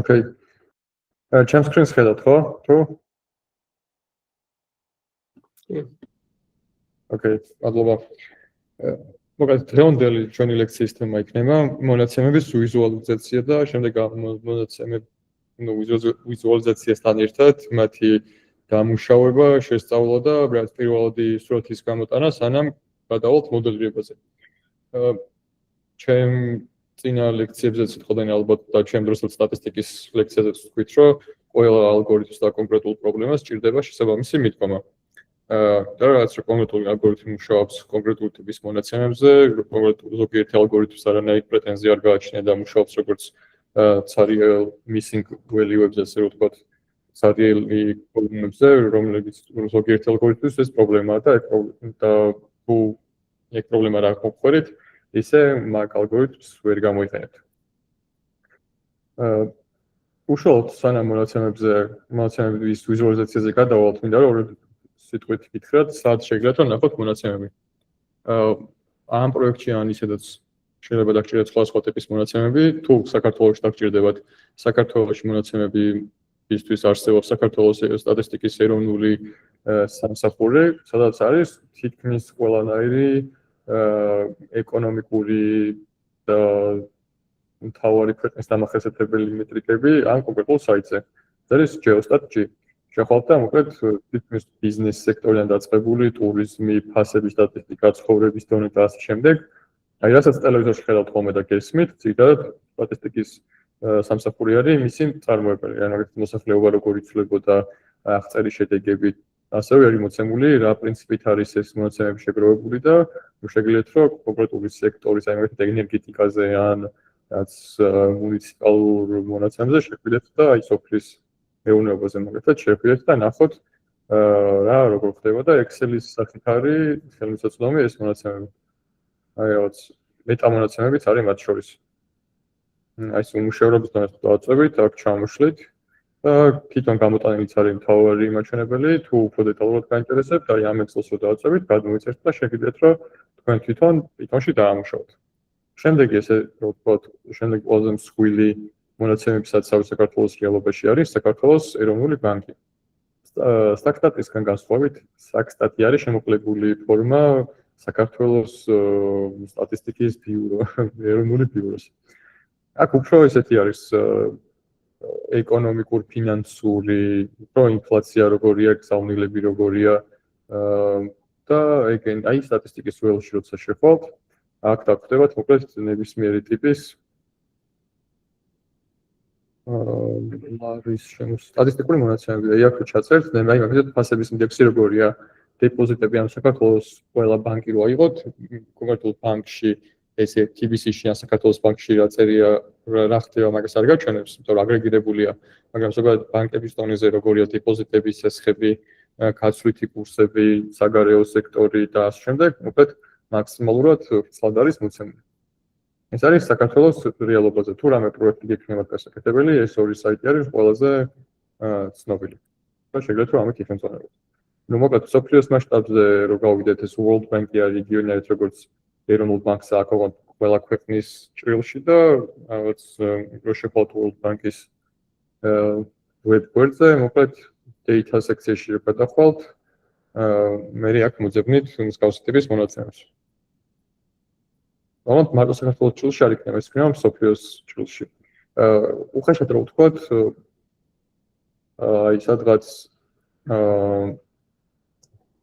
ოკეი. ჩემს სკრინს ხედავთ ხო? თუ? ოკეი, მადლობა. მოკლედ დღევანდელი ჩვენი ლექციის თემა იქნება მონაცემების ვიზუალიზაცია და შემდეგ მონაცემების ვიზუალიზაციასთან ერთად მათი დამუშავება, შესწავლა და რაც პირველადი სურათის გამოტანა, სანამ გადავალთ მოდელირებაზე. ჩემ წინა ლექციებზეც ვთხოვდნენ ალბათ და ჩემ დროსაც სტატისტიკის ლექციაზეც ვთქვით, რომ ყველა ალგორითმს და კონკრეტულ პრობლემას სჭირდება შესაბამისი მიდგომა. და რაც კონკრეტული ალგორითმი მუშაობს კონკრეტული ტიპის მონაცემებზე, კონკრეტული ზოგიერთი ალგორითმს არანაირი პრეტენზია არ გააჩნია და მუშაობს როგორც ცარიელ missing value-ებზე, ასე რომ ვთქვათ, ცარიელი კოლონებზე, რომლებიც ზოგიერთი ალგორითმის ეს პრობლემაა და თუ ეგ პრობლემა რა გხდით, ისე მაგ ალგორითმს ვერ გამოიყენებთ. უშუალოდ სანამ მონაცემების ვიზუალიზაციაზე გადავალთ, მინდა რომ სიტყვით გითხრათ, სად შეგიძლიათ რომ ნახოთ მონაცემები. ამ პროექტში ან ისედაც შეიძლება დაგჭირდეთ სხვა ტიპის მონაცემები, თუ საქართველოში დაგჭირდებათ საქართველოში მონაცემები ისთვის არსებობს საქართველოს სტატისტიკის ეროვნული სამსახური, სადაც არის თითქმის ყველანაირი ეკონომიკური და მთავარი ქვეყნის დამახასიათებელი მეტრიკები ამ კონკრეტულ საიტზე. ეს არის GeoStat-G. შეხვავთ და მოკლედ თითქმის ბიზნეს სექტორიდან დაწყებული ტურიზმი, ფასების სტატისტიკა, ცხოვრების დონე და ასე შემდეგ. აი რასაც ტელევიზორში ხედავთ ხოლმე და გესმით, ძირითადად სტატისტიკის სამსახური არის მისი წარმოებელი. ანუ მაგალითად მოსახლეობა როგორ იცვლებოდა, აღწერის შედეგები, ასევე არის მოცემული რა პრინციპით არის ეს მონაცემები შეგროვებული და შეგიძლიათ რომ კონკრეტული სექტორის, აი მაგალითად ენერგეტიკაზე ან რაც მუნიციპალურ მონაცემებზე შეხვიდეთ და აი სოფლის მეურნეობაზე მაგალითად შეხვიდეთ და ნახოთ რა როგორ ხდება და Excel-ის სახით არის ხელმისაწვდომი ეს მონაცემები. აი რაღაც მეტამონაცემებიც არის მათ შორის. აი ეს უმუშევრობის დონეს დავაწევით, აქ ჩამოშლით და თვითონ გამოტანილიც არის მთავარი მაჩვენებელი, თუ უფრო დეტალურად გაინტერესებთ, აი ამ Excel-ს რო დავაწევით, გადმოვიწერთ და შეგიძლიათ რომ თქვენ თვითონ Python-ში დაამუშავოთ. შემდეგი ესე რომ ვთქვათ, შემდეგ ყველაზე მსხვილი მონაცემებსაც საქართველოს რეალობაში არის საქართველოს ეროვნული ბანკი. სტატისტიკისგან განსხვავებით, სტატი არის შემოკლებული ფორმა საქართველოს სტატისტიკის ბიურო, ეროვნული ბიუროს. აქ უფრო ესეთი არის ეკონომიკურ ფინანსური, უფრო ინფლაცია როგორია, გზავნილები როგორია და აი სტატისტიკის ველში როცა შეხვალთ, აქ დაგხვდებათ მოკლედ ნებისმიერი ტიპის სტატისტიკური მონაცემები და აქ ჩაწერთ, აი მაგალითად ფასების ინდექსი როგორია, დეპოზიტები ამ საქართველოს ყველა ბანკი რო აიღოთ, კონკრეტულ ბანკში ესე TBC-ში ან საქართველოს ბანკში რა წერია, რა ხდება, მაგას არ გაჩვენებს, იმიტომ რომ აგრეგირებულია, მაგრამ ზოგადად ბანკების დონეზე როგორია დეპოზიტების შესხები, გაცვლითი კურსები, საგარეო სექტორი და ასე შემდეგ, მოკლედ მაქსიმალურად ცალად არის მოცემული. ეს არის საქართველოს რეალობაზე. თუ რამე პროექტი გექნებათ გასაკეთებელი, ეს ორი საიტი არის ყველაზე ცნობილი. და შეგიძლიათ რომ ამით იხელმძღვანელოთ. ნუ მოკლედ მსოფლიოს მასშტაბზე რო გავიდეთ, ეს World Bank-ი არის რეგიონალურად როგორც ეროვნულ ბანკს აქ ყველა ქვეყნის ჭრილში და რაღაც რო შეხვალთ World Bank-ის ვებგვერდზე, მოკლედ data section-ში რო გადახვალთ, მე აქ მოძებნით მსგავსი ტიპის მონაცემებს. ამათ მარტო საქართველოს ჭრილში არ იქნება, ეს იქნება მსოფლიოს ჭრილში. უხეშად რო ვთქვათ, აი სადღაც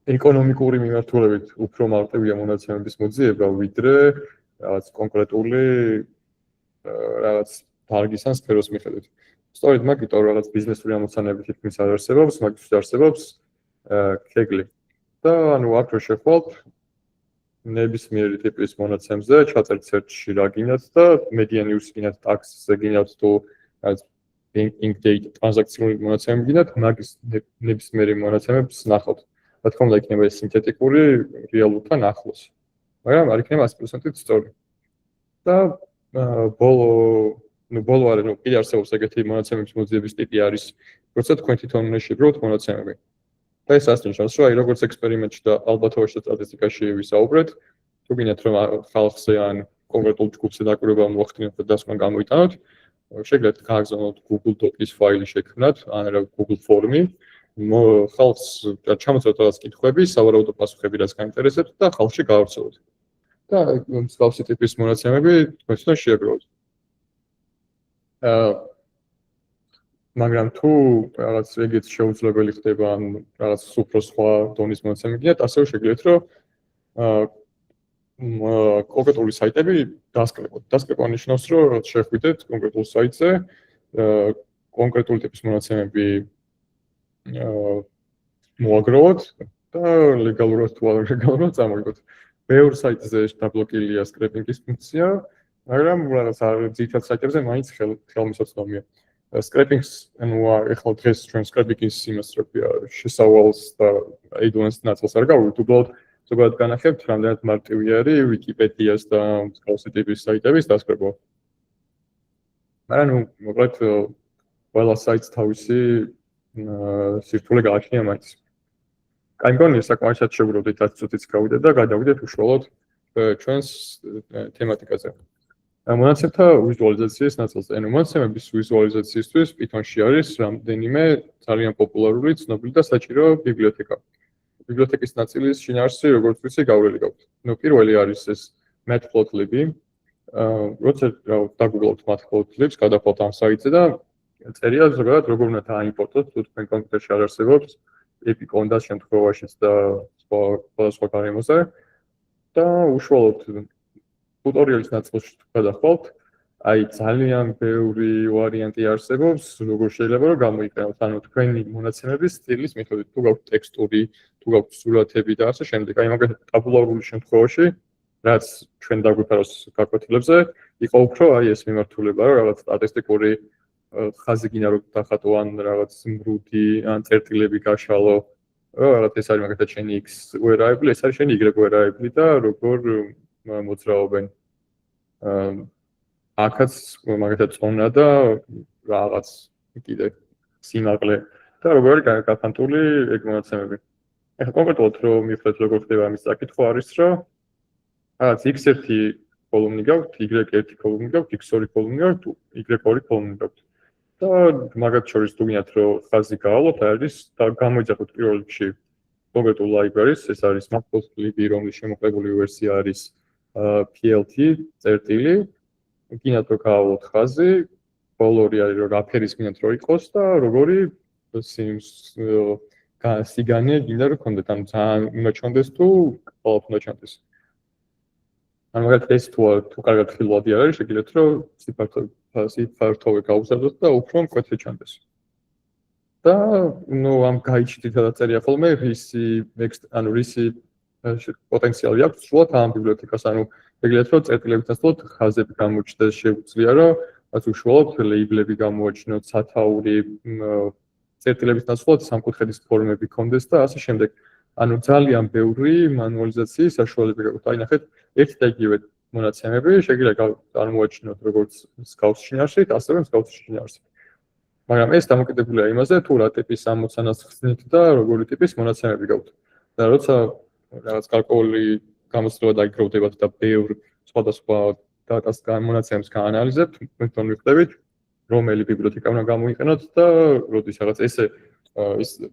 ეკონომიკური მიმართულებით უფრო მარტივია მონაცემების მოძიება, ვიდრე რაღაც კონკრეტული რაღაც დარგის ან სფეროს მიხედვით. სწორედ მაგიტომ რაღაც ბიზნესური ამოცანები თითქმის არ არსებობს, მაგისთვის არსებობს ქეგლი. და ანუ აქ რო შეხვალთ ნებისმიერი ტიპის მონაცემზე, ჩაწერთ search-ში რა გინდათ და median-ს გინდათ, tax-ზე გინდათ თუ რაღაც banking data, ტრანზაქციული მონაცემები გინდათ, მაგის ნებისმიერი მონაცემებს ნახავთ. რა თქმა უნდა, იქნება ეს სინთეტიკური რეალურთან ახლოს. მაგრამ არ იქნება 100%-ით სწორი. და ბოლო არის, რომ კიდე არსებობს ეგეთი მონაცემების მოძიების ტიპი არის, როცა თქვენ თვითონ უნდა შეგროვოთ მონაცემები. და ეს ასნიშნავს, რომ როგორც ექსპერიმენტში და ალბათ ოშა სტატისტიკაში ვისაუბრეთ, თუ გინდათ რომ ხალხზე ან კონკრეტულ ჯგუფზე დაკვირვება მოახდინოთ და დასკვნა გამოიტანოთ, შეგიძლიათ გააგზავნოთ Google Docs ფაილი შექმნათ, ან რა Google ფორმი, ხალხს ჩამოწევთ რაღაც კითხვები, სავარაუდო პასუხები რაც გაინტერესებთ და ხალხში გაავრცელოთ. და მსგავსი ტიპის მონაცემები თქვენთან შეაგროვოთ. მაგრამ თუ რაღაც ეგეც შეუძლებელი ხდება ან რაღაც უფრო სხვა დონის მონაცემები გინდათ, ასევე შეგიძლიათ რომ კონკრეტული საიტები დასკრებოთ. დასკრება ნიშნავს, რომ შეხვიდეთ კონკრეტულ საიტზე, კონკრეტული ტიპის მონაცემები მოაგროვოთ და ლეგალურად თუ არ ლეგალურად წამოიღოთ. ბევრ საიტზე დაბლოკილია სკრეპინგის ფუნქცია, მაგრამ რაღაც ძირითად საიტებზე მაინც ხელმისაწვდომია. სკრეპინგს, ანუ ეხლა დღეს ჩვენ სკრეპინგის იმას როია შესავალს და AdWords ნაწილს არ გავიგეთ, უბრალოდ ზოგადად განახებთ, რამდენად მარტივი არის Wikipedias და მსგავსი ტიპის საიტების დასკრება. მაგრამ მოკლედ ყველა საიტს თავისი სირთულე გააჩნია მაინც. Კაი მგონია საკმაოდ შეგვიძლია 10 წუთიც გავიდეთ და გადავიდეთ უშუალოდ ჩვენს თემატიკაზე. მონაცემთა ვიზუალიზაციის ნაწილზე. ანუ მონაცემების ვიზუალიზაციისთვის Python-ში არის რამდენიმე ძალიან პოპულარული, ცნობილი და საჭირო ბიბლიოთეკა. ბიბლიოთეკის ნაწილის შინაარსი, როგორც ვიცი, გავლილი გაქვთ. პირველი არის ეს matplotlib-ი. როცა დაგუგლავთ matplotlib-ს, გადახვალთ ამ საიტზე და წერია ზოგადად როგორ უნდა დაიმპორტოთ, თუ თქვენ კომპიუტერში არ არსებობს, Epic-ონდა შემთხვევაშიც და სხვა გარემოზე და უშუალოდ ტუტორიალის ნაწილში გადახვალთ, აი ძალიან ბევრი ვარიანტი არსებობს, როგორ შეიძლება რომ გამოიყენოთ, ანუ თქვენი მონაცემების სტილის მიხედვით, თუ გაქვთ ტექსტური, თუ გაქვთ სურათები და ასე შემდეგ. აი მაგალითად ტაბულარული შემთხვევაში, რაც ჩვენ დაგვიფაროს გაკვეთილებზე, იყო უფრო აი ეს მიმართულება, რომ რაღაც სტატისტიკური ხაზი გინდა რომ დახატო ან რაღაც მრუდი ან წერტილები გაშალო, რაღაც ეს არის მაგალითად შენი X variable, ეს არის შენი Y variable და როგორ მოძრაობენ. აქაც მაგალითად წონა და რაღაც კიდე სიმაღლე და როგორ არის გაფანტული ეგ მონაცემები. ეხლა კონკრეტულად რომ მივხვდეთ როგორ ხდება ამის საკითხვა არის რომ რაღაც X1 კოლუმნი გაქვთ, Y1 კოლუმნი გაქვთ, X2 კოლუმნი გაქვთ, Y2 კოლუმნი გაქვთ. და მაგათ შორის თუ გინდათ რომ ხაზი გაავლოთ, არის და გამოიძახოთ პირველ რიგში კონკრეტულ library-ს, ეს არის matplotlib, რომლის შემოყრებული ვერსია არის PLT წერტილი. გინდათ რომ გაავლოთ ხაზი, კოლორი არის რომ რა ფერის გინდათ რომ იყოს და როგორი სიგანე გინდა რომ გქონდეთ, ანუ ძალიან უნდა ჩონდეს თუ ყოველთ უნდა ჩონდეს. ანუ მაგალითად ეს თუ კარგად ხილვადი არის, შეგიძლიათ რომ სიფართოვე გაუზარდოთ და უფრო მკვეთრი ჩანდეს. და ამ გაიჩი თითქოს წერია ხოლმე რისი პოტენციალი აქვს სულად ამ ბიბლიოთეკას, ანუ შეგიძლიათ რომ წერტილებით ასწავლოთ, ხაზები გამოჩნდეს, შეუძლია რომ რაც უშუალოდ ლეიბლები გამოაჩინოთ, სათაური წერტილებით ასწავლოთ, სამკუთხედის ფორმები გქონდეს და ასე შემდეგ. ანუ ძალიან ბევრი მანუალიზაციის საშუალება გაქვთ. აი ნახეთ, ერთი და იგივე მონაცემები შეიძლება წარმოაჩინოთ როგორც მსგავს შინაარსით, ასევე მსგავს შინაარსით. მაგრამ ეს დამოკიდებულია იმაზე, თუ რა ტიპის ამოცანას ხსნით და როგორი ტიპის მონაცემები გაქვთ. და როცა რაღაც გარკვეული გამოცდილება დაიგროვდებათ და ბევრ სხვადასხვა დატას მონაცემებს გაანალიზებთ, თქვენ მივხვდებით, რომელი ბიბლიოთეკა უნდა გამოიყენოთ და როდის რაღაც ეს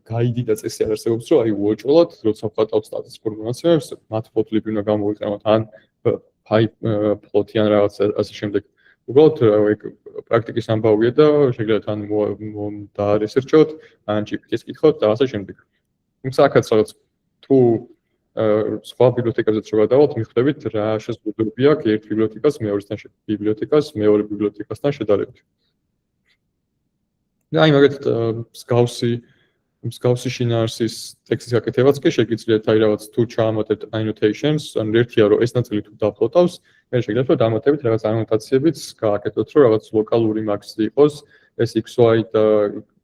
გაიდი და წესი არ არსებობს, რომ აი უოჭველად, როცა ვხატავთ სტატისტიკურ მონაცემებს, matplotlib უნდა გამოიყენოთ ან pyplot-ი ან რაღაც ასე შემდეგ. უბრალოდ პრაქტიკის ამბავია და შეგიძლიათ ან დაარესერჩოთ, ან GPT-ს კითხოთ და ასე შემდეგ. თუმცა აქაც რაღაც თუ სხვა ბიბლიოთეკებზეც რო გადავალთ, მიხვდებით რა შესაძლებლობები აქვს ერთ ბიბლიოთეკას მეორე ბიბლიოთეკასთან შედარებით. და აი მაგალითად მსგავსი შინაარსის ტექსტის გაკეთებაც კი შეგიძლიათ აი რაღაც თუ ჩაამატებთ annotations, ან ერთია რომ ეს ნაწილი თუ დაფლოტავს, მე შეგიძლიათ რომ დამატებით რაღაც ანოტაციებიც გააკეთოთ, რომ რაღაც ლოკალური მაქსი იყოს, ეს XY და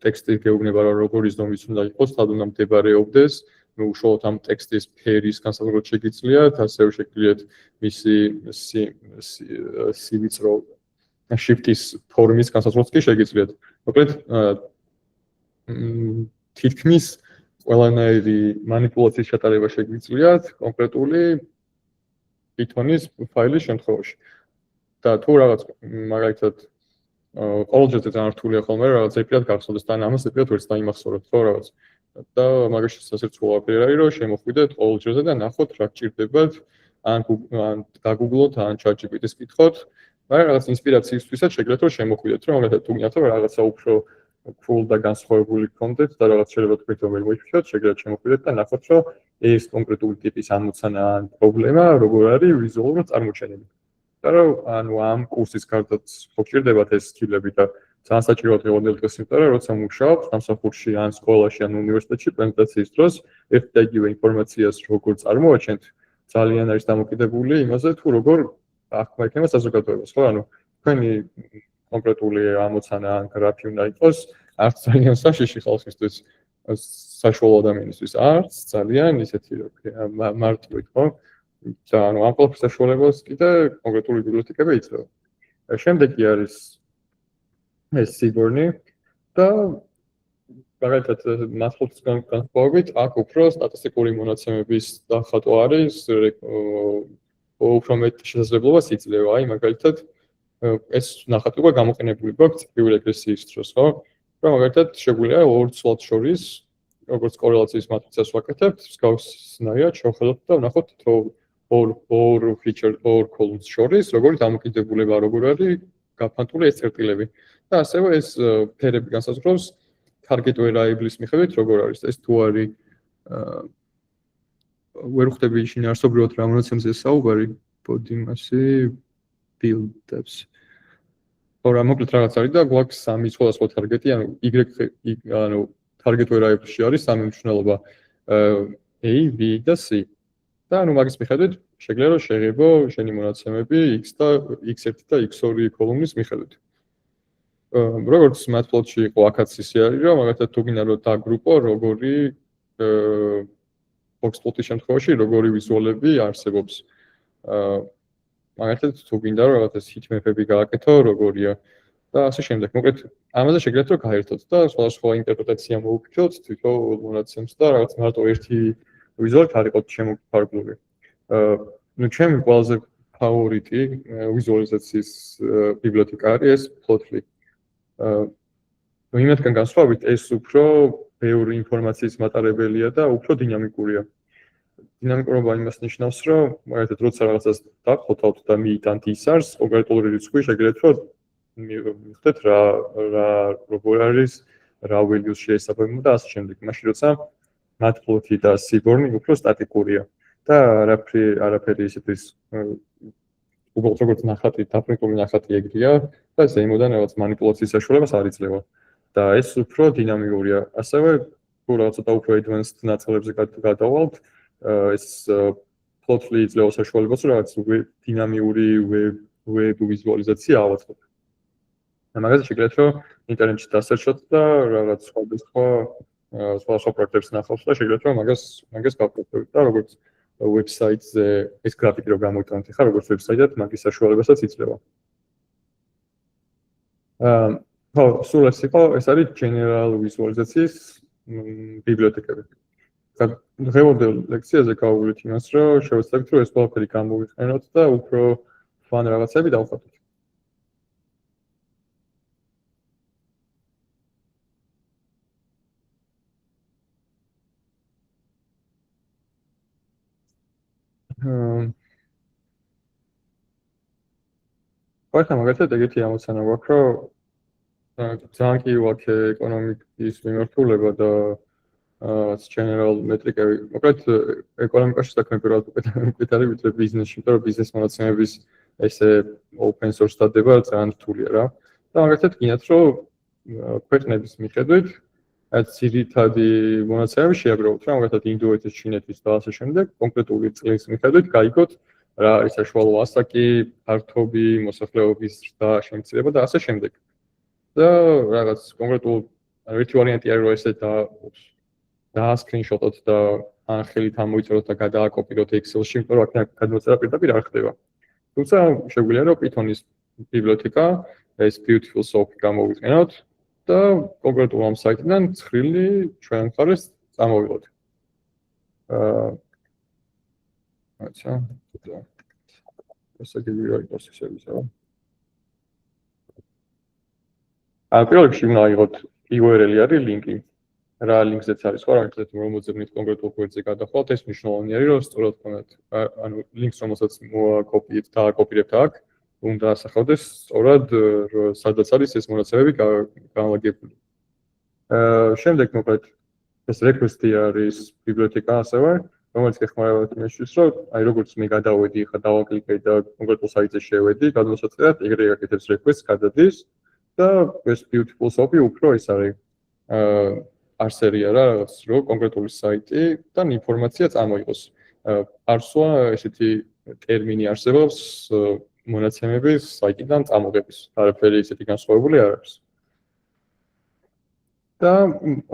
ტექსტი გეუბნება რომ როგორი ზომის უნდა იყოს, სად უნდა მდებარეობდეს, უშუალოდ ამ ტექსტის ფერის განსაზღვრება შეგიძლიათ, ასევე შეგიძლიათ მისი სივიწრო შრიფტის ფორმის განსაზღვრებაც კი შეგიძლიათ. მოკლედ თითქმის ყველანაირი манипуляციის ჩატარება შეგვიძლიათ კონკრეტული Python-ის ფაილის შემთხვევაში. და თუ რაღაც მაგალითად ყოველდღე ძალიან რთულია ხოლმე რაღაც ეპირად გახსოვდეს და ამას ეპირად ვერც დაიმახსოვროთ ხო რაღაც. და მაგაში ასე ცხოვაფერი არის რომ შემოხვიდეთ ყოველდღეზე და ნახოთ რა გჭირდებათ ან გაგუგლოთ ან ChatGPT-ს კითხოთ. მაგრამ რაღაც ინსპირაციისთვისაც შეგიძლიათ რომ შემოხვიდეთ რომ მაგალითად თუ გინდათ რომ რაღაცა უფრო cool და განსხვავებული კონტენტ და რაღაც შეიძლება თქვით რომ ვერ მოიჩვენოთ შეგიძლიათ შემოხვიდეთ და ნახოთ რომ ეს კონკრეტული ტიპის ამოცანა ან პრობლემა როგორ არის ვიზუალურად წარმოჩენილი. და რომ ანუ ამ კურსის გარდაც ხო გჭირდებათ ეს სკილები და ძალიან საჭიროა დღევანდელ დღეს იმიტომ რომ როცა მუშაობთ სამსახურში ან სკოლაში ან უნივერსიტეტში პრეზენტაციის დროს ერთ და იგივე ინფორმაციას როგორ წარმოაჩენთ ძალიან არის დამოკიდებული იმაზე თუ როგორ აღქვა იქნება საზოგადოებას ხო ანუ თქვენი კონკრეტული ამოცანა ან გრაფი უნდა იყოს არც ძალიან საშიში ხალხისთვის საშუალო ადამიანისთვის არც ძალიან ისეთი რო მარტივი ხო და ანუ ამ ყველაფრის საშუალებას კიდე კონკრეტული ბიბლიოთეკები იძლევა. შემდეგი არის ეს Seaborn-ი და მაგალითად მასშტაბის განსხვავებით აქ უფრო სტატისტიკური მონაცემების დახატვა არის უფრო მეტ შესაძლებლობას იძლევა. აი მაგალითად ეს ნახატობა გამოყენებული გვაქვს ციფრული რეგრესიის დროს, ხო? რომ მაგალითად შეგვიძლია ორ ცვლად შორის როგორც კორელაციის მატრიცას ვაკეთებთ, მსგავსნაირად შევხედოთ და ვნახოთ ორ feature ორ columns შორის როგორი დამოკიდებულება როგორ არის გაფანტული ეს წერტილები. და ასევე ეს ფერები განსაზღვრავს target variable-ის მიხედვით როგორ არის ეს თუ არის ვერ ხვდები შინაარსობრივად რა მონაცემზე საუბარი body-mass-ი build-ებს. Ora მოკლედ რაღაც არის და გვაქვს სამი სხვადასხვა target-ი, ანუ ანუ target variable-ში არის სამი მნიშვნელობა A, B და C. და ანუ მაგის მიხედვით შეგიძლია რომ შეღებო შენი მონაცემები X და X1 და X2 კოლუმნის მიხედვით. როგორც Matplotlib-ში იყო აქაც ისე არის, რომ მაგალითად თუ გინდა რომ დაგრუპო როგორი Boxplot-ის შემთხვევაში როგორი ვიზუალები არსებობს. მაგალითად თუ გინდა რომ რაღაცა heatmap-ები გააკეთო, როგორია და ასე შემდეგ. მოკლედ ამაზე შეგიძლიათ რომ გაერთოთ და სხვადასხვა ინტერპრეტაცია მოუქცევთ თვითონ მონაცემს და რაღაც მარტო ერთი ვიზუალით არ იყოთ შემოფარგლული. ნუ ჩემი ყველაზე ფავორიტი ვიზუალიზაციის ბიბლიოთეკა არის ეს Plotly. იმათგან განსხვავებით ეს უფრო ბევრი ინფორმაციის მატარებელია და უფრო დინამიკურია. დინამიკურობა იმას ნიშნავს, რომ მაგალითად როცა რაღაცას დაგხოთავთ და მიიტანთ ისარს, კონკრეტული რიცხვი შეგიძლიათ რომ მივხვდეთ რა როგორ არის, რა values შეესაბამება და ასე შემდეგ. მაშინ როცა Matplotlib და Seaborn უფრო სტატიკურია და არაფერი ისეთის უბრალოდ როგორც ნახატი, დაფრინკული ნახატი ეგრეა და ზემოდან რაღაც манипуляციის საშუალებას არ იძლევა. და ეს უფრო დინამიკურია. ასევე თუ რაღაც ცოტა უფრო advanced ნაწილებზე გადავალთ, ეს Plotly იძლევა საშუალებას, რომ რაღაც დინამიური web ვიზუალიზაცია ავაწყოთ. მაგაზე შეგიძლიათ რომ ინტერნეტში დასერჩოთ და რაღაც სხვადასხვა პროექტებს ნახავთ და შეგიძლიათ რომ მაგას გავაკეთოთ და როგორც website-ზე ეს გრაფიკი რო გამოვიტანთ ახლა როგორც website-ად მაგის საშუალებასაც იძლევა. ხო, სულ ეს იყო, ეს არის general ვიზუალიზაციის ბიბლიოთეკები. და დღევანდელ ლექციაზე გავუვლით იმას, რომ შევეცდებით რომ ეს ყველაფერი გამოვიყენოთ და უფრო fun რაღაცები დავხატოთ. Poate magăsit egeti amოცანა გვაქვს, რომ ძალიან კი ვაქვს ეკონომიკის მიმართულება და general მეტრიკები. მოკლედ ეკონომიკაში საქმე პირველად უკეთ არის ვიდრე ბიზნესში, იმიტომ რომ ბიზნეს მონაცემების ესე open source დადება ძალიან რთულია რა. და მაგალითად გინდათ რომ ქვეყნების მიხედვით ძირითადი მონაცემები შეაგროვოთ რა, მაგალითად ინდოეთის, ჩინეთის და ასე შემდეგ, კონკრეტული წლის მიხედვით გაიგოთ რა არის საშუალო ასაკი, ფართობი, მოსახლეობის ზრდა, შემცირება და ასე შემდეგ. და რაღაც კონკრეტულ ერთი ვარიანტი არის რომ ესე და სკრინშოტოთ და ან ხელით ამოიწეროთ და გადააკოპიროთ Excel-ში, იმიტომ რომ აქ გადმოწერა პირდაპირ არ ხდება. თუმცა შეგვიძლია რომ Python-ის ბიბლიოთეკა ეს Beautiful Soup გამოვიყენოთ და კონკრეტულ ამ საიტიდან ცხრილი ჩვენ მხარეს წამოვიღოთ. აჩა. ესე იგი იყოს ისევ. პირველ რიგში უნდა აიღოთ URL-ი არის ლინკი. რა ლინკზეც არის ხო, რომ მოძებნით კონკრეტულ კვირტზე გადახვალთ, ეს მნიშვნელოვანი არის, რომ სწორად თქვათ, ანუ ლინკს რომელსაც მოვაკოპიეთ და აკოპირებთ აქ, უნდა ასახავდეს სწორად, სადაც არის ეს მონაცემები განლაგებული. შემდეგ მოკლედ ეს request-ი არის ბიბლიოთეკა ასევე, რომელიც ეხმარებათ იმისთვის, რომ აი როგორც მე გადავედი, ხა დავაკლიკე და კონკრეტულ საიტზე შევედი, გადმოსაწერად ეგრე აკეთებს request, გადადის და ეს beautiful shop-ი უფრო ეს არის არსერია რა, რაღაც რო კონკრეტული საიტი და ინფორმაცია წამოიღოს. არსვა ესეთი ტერმინი არსებობს მონაცემების საიტიდან წამოღების. არაფერი ისეთი განსხვავებული არ არის. და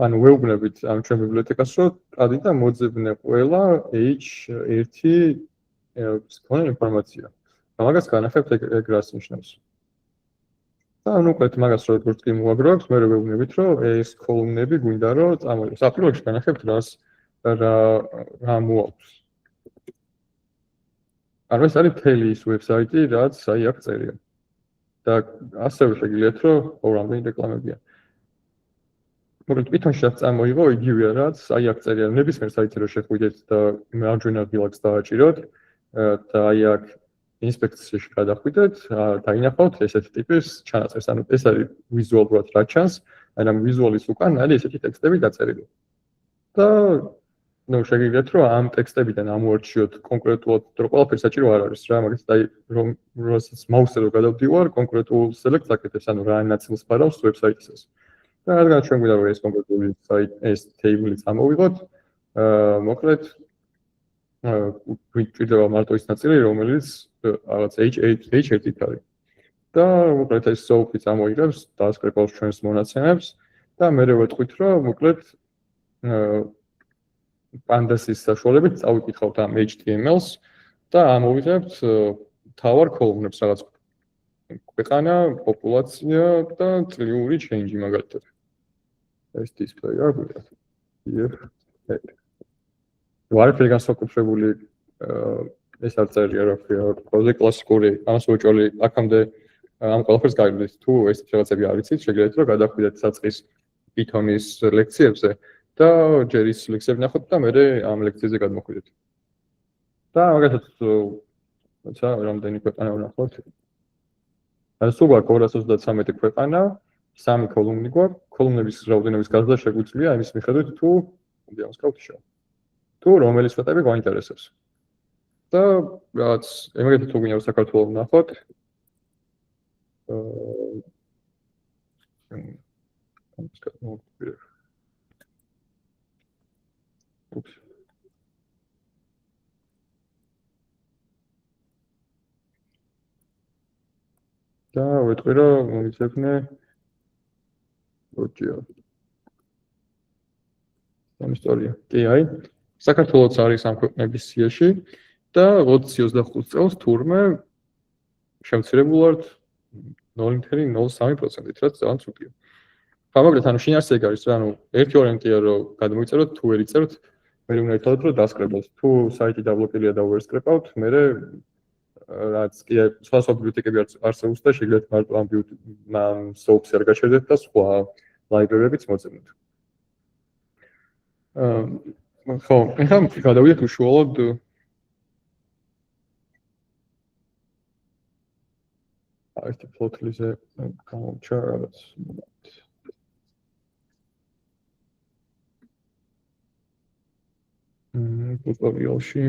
ანუ ვეუბნებით ამ ჩვენ ბიბლიოთეკას, რომ წადით და მოძებნე ყველა H1 ეს ინფორმაცია. მაგას განახებთ ეგ რას ნიშნავს. და ანუ უკეთ მაგას როგორც კი მოაგროვებთ, მე ვეუბნებით, რომ ეს კოლუმნები გვინდა რომ წამოიღოს. პირველ რიგში განახებთ რა მოაქვს. ანუ ეს არის მთელი ის ვებსაიტი, რაც აი აქ წერია. და ასევე შეგიძლიათ რომ რამდენი რეკლამებია. მოკლედ პითონში რაც წამოიღო, იგივეა რაც აი აქ წერია. ნებისმიერ საიტზე რომ შეხვიდეთ და მარჯვენა ბილაკს დააჭიროთ და აი აქ ინსპექციაში გადახვიდეთ, დაინახავთ ესეთი ტიპის ჩანაწერს. ანუ ეს არის ვიზუალურად რა ჩანს, აი ამ ვიზუალის უკან არის ესეთი ტექსტები დაწერილი. და ნუ შეგიძლიათ რომ ამ ტექსტებიდან ამოარჩიოთ კონკრეტულად, რომ ყველაფერი საჭირო არ არის რა, მაგალითად აი რომ როდესაც მაუსზე რო გადავდივარ, კონკრეტულ სელექტს აკეთებს, ანუ რა ნაწილს ფარავს ვებსაიტისას. და რადგან ჩვენ გვინდა რომ ეს კონკრეტული საიტი, ეს თეიბლი წამოვიღოთ, მოკლედ გვჭირდება მარტო ის ნაწილი, რომელიც რაღაც H1-ით არის. და მოკლედ ეს SOAP-ი წამოიღებს, დაასკრეპავს ჩვენს მონაცემებს და მე ვეთქვით, რომ მოკლედ პანდასის საშუალებით წავიკითხავთ ამ HTML-ს და ამოვიღებთ მთავარ კოლუმნებს რაღაც ქვეყანა, პოპულაცია და წლიური change მაგალითად. ეს display არ გვიყვარს. ვარფერი განსაკუთრებული ეს არ წერია რა ქვია, ყველაზე კლასიკური, ამას უეჭველი აქამდე ამ ყველაფერს გაიგეთ. თუ ეს რაღაცები არ იცით, შეგიძლიათ რომ გადახვიდეთ საწყის Python-ის ლექციებზე და ჯერ ის ლექციები ნახოთ და მე ამ ლექციაზე გადმოხვიდეთ. და მაგალითად, თუმცა რამდენი ქვეყანა ვნახოთ? სულ გვაქვს 233 ქვეყანა, 3 კოლუმნი გვაქვს. კოლუმნების რაოდენობის გაზრდა შეგვიძლია იმის მიხედვით, თუ ამსკავთ შევ. თუ რომელი სვეტები გვაინტერესებს. და რაც მაგალითად თუ გვინდა საქართველოს ვნახოთ, და ვეთქვი რომ მოვიცექნე ოჯია. ამ ისტორია. კი, აი, საქართველოს არის ამ ქვეყნების სიაში და 25 წელს თურმე შემცირებულად 0.03%-ით, რაც ძალიან ცუდია. მაგალითად, ანუ შინაარსი ეგ არის რა, ანუ ერთი ვარიანტია რომ გადმოიწეროთ, თუ ვერ იწეროთ, მე უნდა ითხოვოთ რომ დასკრებოთ. თუ საიტი დაბლოკილია და ვერ სკრეპავთ, მე რაც კი სხვა ბიბლიოთეკები არსებობს და შეგიძლიათ მარტო ამ SOAP-ს არ გაჩერდეთ და სხვა ლაიბრერებიც მოძებნოთ. ხო, ახლა გადავიდეთ უშუალოდ ეს ფლოტლიზე გამოვჩა რაღაც ტუტორიალში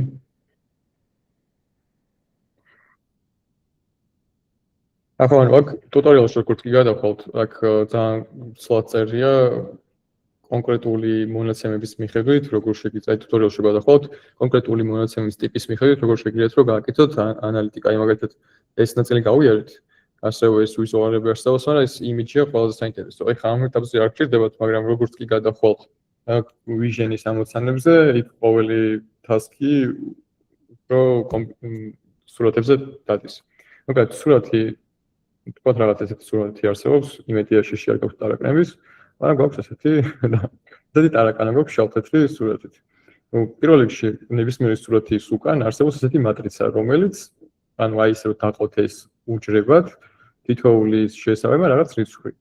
ახლა აქ ტუტორიალში როგორც კი გადავხვალთ, აქ ძალიან ცვლად წერია კონკრეტული მონაცემების მიხედვით, როგორ შეგიძლიათ ტუტორიალში გადავხვალთ, კონკრეტული მონაცემის ტიპის მიხედვით, როგორ შეგიძლიათ რომ გააკეთოთ ანალიტიკა, მაგალითად ეს ნაწილი გავიარეთ, ასევე ეს ვიზუალები არსებობს, მაგრამ ეს იმიჯია ყველაზე საინტერესო. ეხლა ამ ეტაპზე არ გჭირდებათ, მაგრამ როგორც კი გადავხვალთ ვიჟენის ამოცანებზე, იქ ყოველი task-ი უფრო სურათებზე დადის. მაგალითად, სურათი თქვათ რაღაც ესეთი სურათი არსებობს, იმედიაში არ გაქვთ დარაკნების. მაგრამ გვაქვს ესეთი ესეთი ტარაკანა გვაქვს შავ-თეთრი სურათით. პირველ რიგში ნებისმიერი სურათის უკან არსებობს ესეთი მატრიცა, რომელიც ანუ აი ესე რომ დაყოთ ეს უჯრებად თითოეული შესაბამება რაღაც რიცხვი.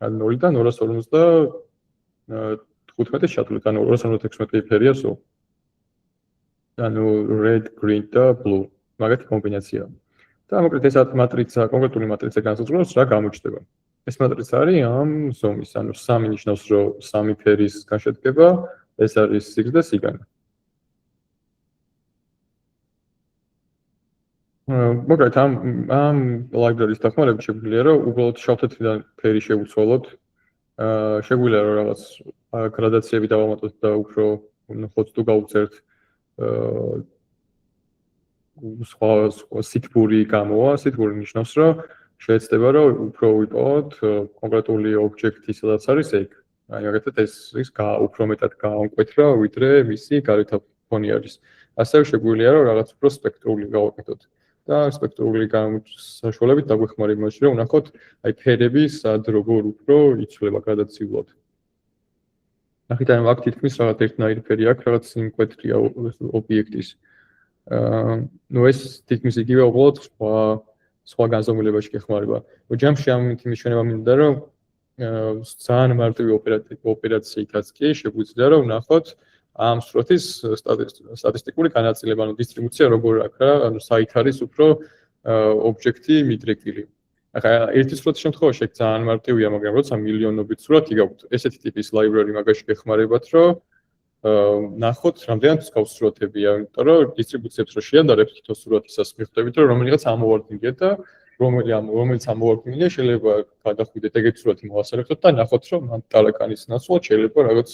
ანუ 0-დან 255 შატლით, ანუ 256 ფერია სულ. ანუ red, green და blue. მაგათი კომბინაციაა. და მოკლედ ეს მატრიცა, კონკრეტული მატრიცა განსაზღვრავს რა გამოჩნდება. ეს მატრიცა არის ამ ზომის, ანუ 3 ნიშნავს, რომ 3 ფერისგან შედგება, ეს არის სიგრძე და სიგანა. მოკლედ ამ library-ის დახმარებით შეგვიძლია რომ უბრალოდ შავ-თეთრიდან ფერი შევუცვალოთ. შეგვიძლია რომ რაღაც გრადაციები დავამატოთ და უფრო ხოც თუ გავუწერთ სხვა სითბური გამოვა, სითბური ნიშნავს, რომ შეეცდება რომ უფრო ვიპოვოთ კონკრეტული ობიექტი, სადაც არის ეგ. აი მაგათაც ეს უფრო მეტად გაამკვეთრა, ვიდრე მისი გარეთ ფონი არის. ასევე შეგვიძლია რომ რაღაც უფრო სპექტრული გავაკეთოთ. და სპექტრული საშუალებით დაგვეხმარება იმაში, რომ ვნახოთ აი ფერები სად როგორ უფრო იცვლება გრადაციულად. ნახეთ აი აქ თითქმის რაღაც ერთნაირი ფერი აქვს, რაღაც სიმკვეთრია ობიექტის. ნუ ეს თითქმის იგივე უბრალოდ სხვა განზომილებაში გეხმარება. ჯამში ამით მიშენება მინდა რომ ძალიან მარტივი ოპერაციითაც კი შეგვიძლია რომ ვნახოთ ამ სურათის სტატისტიკური განაწილება, ანუ დისტრიბუცია როგორ აქვს რა, ანუ საით არის უფრო ობიექტი მიდრეკილი. ახლა ერთი სურათის შემთხვევაში ეგ ძალიან მარტივია, მაგრამ როცა მილიონობით სურათი გაქვთ, ესეთი ტიპის library მაგაში გეხმარებათ, რომ ნახოთ რამდენად მსგავს სურათებია, იმიტომ რომ დისტრიბუციებს რო შეადარებთ თითო სურათისას მიხვდებით, რომ რომელიღაც ამოვარდნილია და რომელიც ამოვარდნილია შეიძლება გადახვიდეთ ეგეთი სურათი მოვასწრებთ და ნახოთ რომ ამ ტარაკანის ნაცვლად შეიძლება რაღაც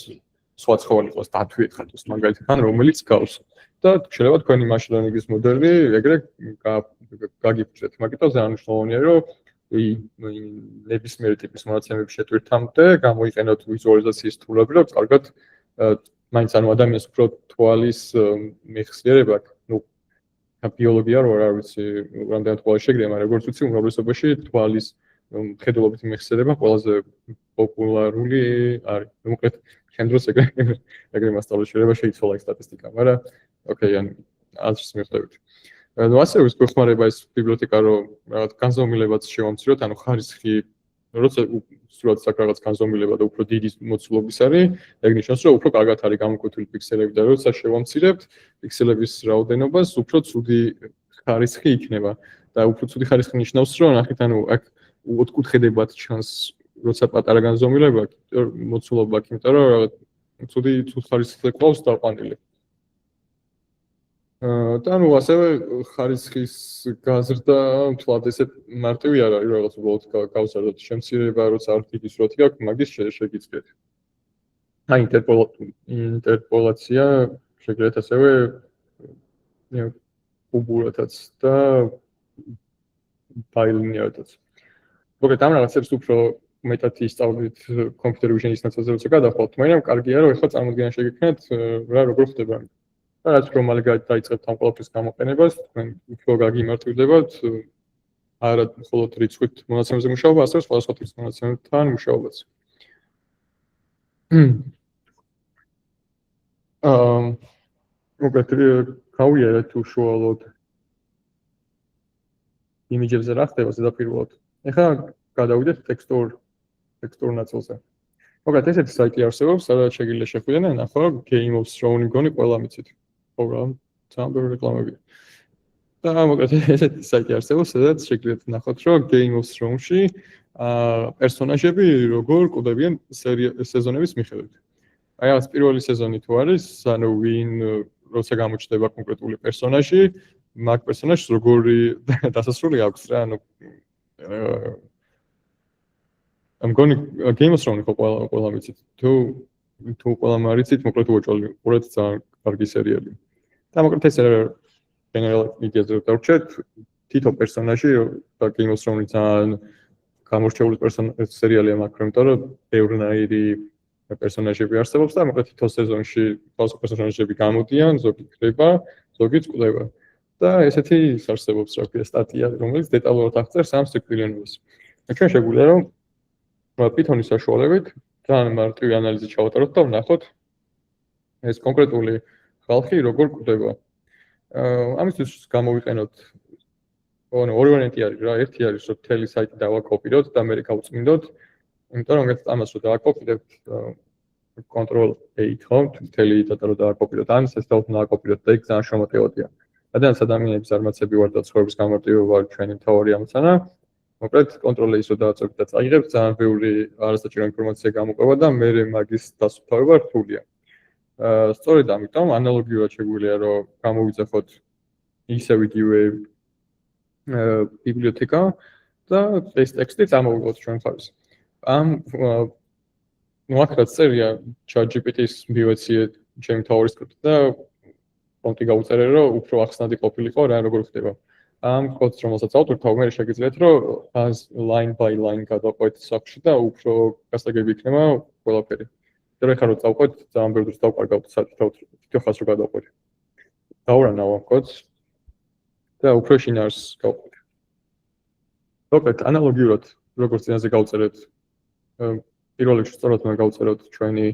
სხვა ცხოველი იყოს დათვიეთ მაგალითად ან რომელიც გავს და შეიძლება თქვენი machine learning-ის მოდელი ეგრე გაგიფრთხეთ. მაგიტომ ძალიან მნიშვნელოვანია რომ ნებისმიერი ტიპის მონაცემების შეტვირთამდე გამოიყენოთ ვიზუალიზაციის თულები, რომ კარგად მაინც ანუ ადამიანს უფრო თვალის მეხსიერება, ну ბიოლოგია რო არ ვიცი, რამდენად ყველა შეგრია, მაგრამ როგორც ვიცი, უმრავლესობაში თვალის მხედველობითი მეხსიერება ყველაზე პოპულარული არის. მოკლედ ჩემ დროს ეგრე მასწავლე შეიძლება შეიცვალა ეს სტატისტიკა, მაგრამ ოკეი, ან აზრს მიხვდებით. ნუ ასევე გვეხმარება ეს ბიბლიოთეკა, რომ რაღაც განზომილებაც შევამციროთ, ანუ ხარისხი როცა სურათს აქვს რაღაც განზომილება და უფრო დიდი მოცულობის არის, ეგ ნიშნავს, რომ უფრო კარგად არის გამოკვეთილი პიქსელები და როცა შევამცირებთ პიქსელების რაოდენობას, უფრო ცუდი ხარისხი იქნება. და უფრო ცუდი ხარისხი ნიშნავს, რომ ნახეთ, ანუ აქ ოთხკუთხედებად ჩანს, როცა პატარა განზომილება მოცულობა აქვს, იმიტომ რომ რაღაც ცუდი ხარისხი ყავს დაყვანილი. და ნუ ასევე ხარისხის გაზრდა თვალად ესე მარტივი არ არის, რაღაც უბრალოდ გავსარდოთ შემცირება, როცა არ დიდი სურათი გაქვს, მაგის შეგიძლიათ. აი ინტერპოლაცია შეგიძლიათ ასევე უბურათაც და ბაილინიარადაც. მოკლედ ამ რაღაცებს უფრო მეტად ისწავლით კომპიუტერ ვიჟენის ნაწილზე როცა გადახვალთ, მაგრამ კარგია რომ ეხლა წარმოდგენა შეგექმნათ რა როგორ ხდება. რაც რომ მალე დაიწყებთ ამ ყველაფრის გამოყენებას, თქვენ უფრო გაგიმარტივდებათ არა მხოლოდ რიცხვით მონაცემებზე მუშაობა, ასევე სხვადასხვა ტიპის მონაცემებთან მუშაობაც. მოკლედ გავიარეთ უშუალოდ იმიჯებზე რა ხდება ზედაპირულად. ეხლა გადავიდეთ ტექსტურ ნაწილზე. მოკლედ ესეთი საიტი არსებობს, სადაც შეგიძლია შეხვიდეთ და ნახოთ Game of Thrones-ი გონი ყველა მიცით. პროგრამ ძალიან ბევრი რეკლამებია. და მოკლედ ესეთი საიტი არსებობს, სადაც შეგიძლიათ ნახოთ, რომ Game of Thrones-ში პერსონაჟები როგორ კვდებიან სეზონების მიხედვით. აი ეს პირველი სეზონი თუ არის, ანუ ვინ როცა გამოჩნდება კონკრეტული პერსონაჟი, მაგ პერსონაჟს როგორი დასასრული აქვს რა, ანუ ამგონი Game of Thrones-ი ყველა მიცით. თუ ყველა მარიცით, მოკლედ უოჭველი, უყურეთ ძალიან კარგი სერიალი. და მოკლედ ეს გენერალ იდეაზე დავრჩეთ, თითო პერსონაჟი და Game of Thrones-ი ძალიან გამორჩეული სერიალია მაგრამ იმიტომ რომ ბევრნაირი პერსონაჟები არსებობს და მოკლედ თითო სეზონში თავისი პერსონაჟები გამოდიან, ზოგი ქრება, ზოგი წყდება. და ესეთი არსებობს რა ქვია სტატია, რომელიც დეტალურად აღწერს ამ სიკვდილიანობას. ჩვენ შეგვიძლია რომ Python-ის საშუალებით ძალიან მარტივი ანალიზი ჩავატაროთ და ვნახოთ ეს კონკრეტული ხალხი როგორ კვდება. ამისთვის გამოვიყენოთ ორი ვარიანტი არის რა, ერთი არის რომ მთელი საიტი დავაკოპიროთ და მე გავწმინდოთ, იმიტომ რომ ამას რომ დავაკოპირებთ Ctrl+A ხო, მთელი data რომ დავაკოპიროთ, ან შესთავთ ნააკოპიროთ და იქ ძალიან შემოტევადია. რადგან ადამიანების არმაცები ვარ და ცხოვრების გამარტივება ვარ ჩვენი მთავარი ამოცანა, მოკლედ Ctrl+A-ს რომ დავაწევთ და წაიღებთ, ძალიან ბევრი არასაჭირო ინფორმაცია გამოყვება და მე მაგის დასუფთავება რთულია. სწორედ ამიტომ ანალოგიურად შეგვიძლია რომ გამოვიძახოთ ისევ იგივე ბიბლიოთეკა და ეს ტექსტი წამოვიღოთ ჩვენ ხარეს. ამ აქ რაც წერია ChatGPT-ს მივეციე ჩემი მთავარი სკრიპტი და პრომპტი გავუწერე რომ უფრო ახსნადი ყოფილიყო რა როგორ ხდება. ამ კოდს რომელსაც ავტორ თავმე შეგიძლიათ რომ as line by line გადავყვეთ სახში და უფრო გასაგები იქნება ყველაფერი. და ხარ რომ წავყვეთ ძალიან ბევრ დროს დავკარგავთ საერთოდ თვითონაც რომ გადავყვეთ. დავრანავ ამ კოდს და უფრო შინაარს გავყვეთ. მოკლედ ანალოგიურად როგორც წინაზე გავწერეთ პირველ რიგში სწორად უნდა გავწეროთ ჩვენი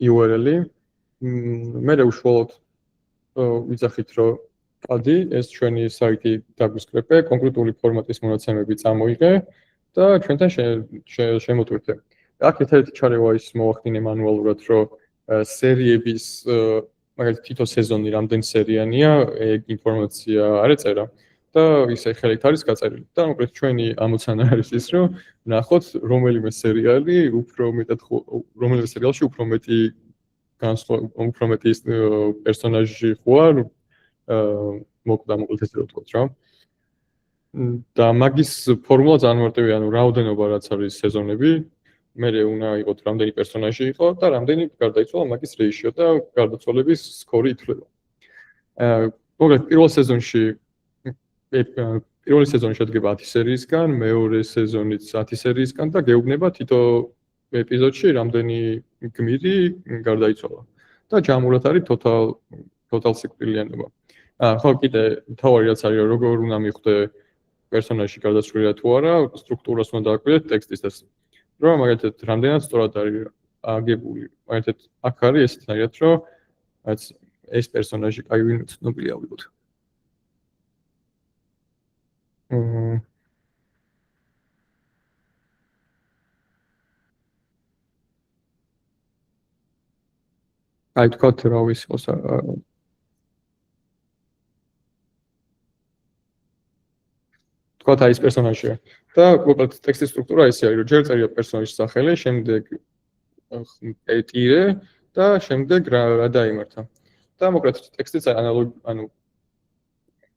URL-ი. მე უშუალოდ ვიძახით რომ ადი ეს ჩვენი საიტი დაგვისკრეპე, კონკრეტული ფორმატის მონაცემები წამოიღე და ჩვენთან შემოტვირთე. აქ ერთ-ერთი ჩარევა ის მოვახდინე მანუალურად, რომ სერიების მაგალითად თითო სეზონი რამდენი სერიანია, ეგ ინფორმაცია არ ეწერა და ისე ხელით არის გაწერილი. და მოკლედ ჩვენი ამოცანა არის ის, რომ ნახოთ რომელიმე სერიალი უფრო მეტად რომელიმე სერიალში უფრო მეტი უფრო მეტი პერსონაჟი ხوار მოკლედ ესე რომ ვთქვათ რა. და მაგის ფორმულა ძალიან მარტივია, ანუ რაოდენობა რაც არის სეზონები, მე უნდა იყოს რამდენი პერსონაჟი იყო და რამდენი გარდაიცვალა მაგის რეიშიო და გარდაცვალების სკორი ითვლება. მოკლედ პირველ სეზონი შედგება 10 სერიისგან, მეორე სეზონიც 10 სერიისგან და გეუბნება თითო ეპიზოდში რამდენი გმირი გარდაიცვალა. და ჯამურად არის total სიკვდილიანობა. ხო კიდე თავი რაც არის როგორ უნდა მიხვდე პერსონაჟი გარდაცვლილია თუ არა, სტრუქტურას უნდა დააკვირდეთ ტექსტის. რომ მაგალითად რამდენად სწორად არის აგებული. მაგალითად აქ არის ესეთნაირად რომ ეს პერსონაჟი კაი ვინ ცნობილი ავიღოთ. აი თქვათ რა ვისყოს თქვათ აი ეს პერსონაჟია და მოკლედ ტექსტის სტრუქტურა ესე არის რომ ჯერ წერია პერსონაჟის სახელი, შემდეგ ტირე და შემდეგ რა დაიმართა. და მოკლედ ტექსტიც ანუ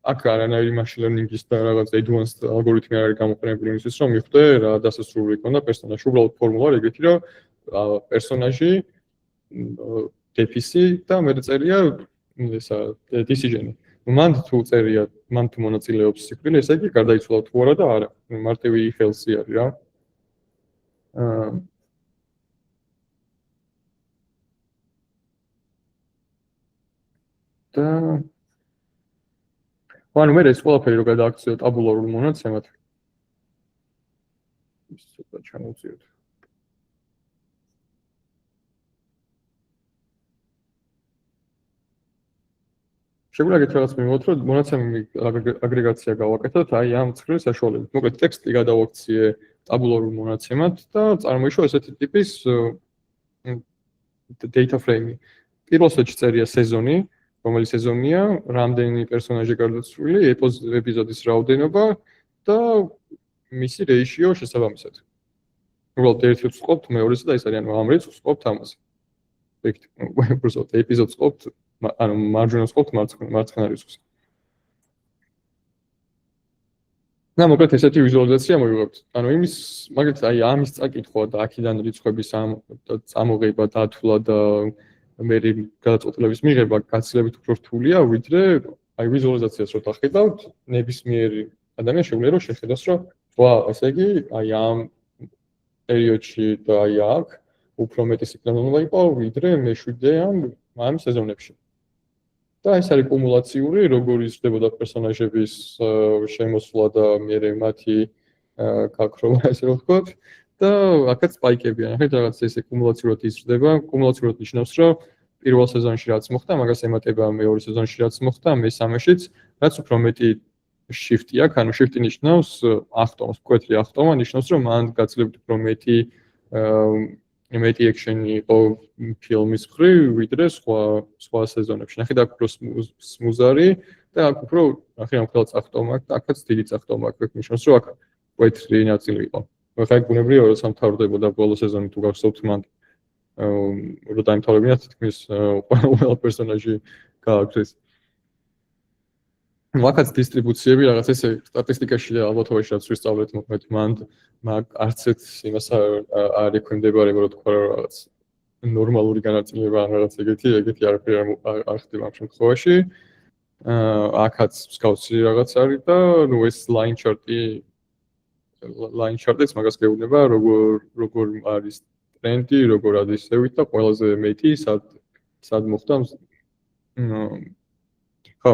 აქ არანაირი machine learning-ის და რაღაც advanced ალგორითმი არ არის გამოყენებული იმისთვის რომ მიხვდე რა დასასრული იქნება პერსონაჟი. უბრალოდ ფორმულა ეგეთი რომ პერსონაჟი დეფისი და მე წერია ესა decision-ი. მან თუ წერია, მან თუ მონაწილეობს სიკვდილი, ესე იგი გარდაიცვალა თუ არა და არა. მარტივი if-else არის რა. და ანუ მე ეს ყველაფერი რო გადააქციო ტაბულარულ მონაცემად. ის ცოტა ჩამოვწიოთ. შეგვიძლია ეგეთ რაღაც მივიღოთ, რომ მონაცემები აგრეგაცია გავაკეთოთ აი ამ ცხრილის საშუალებით. მოკლედ ტექსტი გადავაქციე ტაბულარულ მონაცემად და წარმოიშვა ესეთი ტიპის data frame-ი. პირველ სეტში წერია სეზონი, რომელიც სეზონია, რამდენი პერსონაჟი გარდაცვლილი, ეპიზოდის რაოდენობა და მისი რეიშიო შესაბამისად. უბრალოდ ერთ რიცხვს ვწყობთ მეორეზე და ეს არის ანუ ამ რიცხვს ვწყობთ ამაზე. უბრალოდ ეპიზოდს ვწყობთ, ანუ მარჯვენას ვწყობთ მარცხენა რიცხვს. და მოკლედ ესეთი ვიზუალიზაცია მოვიღებთ. ანუ იმის მაგალითად აი ამის წაკითხვა და აქედან რიცხვების წამოღება, დათვლა და მე გადაწყვეტილების მიღება გაცილებით უფრო რთულია, ვიდრე აი ვიზუალიზაციას რო დახედავთ, ნებისმიერი ადამიანი შეგვიძლია რომ შეხედოს, რომ ვა, ესე იგი, აი ამ პერიოდში და აი აქ უფრო მეტი სიგნალი უნდა იყოს, ვიდრე მე-7 ამ სეზონებში. და ეს არის კუმულაციური, როგორ იზრდებოდა პერსონაჟების შემოსვლა და მერე მათი გაქრობა, ესე რომ ვთქვათ. და აქაც სპაიკებია. ნახეთ, რაღაც ესე კუმულაციურად იზრდება. კუმულაციურად ნიშნავს, რომ პირველ სეზონში რაც მოხდა, მაგას ემატება მეორე სეზონში რაც მოხდა, მესამეშიც, რაც უფრო მეტი shift-ი აქვს, ანუ shift-ი ნიშნავს ახტომს, მკვეთრი ახტომა ნიშნავს, რომ მან გაცილებით უფრო მეტი action-ი იყო ფილმის მხრივ, ვიდრე სხვა სეზონებში. ნახეთ, აქ უფრო სმუზარი და აქ უფრო ნახე ამ ხელს ახტომა აქვს, აქაც დიდი ახტომა აქვს, ნიშნავს, რომ აქ მკვეთრი ნაწილი იყო. ხა გუნებრივია რომ სამთავრდებოდა ბოლო სეზონი თუ გახსოვთ მან რომ დაიმთავრებინა თითქმის ყველა პერსონაჟი გააქცეს. მაგაც დისტრიბუციები რაღაც ესე სტატისტიკაში და ალბათობაში რაც ვისწავლეთ მოკლედ მაგ არც ერთ იმას არ ექვემდებარება რომ თქვა რაღაც ნორმალური განაწილება ან რაღაც ეგეთი არაფერი არ ხდება ამ შემთხვევაში. აქაც მსგავსი რაღაც არის და ნუ ეს line chart-იც მაგას გეუბნება როგორ არის ტრენდი, როგორ არის ზევით და ყველაზე მეტი სად მოხდა. ხო.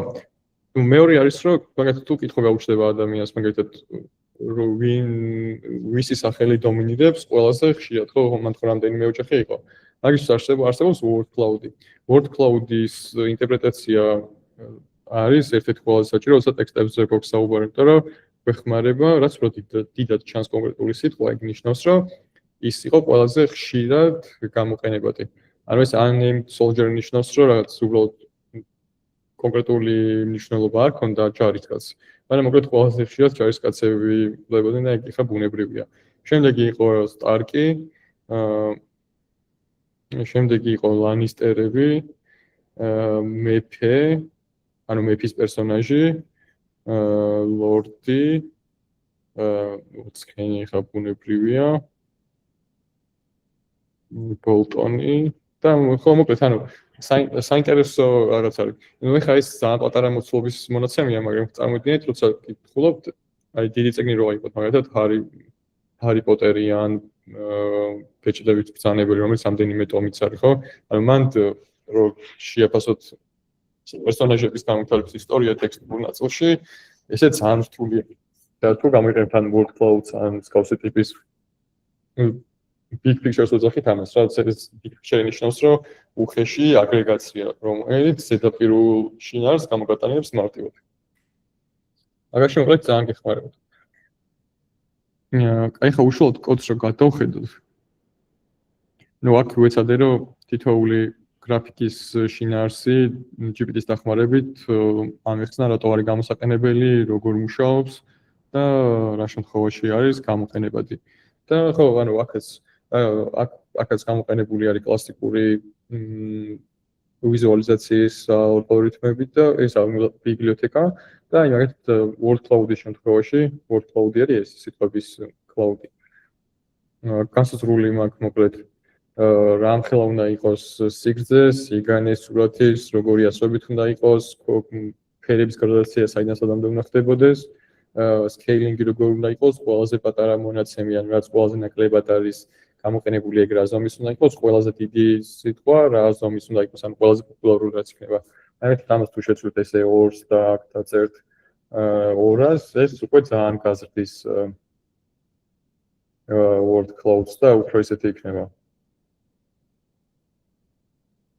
მეორე არის რომ მაგათ თუ კითხვა გაუჩნდება ადამიანს მაგათად რომ ვისი სახელი დომინირებს ყველაზე ხშირად ხო მან ხო რამდენიმე ოჯახი იყო. მაგის არსებობს word cloud-ი. Word cloud-ის ინტერპრეტაცია არის ერთ-ერთი ყველაზე საჭირო, როცა ტექსტებზე გვაქვს საუბარი, იმიტომ რომ გვეხმარება, რაც უფრო დიდად ჩანს კონკრეტული სიტყვა, იქ ნიშნავს, რომ ის იყო ყველაზე ხშირად გამოყენებადი. ანუ ეს unnamed soldier ნიშნავს, რომ რაღაც უბრალოდ კონკრეტული მნიშვნელობა არ ქონდა ჯარისკაცს. მაგრამ მოკლედ ყველაზე ხშირად ჯარისკაცები ვლებოდნენ და ეგ ხა ბუნებრივია. შემდეგი იყო სტარკი, შემდეგი იყო ლანისტერები, მეფე, ანუ მეფის პერსონაჟი, ლორდი, უცხენი ხა ბუნებრივია, ბოლტონი და ხო მოკლედ ანუ საინტერესო რაღაც არის. ნუ ეხა ეს ძალიან პატარა მოცულობის მონაცემია, მაგრამ წარმოიდგინეთ, როცა გითხულობთ, აი დიდი წიგნი რო აიღოთ, მაგალითად ჰარი პოტერი ან ბეჭდების ბრძანებელი, რომელიც რამდენიმე ტომიც არის, ხო? ანუ მან რო შეაფასოთ პერსონაჟების განვითარების ისტორია ტექსტურ ნაწილში, ესე ძალიან რთულია. და თუ გამიყენებთ ან word clouds ან მსგავსი ტიპის big picture-ს ვეძახით ამას, რაც ეს big picture ნიშნავს, რომ უხეში აგრეგაცია, რომელიც ზედაპირულ შინაარსს გამოგატანებს მარტივად. მაგაში მოკლედ ძალიან გეხმარებათ. აი ხა უშუალოდ კოდს რო გადავხედოთ. ნუ აქ ვეცადე რომ თითოეული გრაფიკის შინაარსი GPT-ს დახმარებით ამიხსნა რატო არის გამოსაყენებელი, როგორ მუშაობს და რა შემთხვევაში არის გამოყენებადი. და ხო, ანუ აქაც გამოყენებული არის კლასიკური ვიზუალიზაციის ალგორითმები და ეს ბიბლიოთეკა და აი მაგათ word cloud-ის შემთხვევაში word cloud-ი არის ეს სიტყვების cloud-ი. განსაზღვრული მაქვს მოკლედ რამხელა უნდა იყოს სიგრძე, სიგანე, სურათის, როგორი ასოებით უნდა იყოს, ფერების გრადაცია საიდან სადამდე უნდა ხდებოდეს, scaling-ი როგორ უნდა იყოს, ყველაზე პატარა მონაცემი ან რაც ყველაზე ნაკლებად არის გამოყენებული ეგ რა ზომის უნდა იყოს, ყველაზე დიდი სიტყვა რა ზომის უნდა იყოს, ანუ ყველაზე პოპულარული რაც იქნება. აი ამას თუ შეცვლით ესე 2-ს და აქ დაწერთ 200-ს, ეს უკვე ძალიან გაზრდის word clouds და უფრო ისეთი იქნება.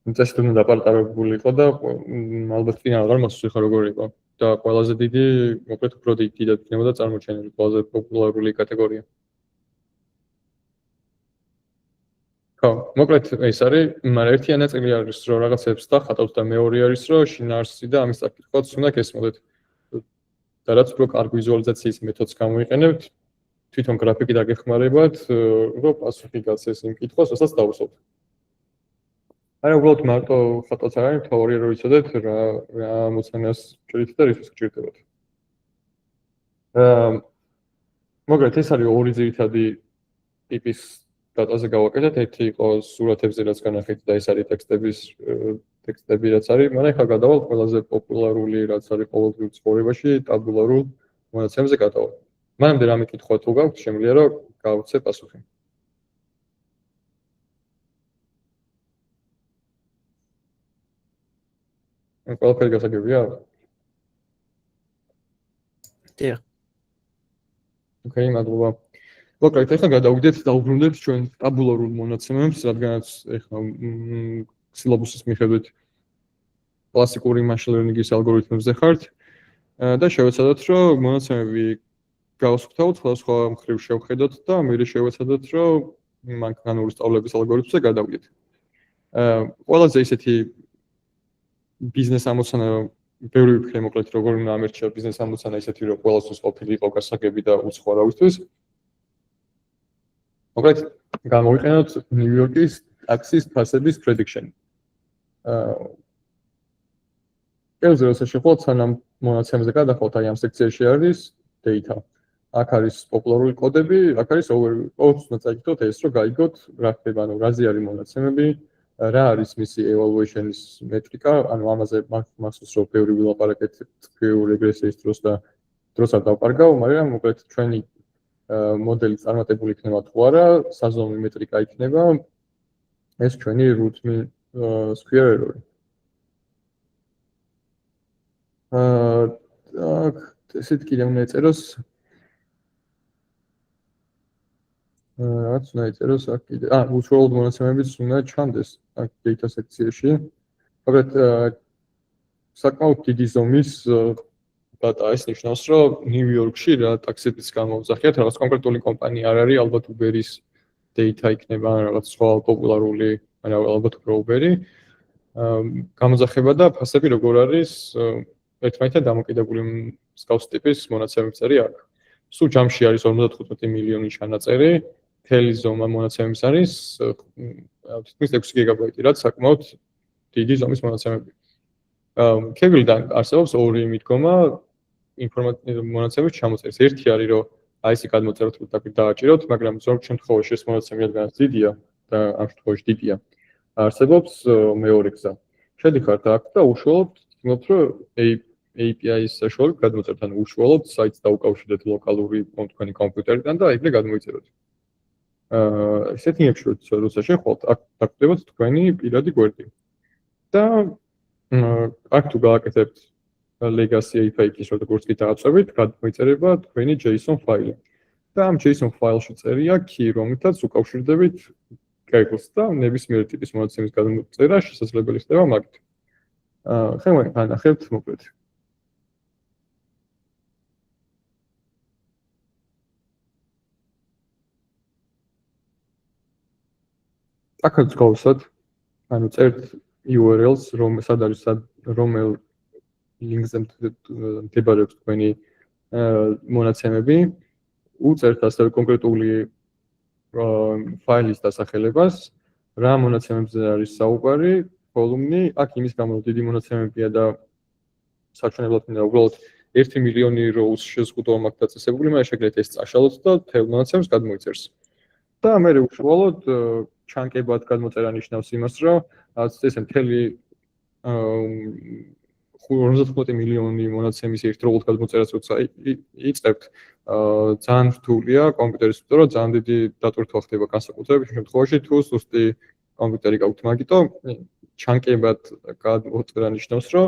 წესით უნდა დაპარტარებული იყო და ალბათ წინ აღარ მოსვი ხარ როგორი იყო და ყველაზე დიდი მოკლედ უფრო დიდად იქნებოდა წარმოჩენილი ყველაზე პოპულარული კატეგორია. ხო, მოკლედ ეს არის, მაგრამ ერთი ნაწილი არის რომ რაღაცებს დახატავთ და მეორე არის რომ შინაარსი და ამის საკითხიც უნდა გესმოდეთ. და რაც უფრო კარგი ვიზუალიზაციის მეთოდს გამოიყენებთ, თვითონ გრაფიკი დაგეხმარებათ, რომ პასუხი გაცეს იმ კითხვას, რასაც დავუსვათ. არა უბრალოდ მარტო ხატვაც არ არის, თეორია რო ვიცოდეთ რა მოცანას ჭრით და რისთვის გჭირდებათ. მოკლედ ეს არის ორი ძირითადი ტიპის დატაზე გავაკეთეთ, ერთი იყო სურათებზე რაც განახეთ და ეს არის ტექსტები რაც არის, მაგრამ ახლა გადავალ ყველაზე პოპულარული რაც არის ყოველდღიურ ცხოვრებაში, ტაბულარულ მონაცემებზე გადავალ. მანამდე რამე კითხვა თუ გაქვთ, შემიძლია რომ გავუცე პასუხი. ყველაფერი გასაგებია? დიახ. ოკეი, მადლობა. მოკლედ, ეხლა გადავიდეთ დავუბრუნდეთ ჩვენ ტაბულარულ მონაცემებს, რადგანაც ეხლა სილაბუსის მიხედვით კლასიკური machine learning-ის ალგორითმებზე ხართ და შევეცადოთ, რომ მონაცემები გავასხვავთ, სხვადასხვა მხრივ შევხედოთ და მერე შევეცადოთ, რომ მანქანური სწავლების ალგორითმზე გადავიდეთ. ყველაზე ისეთი ბიზნეს ამოცანა ბევრი ვიქნე მოკლედ როგორ უნდა ამერჩიო ბიზნეს ამოცანა ისეთი რომ ყველასთვის ყოფილი იყო გასაგები და უცხო არავისთვის. მოკლედ გამოვიყენოთ ნიუ-იორკის ტაქსის ფასების prediction. პირველზე როცა შევხვდით სანამ მონაცემებზე გადახვალთ აი ამ სექციაში არის data. აქ არის პოპულარული კოდები, აქ არის overview. კოდს უნდა წაიკითხოთ ეს რომ გაიგოთ რა ხდება, ანუ რაზე არის მონაცემები, რა არის მისი evaluation-ის მეტრიკა, ანუ ამაზე მახსოვს რომ ბევრი ვილაპარაკეთ ტკბილ რეგრესიის დროს და დროს არ დავკარგავ, მაგრამ მოკლედ ჩვენი მოდელი წარმატებული იქნება თუ არა, საზომი მეტრიკა იქნება ეს ჩვენი root mean square error. Так, ესეთ კიდე უნდა ეწეროს რაც უნდა ეწეროს აქ კიდე უშუალოდ მონაცემებიც უნდა ჩანდეს აქ data სექციაში. მაგრამ საკმაოდ დიდი ზომის data ეს ნიშნავს, რომ ნიუ-იორკში რა ტაქსების გამოვზახიათ, რაღაც კონკრეტული კომპანია არ არის, ალბათ Uber-ის data იქნება, რაღაც სხვა პოპულარული, ალბათ Uber-ი. გამოძახება და ფასები როგორ არის ერთმანეთთან დამოკიდებული მსგავს ტიპის მონაცემებიც არის აქ. სულ ჯამში არის 55 მილიონი ჩანაწერი, მთელი ზომა მონაცემების არის თითქმის 6 გიგაბაიტი, რაც საკმაოდ დიდი ზომის მონაცემები. კეგლიდან არსებობს ორი მიდგომა მონაცემების ჩამოწერის. ერთი არის, რომ აი ესე გადმოწეროთ და დააჭიროთ, მაგრამ ზოგ შემთხვევაში ეს მონაცემი რადგანაც დიდია და ამ შემთხვევაში დიდია, არსებობს მეორე გზა. შედიხართ აქ და უშუალოდ ვთქვით, რომ API-ის საშუალებით გადმოწერთ, ანუ უშუალოდ საიტს დაუკავშირდეთ ლოკალური თქვენი კომპიუტერიდან და იქნებ გადმოიწეროთ. სეტინგებში როცა შეხვალთ, აქ დაგხვდებათ თქვენი პირადი გვერდი. და აქ თუ გააკეთებთ legacy API-ის როგორც კი დააწევით, გადმოიწერება თქვენი JSON ფაილი. და ამ JSON ფაილში წერია key, რომლითაც უკავშირდებით კეგლს და ნებისმიერ ტიპის მონაცემის გადმოწერა შესაძლებელი ხდება მაგით. ხელმე განახებთ მოკლედ. აქაც გავუსვათ, ანუ წერთ URL-ს, სად არის რომელ ლინკზე მდებარეობს თქვენი მონაცემები, უწერთ ასევე კონკრეტული ფაილის დასახელებას, რა მონაცემებზე არის საუბარი, კოლუმნი, აქ იმის გამო დიდი მონაცემებია და საჩვენებლად მინდა უბრალოდ 1 მილიონი rows შეზღუდვა მაქვს დაწესებული, მაგრამ შეგიძლიათ ეს წაშალოთ და მთელ მონაცემს გადმოიწერს. და მე უშუალოდ ჩანკებად გადმოწერა ნიშნავს იმას, რომ ესე მთელი 55 მილიონი მონაცემის ერთდროულად გადმოწერას როცა იწყებთ, ძალიან რთულია კომპიუტერის უსწრო, ძალიან დიდი დატვირთვა ხდება განსაკუთრებით შემთხვევაში, თუ სუსტი კომპიუტერი გაქვთ, მაგიტომ ჩანკებად გადმოწერა ნიშნავს, რომ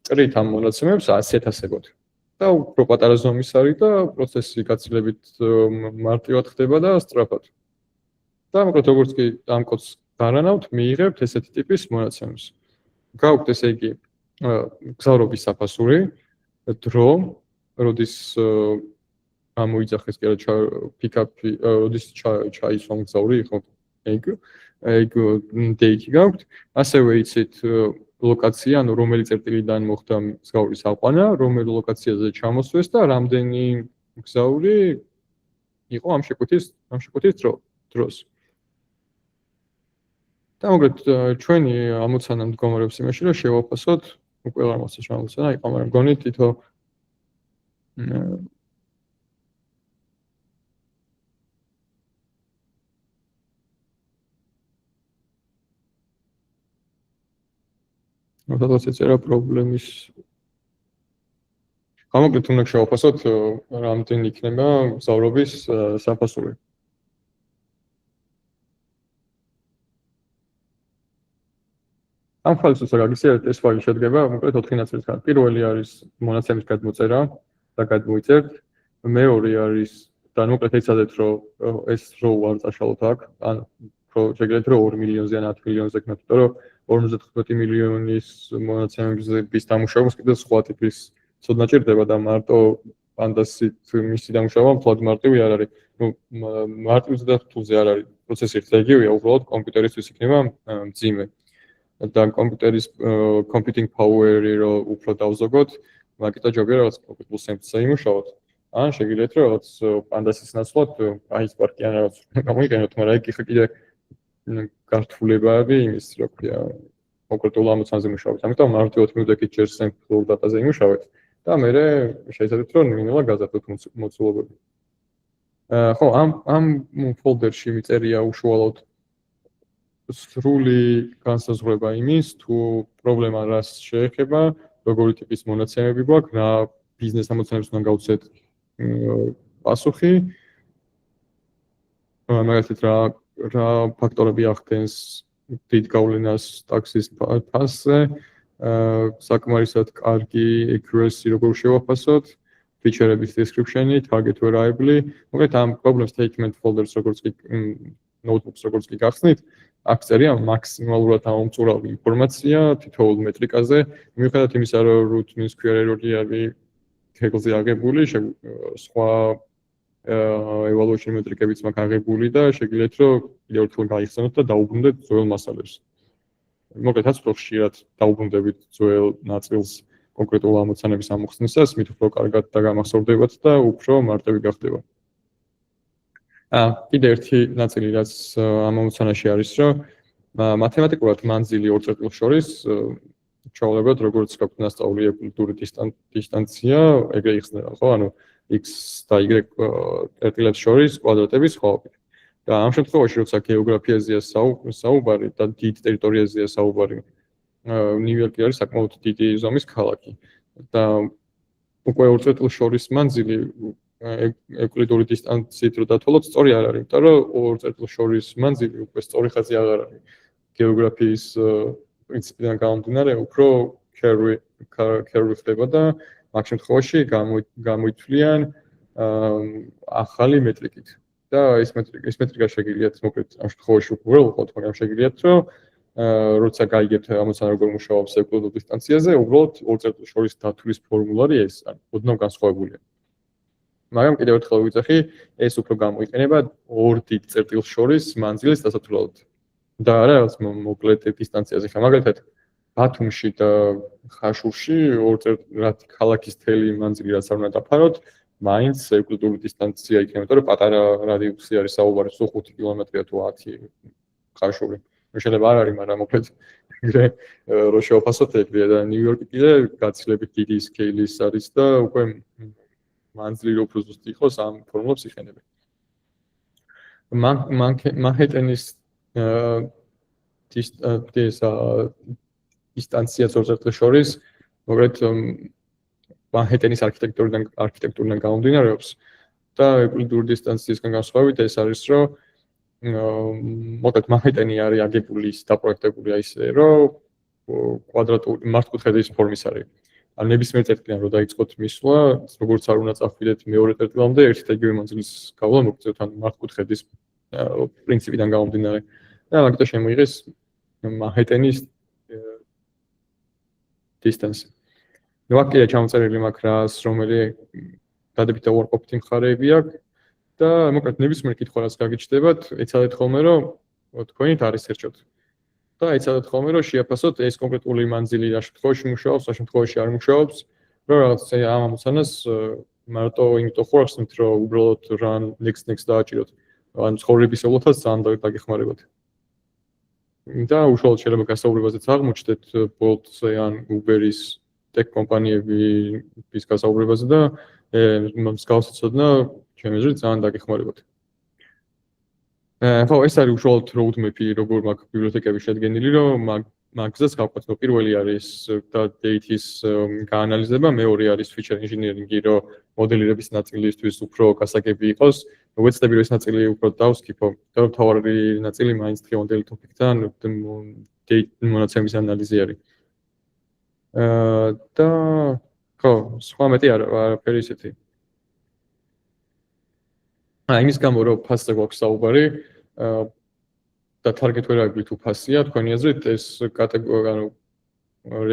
წერით ამ მონაცემებს 100-ად. და უფრო პატარა ზომის არის და პროცესი გაცილებით მარტივად ხდება და სწრაფად. და მოკლედ როგორც კი ამ კოდს დარანავთ, მიიღებთ ესეთი ტიპის მონაცემებს. გაქვთ ესე იგი გზავრობის საფასური, დრო, როდის გამოიძახეს კი არა პიკაპი, როდის ჩაისვამ გზავრი, ხო, ეგ date გაქვთ, ასევე იცით ლოკაცია, ანუ რომელი წერტილიდან მოხდა გზავრის აყვანა, რომელ ლოკაციაზე ჩამოსვეს და რამდენი გზავრი იყო ამ შეკვეთის დროს. და მოკლედ ჩვენი ამოცანა მდგომარეობს იმაში, რომ შევაფასოთ ყველა ამოცანა შემოსანა იყო, მაგრამ მგონი თითო სადაც ეწერა პრობლემის გამოკლედ უნდა შევაფასოთ რამდენი იქნება გზავრობის საფასური. ამ ფაილს როცა გაგიხსენებთ, ეს ფაილი შედგება მოკლედ 4 ნაწილისგან. პირველი არის მონაცემის გადმოწერა და გადმოიწერთ. მეორე არის და მოკლედ ეცადეთ რომ ეს რო არ წაშალოთ აქ, ან რო შეგიძლიათ რომ 2 მილიონზე ან 10 მილიონზე გქნათ, იმიტომ რომ 55 მილიონის მონაცემების დამუშავებას კიდევ სხვა ტიპის ცოდნა ჭირდება და მარტო პანდასით მისი დამუშავება მთლად მარტივი არ არის. მარტივზე და რთულზე არ არის. პროცესი ერთად იგივეა, უბრალოდ კომპიუტერისთვის იქნება მძიმე. და კომპიუტერის computing power-ი რო უფრო დავზოგოთ, მაგიტო ჯობია რაღაც კონკრეტულ სემპლზე იმუშაოთ. ან შეგიძლიათ რომ რაღაც პანდასის ნაცვლად PySpark-ი ან რაღაც გამოიყენოთ, მაგრამ ეგ კიდე გართულება არის იმის, რა ქვია, კონკრეტულ ამოცანაზე მუშაობთ. ამიტომ მარტივად მივდექით ჯერ სემპლურ დატაზე იმუშავეთ და მერე შეიძლება რომ მინიმალურად გაზარდოთ მოცულობები. ხო, ამ ფოლდერში მიწერია უშუალოდ სრული განსაზღვრება იმის, თუ პრობლემა რას შეეხება, როგორი ტიპის მონაცემები გვაქვს, რა ბიზნეს ამოცანებს უნდა გავცეთ პასუხი. მაგალითად რა ფაქტორები ახდენს დიდ გავლენას ტაქსის ფასზე, საკმარისად კარგი accuracy როგორ შევაფასოთ, feature-ების description-ი, target variable-ი. მოკლედ ამ problem statement folders როგორც კი notebooks როგორც კი გახსნით, აქ წერია მაქსიმალურად ამომწურავი ინფორმაცია თითოეულ მეტრიკაზე, მიუხედავად იმისა, რომ root mean square error-ი არის ქეგლზე აღებული, სხვა evaluation მეტრიკებიც მაქვს აღებული და შეგიძლიათ რომ კიდევ ერთხელ გაიხსენოთ და დაუბრუნდეთ ძველ მასალებს. მოკლედ რაც უფრო ხშირად დაუბრუნდებით ძველ ნაწილს კონკრეტულ ამოცანების ამოხსნისას, მით უფრო კარგად დაგამახსოვრდებათ და უფრო მარტივი გახდება. კიდე ერთი ნაწილი რაც ამ ამოცანაში არის, რომ მათემატიკურად მანძილი ორ წერტილს შორის ჩავლებად როგორც გაქვთ ნასწავლი ეკვილიბრიური დისტანცია, ეგრე იხსნება, ხო? ანუ x და y წერტილებს შორის კვადრატების ხვავებით. და ამ შემთხვევაში, როცა გეოგრაფიაზეა საუბარი და დიდ ტერიტორიაზეა საუბარი, ნიუ-იორკი არის საკმაოდ დიდი ზომის ქალაქი. და უკვე ორ წერტილს შორის მანძილი ეკვილიბრიური დისტანციით რო დათვალოთ, სწორი არ არის, იმიტომ რომ ორ წერტილს შორის მანძილი უკვე სწორი ხაზი აღარ არის. გეოგრაფიის პრინციპიდან გამომდინარე, უფრო curve ხდება და მაგ შემთხვევაში გამოითვლიან ახალი მეტრიკით. და ეს მეტრიკა შეგიძლიათ მოკლედ ამ შემთხვევაში უბრალოდ, მაგრამ შეგიძლიათ რომ როცა გაიგებთ ამოცანა როგორ მუშაობს ეკვილიბრიულ დისტანციაზე, უბრალოდ ორ წერტილს შორის დათვლის ფორმულა არის ეს, ანუ ოდნავ განსხვავებულია. მაგრამ კიდევ ერთხელ ვიძახი, ეს უფრო გამოიყენება ორ დიდ წერტილს შორის მანძილის დასათვალად. და არა რაღაც მოკლედ დისტანციაზე. მაგალითად, ბათუმში და ხაშურში ორ წერტილად ქალაქის თელი მანძილი რაც არ უნდა დაფაროთ, მაინც ეკვილიბრიული დისტანცია იქნება, იმიტომ რომ პატარა რადიუსი არის საუბარი, 5 კილომეტრია თუ 10 ხაშური. შეიძლება არ არის, მაგრამ მოკლედ ეგრე რო შევაფასოთ ეგრეა და ნიუ-იორკი კიდე გაცილებით დიდი სკეილის არის და უკვე მანძილი რო უფრო ზუსტი იყოს, ამ ფორმულებს იხენებენ. მანჰეტენის დისტანცია ორ წერტილს შორის, მოკლედ მანჰეტენის არქიტექტურიდან გამომდინარეობს და ეკვილიბრიური დისტანციისგან განსხვავებით ეს არის, რომ მოკლედ მანჰეტენი არის აგებული დაპროექტებულია ისე, რომ კვადრატული მართკუთხედის ფორმის არის. ან ნებისმიერ წერტილიდან რო დაიწყოთ მისვლა, როგორც არ უნდა წავიდეთ მეორე წერტილამდე, ერთი და იგივე მანძილის გავლა მოგწევთ, ან მართკუთხედის პრინციპიდან გამომდინარე. და მაგიტო შემოიღეს მანჰეტენის distance. ნუ აქ კიდე ჩამოწერილი მაქვს რას, რომელი დადებითი და უარყოფითი მხარეები აქვს და მოკლედ ნებისმიერ კითხვას გაგიჩნდებათ, ეცადეთ ხოლმე რომ თქვენით არის ერჩოთ. და ეცადეთ ხოლმე რომ შეაფასოთ ეს კონკრეტული მანძილი რა შემთხვევაში მუშაობს, რა შემთხვევაში არ მუშაობს, რომ რაღაც ამ ამოცანას მარტო იმიტომ ხო ახსნით, რომ უბრალოდ run next დააჭიროთ. ან ცხოვრების ოლოთას ძალიან დაგეხმარებათ. და უშუალოდ შეიძლება გასაუბრებაზეც აღმოჩნდეთ Bolt-ზე ან Uber-ის ტექ კომპანიების გასაუბრებაზე და მსგავსი ცოდნა ჩემი აზრით ძალიან დაგეხმარებათ. ხო, ეს არის უშუალოდ roadmap-ი, როგორ მაქვს ბიბლიოთეკები შედგენილი, რომ მაგზეც გავყვეთ, რომ პირველი არის data-ის გაანალიზება, მეორე არის feature engineering-ი, რომ მოდელირების ნაწილისთვის უფრო გასაგები იყოს. ვეცდები რომ ეს ნაწილი უფრო დავსკიფო, და მთავარი ნაწილი მაინც დღევანდელი ტოპიკთან მონაცემის ანალიზი არის. და ხო, სხვა მეტი არაფერი ისეთი. იმის გამო რომ ფასზე გვაქვს საუბარი და target ვერ აიგვით უფასია, თქვენი აზრით ეს კატეგორია ანუ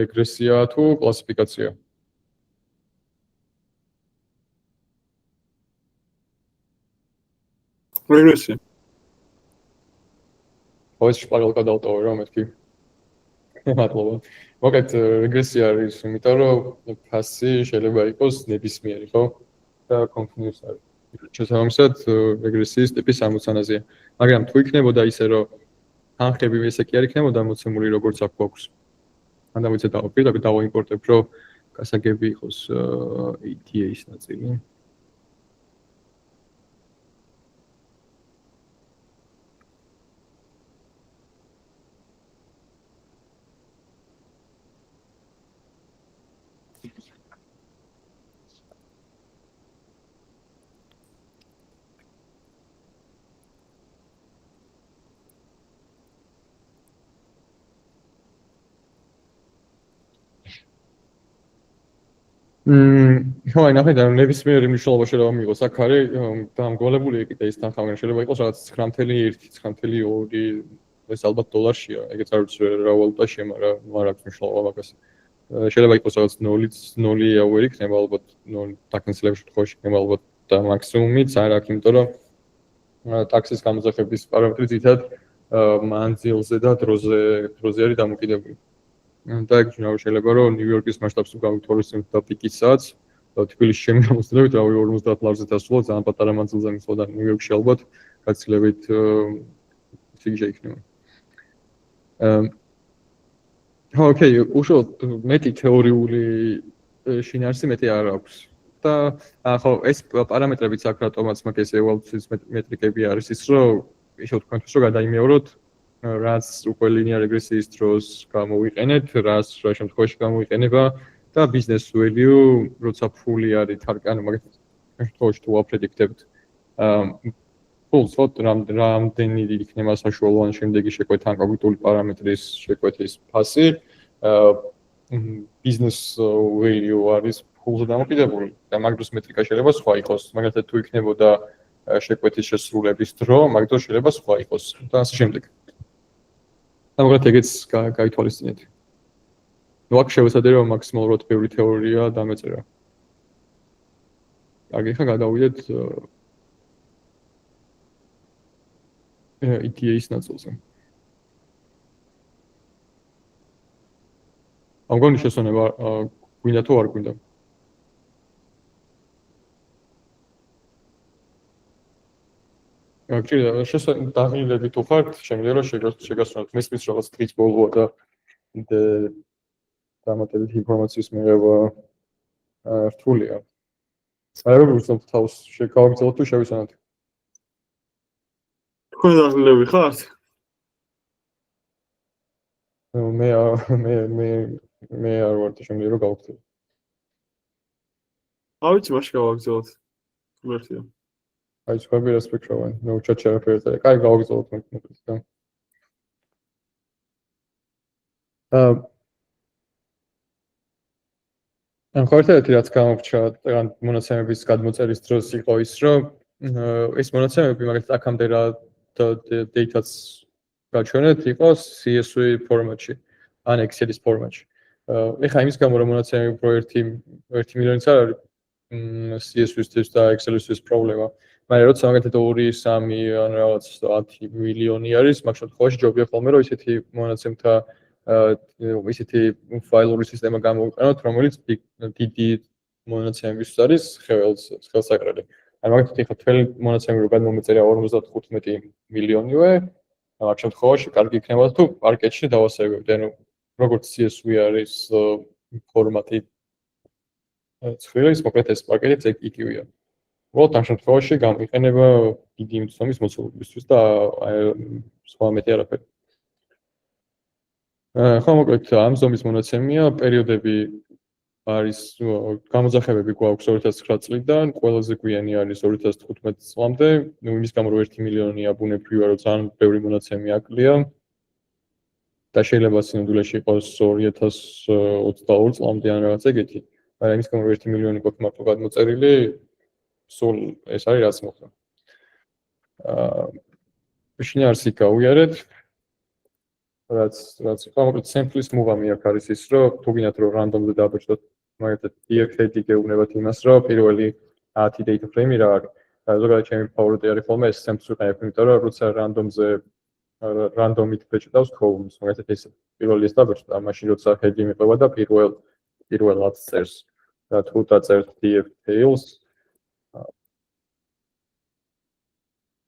რეგრესია თუ კლასიფიკაცია? რეგრესია. ოღონდ შპარალკა დავტოვე რომ მეთქი. მადლობა. მოგეთ რეგრესია არის, იმიტომ რომ ფასი შეიძლება იყოს ნებისმიერი, ხო? და კონფუზია არის. შესაბამისად რეგრესიის ტიპი 60-აზეა. მაგრამ თუ იქნებოდა ისე რომ თანხები ესე კი არ იქნებოდა მოცემული როგორც აქ გვაქვს. ანდამიცე დავაპირდები დავაიმპორტებ რომ გასაგები იყოს ETA-ის ნაწილი. ხო, აი ნახეთ, ნებისმიერი მნიშვნელობა შეიძლება მიიღოს. აქ არის დამგოლებული კიდე ის თანხა, მაგრამ შეიძლება იყოს რაღაც 9.1, 9.2, ეს ალბათ დოლარშია, ეგეც არ ვიცი რა ვალუტაშია, მაგრამ არ აქვს მნიშვნელობა მაგას. შეიძლება იყოს რაღაც 0.0 ვერ იქნება ალბათ, 0 დაკანცელების შემთხვევაში იქნება ალბათ და მაქსიმუმიც არ აქვს, იმიტომ რომ ტაქსის გამოძახების პარამეტრი ძირითადად მანძილზე და დროზე არის დამოკიდებული. და ეგ შეიძლება რომ ნიუ-იორკის მასშტაბს გავითვალოს და პიკისაც თბილისში შემოსდებით რავი 50 ლარზე დასულა ძალიან პატარა მანძილზე მისვლა და ნიუ-იორკში ალბათ გაცილებით ისე შეიქნება. ხო, ოკეი, უშუალოდ მეტი თეორიული შინაარსი მეტი არ აქვს. და ხო, ეს პარამეტრებიც აქ რატომაც მაგ ეს ევალუციის მეტრიკები არის ის რომ ისე თქვენთვის რომ გადაიმეოროთ რაც უკვე linear regressive დროს გამოვიყენეთ, რა შემთხვევაში გამოვიყენება და business value, როცა ფული არის target, ანუ მაგათ შემთხვევაში თუ ვაპრედიქტებთ ფულს რამდენი იქნება საშუალო ან შემდეგი შეკვეთა ან კონკრეტული პარამეტრის შეკვეთის ფასი, business value არის ფულზე დამოკიდებული და მაგ დროს მეტრიკა შეიძლება სხვა იყოს, მაგალითად თუ იქნებოდა შეკვეთის შესრულების დრო, მაგ დროს შეიძლება სხვა იყოს და ასე შემდეგ. ამგვარად ეგეც გაითვალისწინეთ. ნუ აქ შევეცადე რომ მაქსიმალურად ბევრი თეორია დამეწერა. კარგი, ხა გადავიდეთ ETA-ის ნაწილზე. ამგვარი შესაძლოა გვინდა თუ არ გვინდა. გჭირდა შესაძლებელი თუ ხართ, შემიძლია რომ შეგასწროთ მესმის რაღაც დღის ბოლოა და დამატებით ინფორმაციის მიღება რთულია. აი როგორ ვცნობ თავს შეგავაგრძელოთ თუ შევისვენოთ? თქვენ დაღლილები ხართ? მე არ ვარ და შემიძლია რომ გავაგრძელო. ავიცი მაშინ გავაგრძელოთ. ვერტია. აი სხვები რას ფიქრობენ? ნუ ჩატში არაფერი წერე. კაი, გავაგრძელოთ მოკლედ და. ან ხორთეთი რაც გამოვრჩა ან მონაცემების გადმოწერის დროს იყო ის რომ ეს მონაცემები მაგალითად აქამდე რა data-ს გაჩვენეთ იყო CSV ფორმატში ან Excel-ის ფორმატში. ეხლა იმის გამო რომ მონაცემები უფრო 1 მილიონიც არ არის CSV-ისთვის და Excel-ისთვის პრობლემა. მაგრამ როცა მაგალითად 2, 3 ან რაღაც 10 მილიონი არის, მაგ შემთხვევაში ჯობია ხოლმე რომ ისეთი მონაცემთა ისეთი ფაილური სისტემა გამოვიყენოთ, რომელიც დიდი მონაცემებისთვის არის ხელსაყრელი. ან მაგალითად ეხლა თველი მონაცემები რო გადმომეწერა 55 მილიონივე, მაგ შემთხვევაში კარგი იქნება თუ პარკეტში დავასევებდი. ანუ როგორც CSV არის ფორმატი ცხრილის, მოკლედ ეს პარკეტიც იგივეა. უბრალოდ ამ შემთხვევაში გამოიყენება დიდი მოცემის მოცულობისთვის და სხვა მეტი არაფერი. ხო, მოკლედ ამ ზომის მონაცემია, პერიოდები არის გამოძახებები გვაქვს 2009 წლიდან, ყველაზე გვიანი არის 2015 წლამდე, ნუ იმის გამო რომ 1 მილიონია ბუნებრივია რომ ძალიან ბევრი მონაცემი აკლია და შეიძლება სინამდვილეში იყოს 2022 წლამდე ან რაღაც ეგეთი, მაგრამ იმის გამო რომ 1 მილიონი გვაქვს მარტო გადმოწერილი, სულ ეს არის რაც მოხდა. შინაარსი გავიარეთ, რაც მოკლედ სემპლის მუღამი აქ არის ის, რომ თუ გინდათ რომ რანდომზე დაბეჭდოთ, მაგალითად DFT გეუბნებათ იმას, რომ პირველი 10 data frame-ი რა არის. ზოგადად ჩემი ფავორიტი არის ხოლმე ეს სემპლს ვიყენებ, იმიტომ რომ როცა რანდომზე რანდომით ბეჭდავს code-ს, მაგალითად ეს პირველი ეს დაბეჭდა, მაშინ როცა head-ი მიყვება და პირველ 10 წერს. და თუ დაწერთ DFT-ს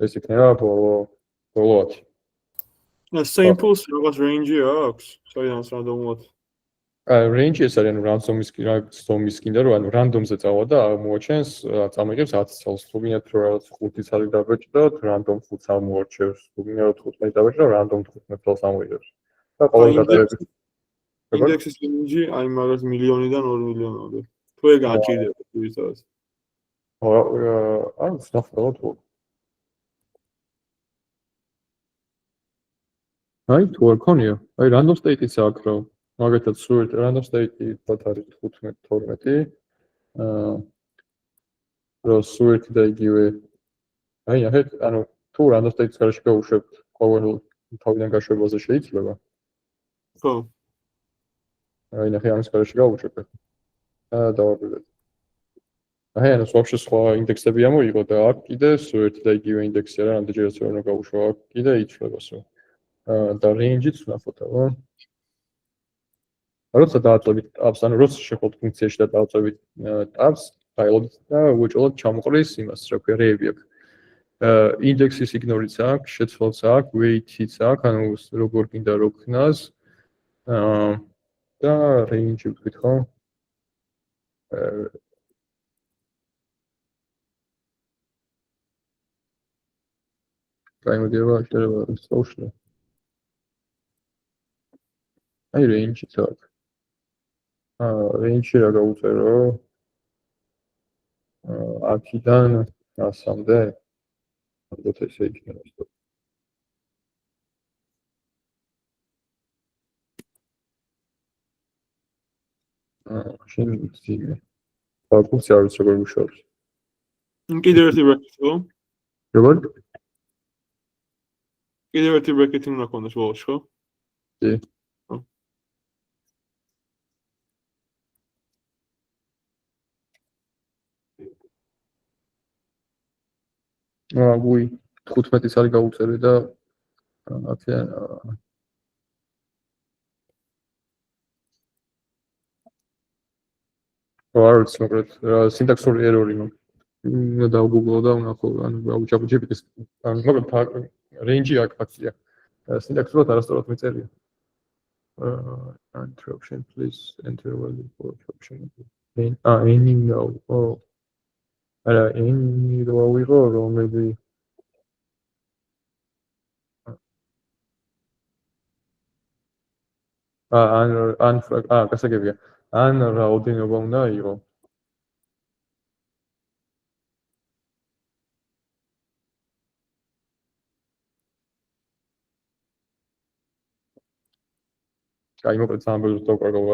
ეს იქნება ბოლო 10. Samples რაღაც range აქვს, საიდანაც რანდომულად. Range ეს არის რანდომის კიდე რომ ანუ რანდომზე წავა და მოაჩენს წამიღებს 10 ცალს. თუ გინდათ რომ რაღაც 5 ცალი დაბეჭდოთ, რანდომ 5 ამოარჩევს. თუ გინდათ რომ 15 დაბეჭდოთ, რანდომ 15 ცალს ამოიღებს. და ყოველ გადაღების ინდექსის range აი მაგას მილიონიდან 2 მილიონამდე. თუ ეგ აჭირდება თვითონაც. ანუ სწორად თუ აი თუ არ ქონია, აი random state-იც აქვს რომ მაგალითად სულ random state-ი თქვათ არის 15-12 რომ სულ და იგივე აი ახეთ ანუ თუ random state-ს გარშე გავუშვებთ ყოველ თავიდან გაშვებაზე შეიძლება ხო აი ნახე ამის გარშე გავუშვებთ დავაბილეთ აი ანუ вообще სხვა ინდექსები ამოიღო და აქ კიდე სულ და იგივე ინდექსია რა რამდენჯერაც რომ გავუშვა აქ კიდე იცვლება სულ და range-იც ვნახოთ აბა როცა დააწვევით tabs, ანუ როცა შეხოთ ფუნქციაში და დააწვევით tabs, ფაილობით და უეჭველად ჩამოყრის იმას, რა ქვია, რეები აქვს. ინდექსის იგნორიც აქვს, შეცვალს აქვს, weight-იც აქვს, ანუ როგორ გინდა რო ქნას. და range-ი ვთქვით, ხო? გამოდება შეიძლება სწორშლე. აი range-იც აქვს. range-ი რა გავუწერო? 10-დან 100-მდე. ალბათ ესე იქნება სწორ. შენ ვიცი. ფუნქცია არის როგორ გუშავს. კიდევ ერთი bracket ხო? როგორ? კიდევ ერთი bracket უნდა ქონდეს ბოლოს ხო? კი. გუი 15 წელი გაუწერე და ათიან ვარც მოკლედ სინტაქსური ერორი ნუ დაუგუგლო და ვნახო ანუ GPT-ს ანუ მოკლედ range-ი აქ ფაქცია სინტაქსურად არასწორად მიწერია interruption please enter value for interruption any no არა any რო ავიღო რომელი გასაგებია ან რაოდენობა უნდა იყო აი მოკლედ სამბელს დავკარგავ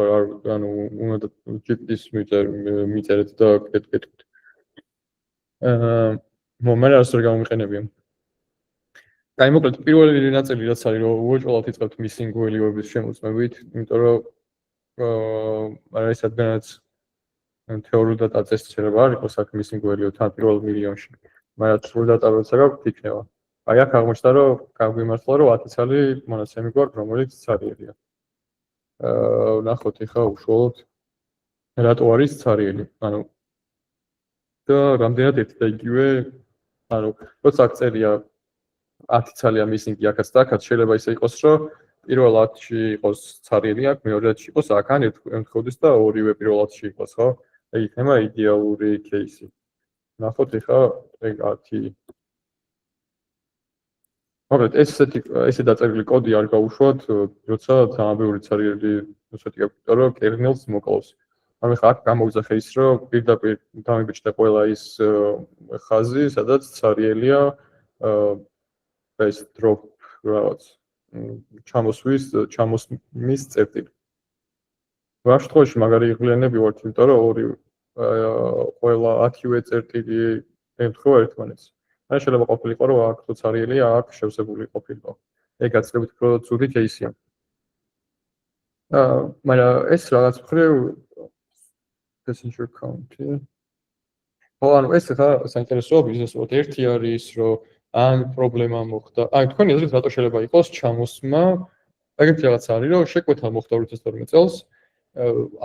ანუ უნდა GPT-ს მიწერეთ და გეტყვით მომერა ასე გამომიყენებია აი მოკლედ პირველი ნაწილი რაც არის რომ უეჭველად იწყებთ missing value-ების შემოწმებით იმიტომ რომ ეს რადგანაც თეორიულად აწესრიგება არ იყოს აქ missing value თან პირველ მილიონში მაგრამ სრულ data როცა გაქვთ იქნება აი აქ აღმოჩნდა რომ გაგვიმართლა რომ 10 ცალი მონაცემი გვაქვს რომელიც ცარიელია ვნახოთ ახლა უშუალოდ რატო არის ცარიელი ანუ და რამდენად ერთ და იგივე ანუ როცა აქ წერია 10 ცალია missing-ი აქაც და აქაც შეიძლება ისე იყოს რომ პირველ 10-ში იყოს ცარიელი აქ მეორე 10-ში იყოს აქ ან ემთხოვდეს და ორივე პირველ 10-ში იყოს ხო ეგ იქნება იდეალური кейსი ვნახოთ ახლა ეგ 10 მოკლედ ესე დაწერილი კოდი არ გავუშვათ როცა ძალიან ბევრი ცარიელი რუსეთი გაგვიტყვა რომ kernel-ს მოკლავს ანუ ხა აქ გამოვიძახე ის რომ პირდაპირ დამიბეჭდა ყველა ის ხაზი სადაც ცარიელია ეს drop რაღაც ჩამოსმის წერტილი რა შემთხვევაში მაგარი იღლიანები ვართ იმიტომ რომ ორი ყველა 10-ვე წერტილი ემთხვევა ერთმანეთს ან შეიძლება ყოფილიყო რომ აქ თოცარიელია, აქ შევსებული ყოფილიყო. ეგ გაცილებით უფრო ცუდი кейსია. მაგრამ ეს რაღაც მხრივ passenger count-ი. ანუ ეს ხა საინტერესოა ბიზნესურად. ერთი არის რომ ან პრობლემა მოხდა. აი თქვენი აზრით რატო შეიძლება იყოს ჩამოსმა? ეგეთი რაღაც არის რომ შეკვეთა მოხდა 2012 წელს.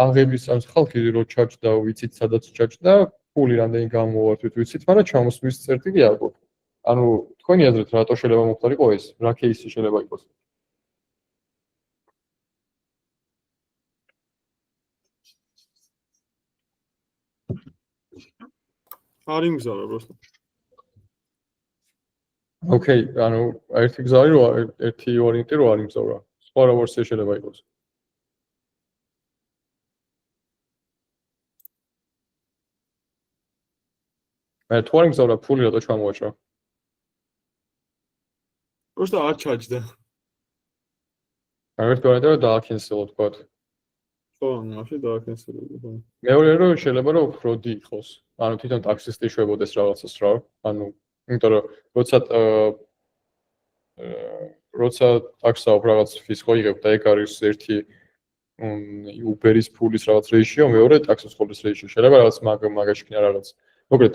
აღების ან ხალხი რო ჩაჭდა, ვიცით სადაც ჩაჭდა, ფული რამდენი გამოვართვით ვიცით, მაგრამ ჩამოსმის წერტილი კი არ გვაქვს. ანუ თქვენი აზრით რატო შეიძლება მოხდარიყო ეს? რა кейსი შეიძლება იყოს? არ იმგზავრა просто. ოკეი, ანუ ერთი გზა არის რომ ერთი ვარიანტი რომ არ იმგზავრა. სხვა რა ვერსია შეიძლება იყოს? თუ არ იმგზავრა ფული რატო ჩამოაჭრა? просто არ ჩაჭდა. ერთი ვარიანტი რომ დააკენსელო თქვათ. ხო, მაშინ დააკენსელებდა. მეორე რომ შეიძლება რომ ფროდი იყოს. ანუ თვითონ ტაქსისტი შვებოდეს რაღაცას რა. ანუ იმიტომ რომ როცა ტაქსაობ რაღაც ფისკო იღებ და ეგ არის ერთი Uber-ის ფულის რაღაც რეიშიო, მეორე ტაქსის ფულის რეიშიო. შეიძლება რაღაც მაგაში ქნა რაღაც. მოკლედ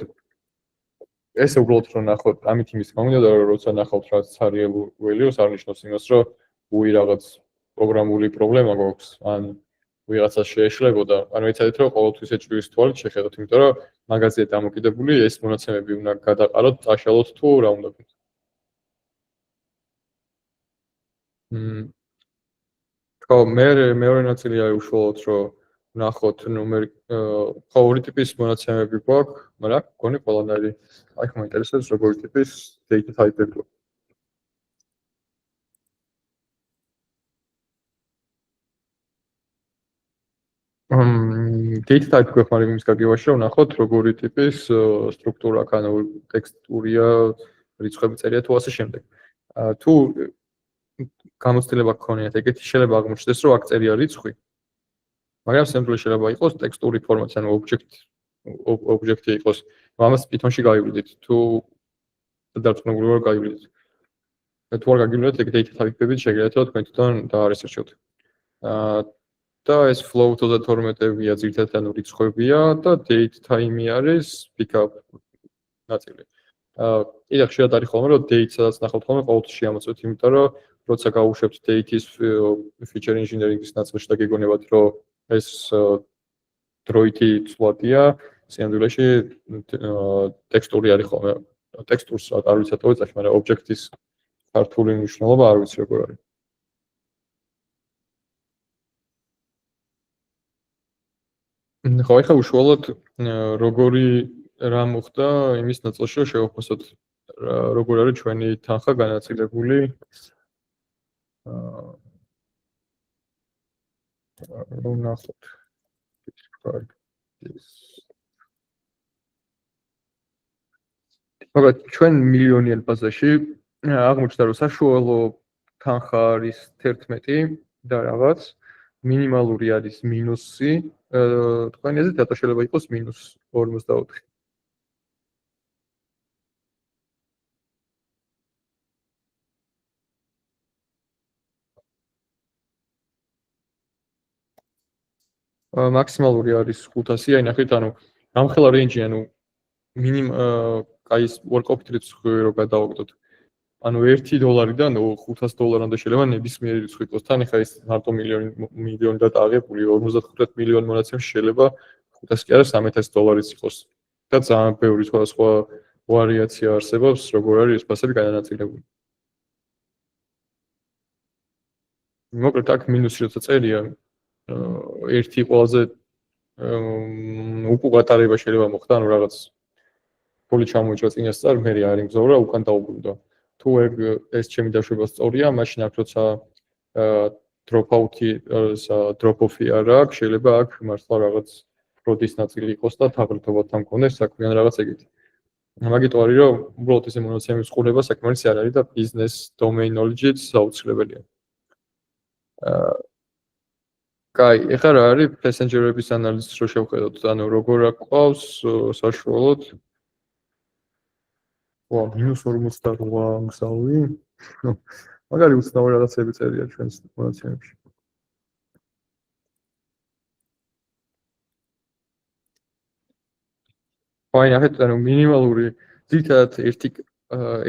ესე უბრალოდ რომ ნახოთ, ამით იმის გამომდინარე რომ როცა ნახავთ რაღაც ცარიელ ველიოს არნიშნავს იმას, რომ უი რაღაც პროგრამული პრობლემა გვაქვს, ან ვიღაცა შეეშლებოდა, ანუ ეცადეთ რომ ყოველთვის ეჭვლის თვალით შეხედოთ, იმიტომ რომ მაგაზია დამოკიდებული ეს მონაცემები უნდა გადაყაროთ, დაშალოთ თუ რა უნდა გქონდეს. ხო, მეორე ნაწილი არის უშუალოდ რომ ნახოთ ნომერი, ხო, ორი ტიპის მონაცემები გვაქვს, მაგრამ გონი ყველანაირი. აი ხომ ინტერესებს როგორი ტიპის data type-ები გვაქვს. data type გვაქვს, მაგრამ იმის გაგებაში რომ ნახოთ როგორი ტიპის სტრუქტურა აქვს, ანუ ტექსტურია, რიცხვები წერია თუ ასე შემდეგ. თუ გამოცდილება გქონიათ ეგეთი შეიძლება აღმოჩნდეს რომ აქ წერია რიცხვი, მაგრამ სამდროულად შეიძლება იყოს ტექსტური ფორმაც, ანუ ობიექტი იყოს. ამას Python-ში გაივლიდით, თუ დარწმუნებული ვარ გაივლიდით. თუ არ გაგივლიდით, ეგ data type-ებით შეგიძლიათ თქვენ თვითონ დაარესერჩოთ. და ეს float 32-ია ძირითადად ანუ რიცხვებია და date time-ი არის pickup ნაწილი. კიდევ ხშირად არის ხოლმე რომ date სადაც ნახავთ ხოლმე ყოველთვის შეამოწმეთ, იმიტომ რომ როცა გავუშვებთ date-ის feature engineering-ის ნაწილში და გეგონებათ რომ ეს დროითი ცვლადია, სინამდვილეში ტექსტური არის ხოლმე. ტექსტურს არ ვიცი რატო ეწაში, მაგრამ object-ის ქართული მნიშვნელობა არ ვიცი როგორ არის. ხო, ეხლა უშუალოდ როგორი რა მოხდა იმის ნაწილში რომ შევაფასოთ როგორ არის ჩვენი თანხა განაწილებული. რომ ნახოთ. მაგრამ ჩვენ მილიონიან ბაზაში აღმოჩნდა რომ საშუალო თანხა არის 11 და რაღაც მინიმალური არის მინუსი. თქვენი აზრით რატო შეიძლება იყოს -54? მაქსიმალური არის 500, აი ნახეთ, ანუ გამხელა რეინჯი, ანუ აი ეს work-off რიცხვი რო გადავაგდოთ. ანუ $1-დან $500-მდე შეიძლება ნებისმიერი რიცხვი იყოს. თან ეხა ეს მარტო მილიონი და დააღებული 55 მილიონი მონაცემში შეიძლება 500 კი არა $300-იც იყოს. და ძალიან ბევრი სხვადასხვა ვარიაცია არსებობს, როგორ არის ეს ფასები გადანაწილებული. მოკლედ აქ მინუსი როცა წერია, ერთი ყველაზე უკუგატარება შეიძლება მოხდა, ანუ რაღაც ფული ჩამოიჭრა წინასწარ, მე არ იმგზავრა, უკან დაუბრუნდა. თუ ეს ჩემი დაშვება სწორია, მაშინ აქ როცა drop off-ი არ აქვს, შეიძლება აქ მართლა რაღაც ფროდის ნაწილი იყოს და თაღლითობად მქონდეს საქმე ან რაღაც ეგეთი. მაგიტო არის რომ უბრალოდ ესე მონაცემების ყურება საკმარისი არ არის და business domain knowledge-იც აუცილებელია. კაი, ეხლა რა არის passenger-ების ანალიზის რო შევხედოთ, ანუ როგორ აყვავს საშუალოდ ვა, -48 მგზავრი. მაგარი უცნაური რაღაცები წერია ჩვენს მონაცემებში. აი, ნახეთ, ანუ მინიმალური ძირითადად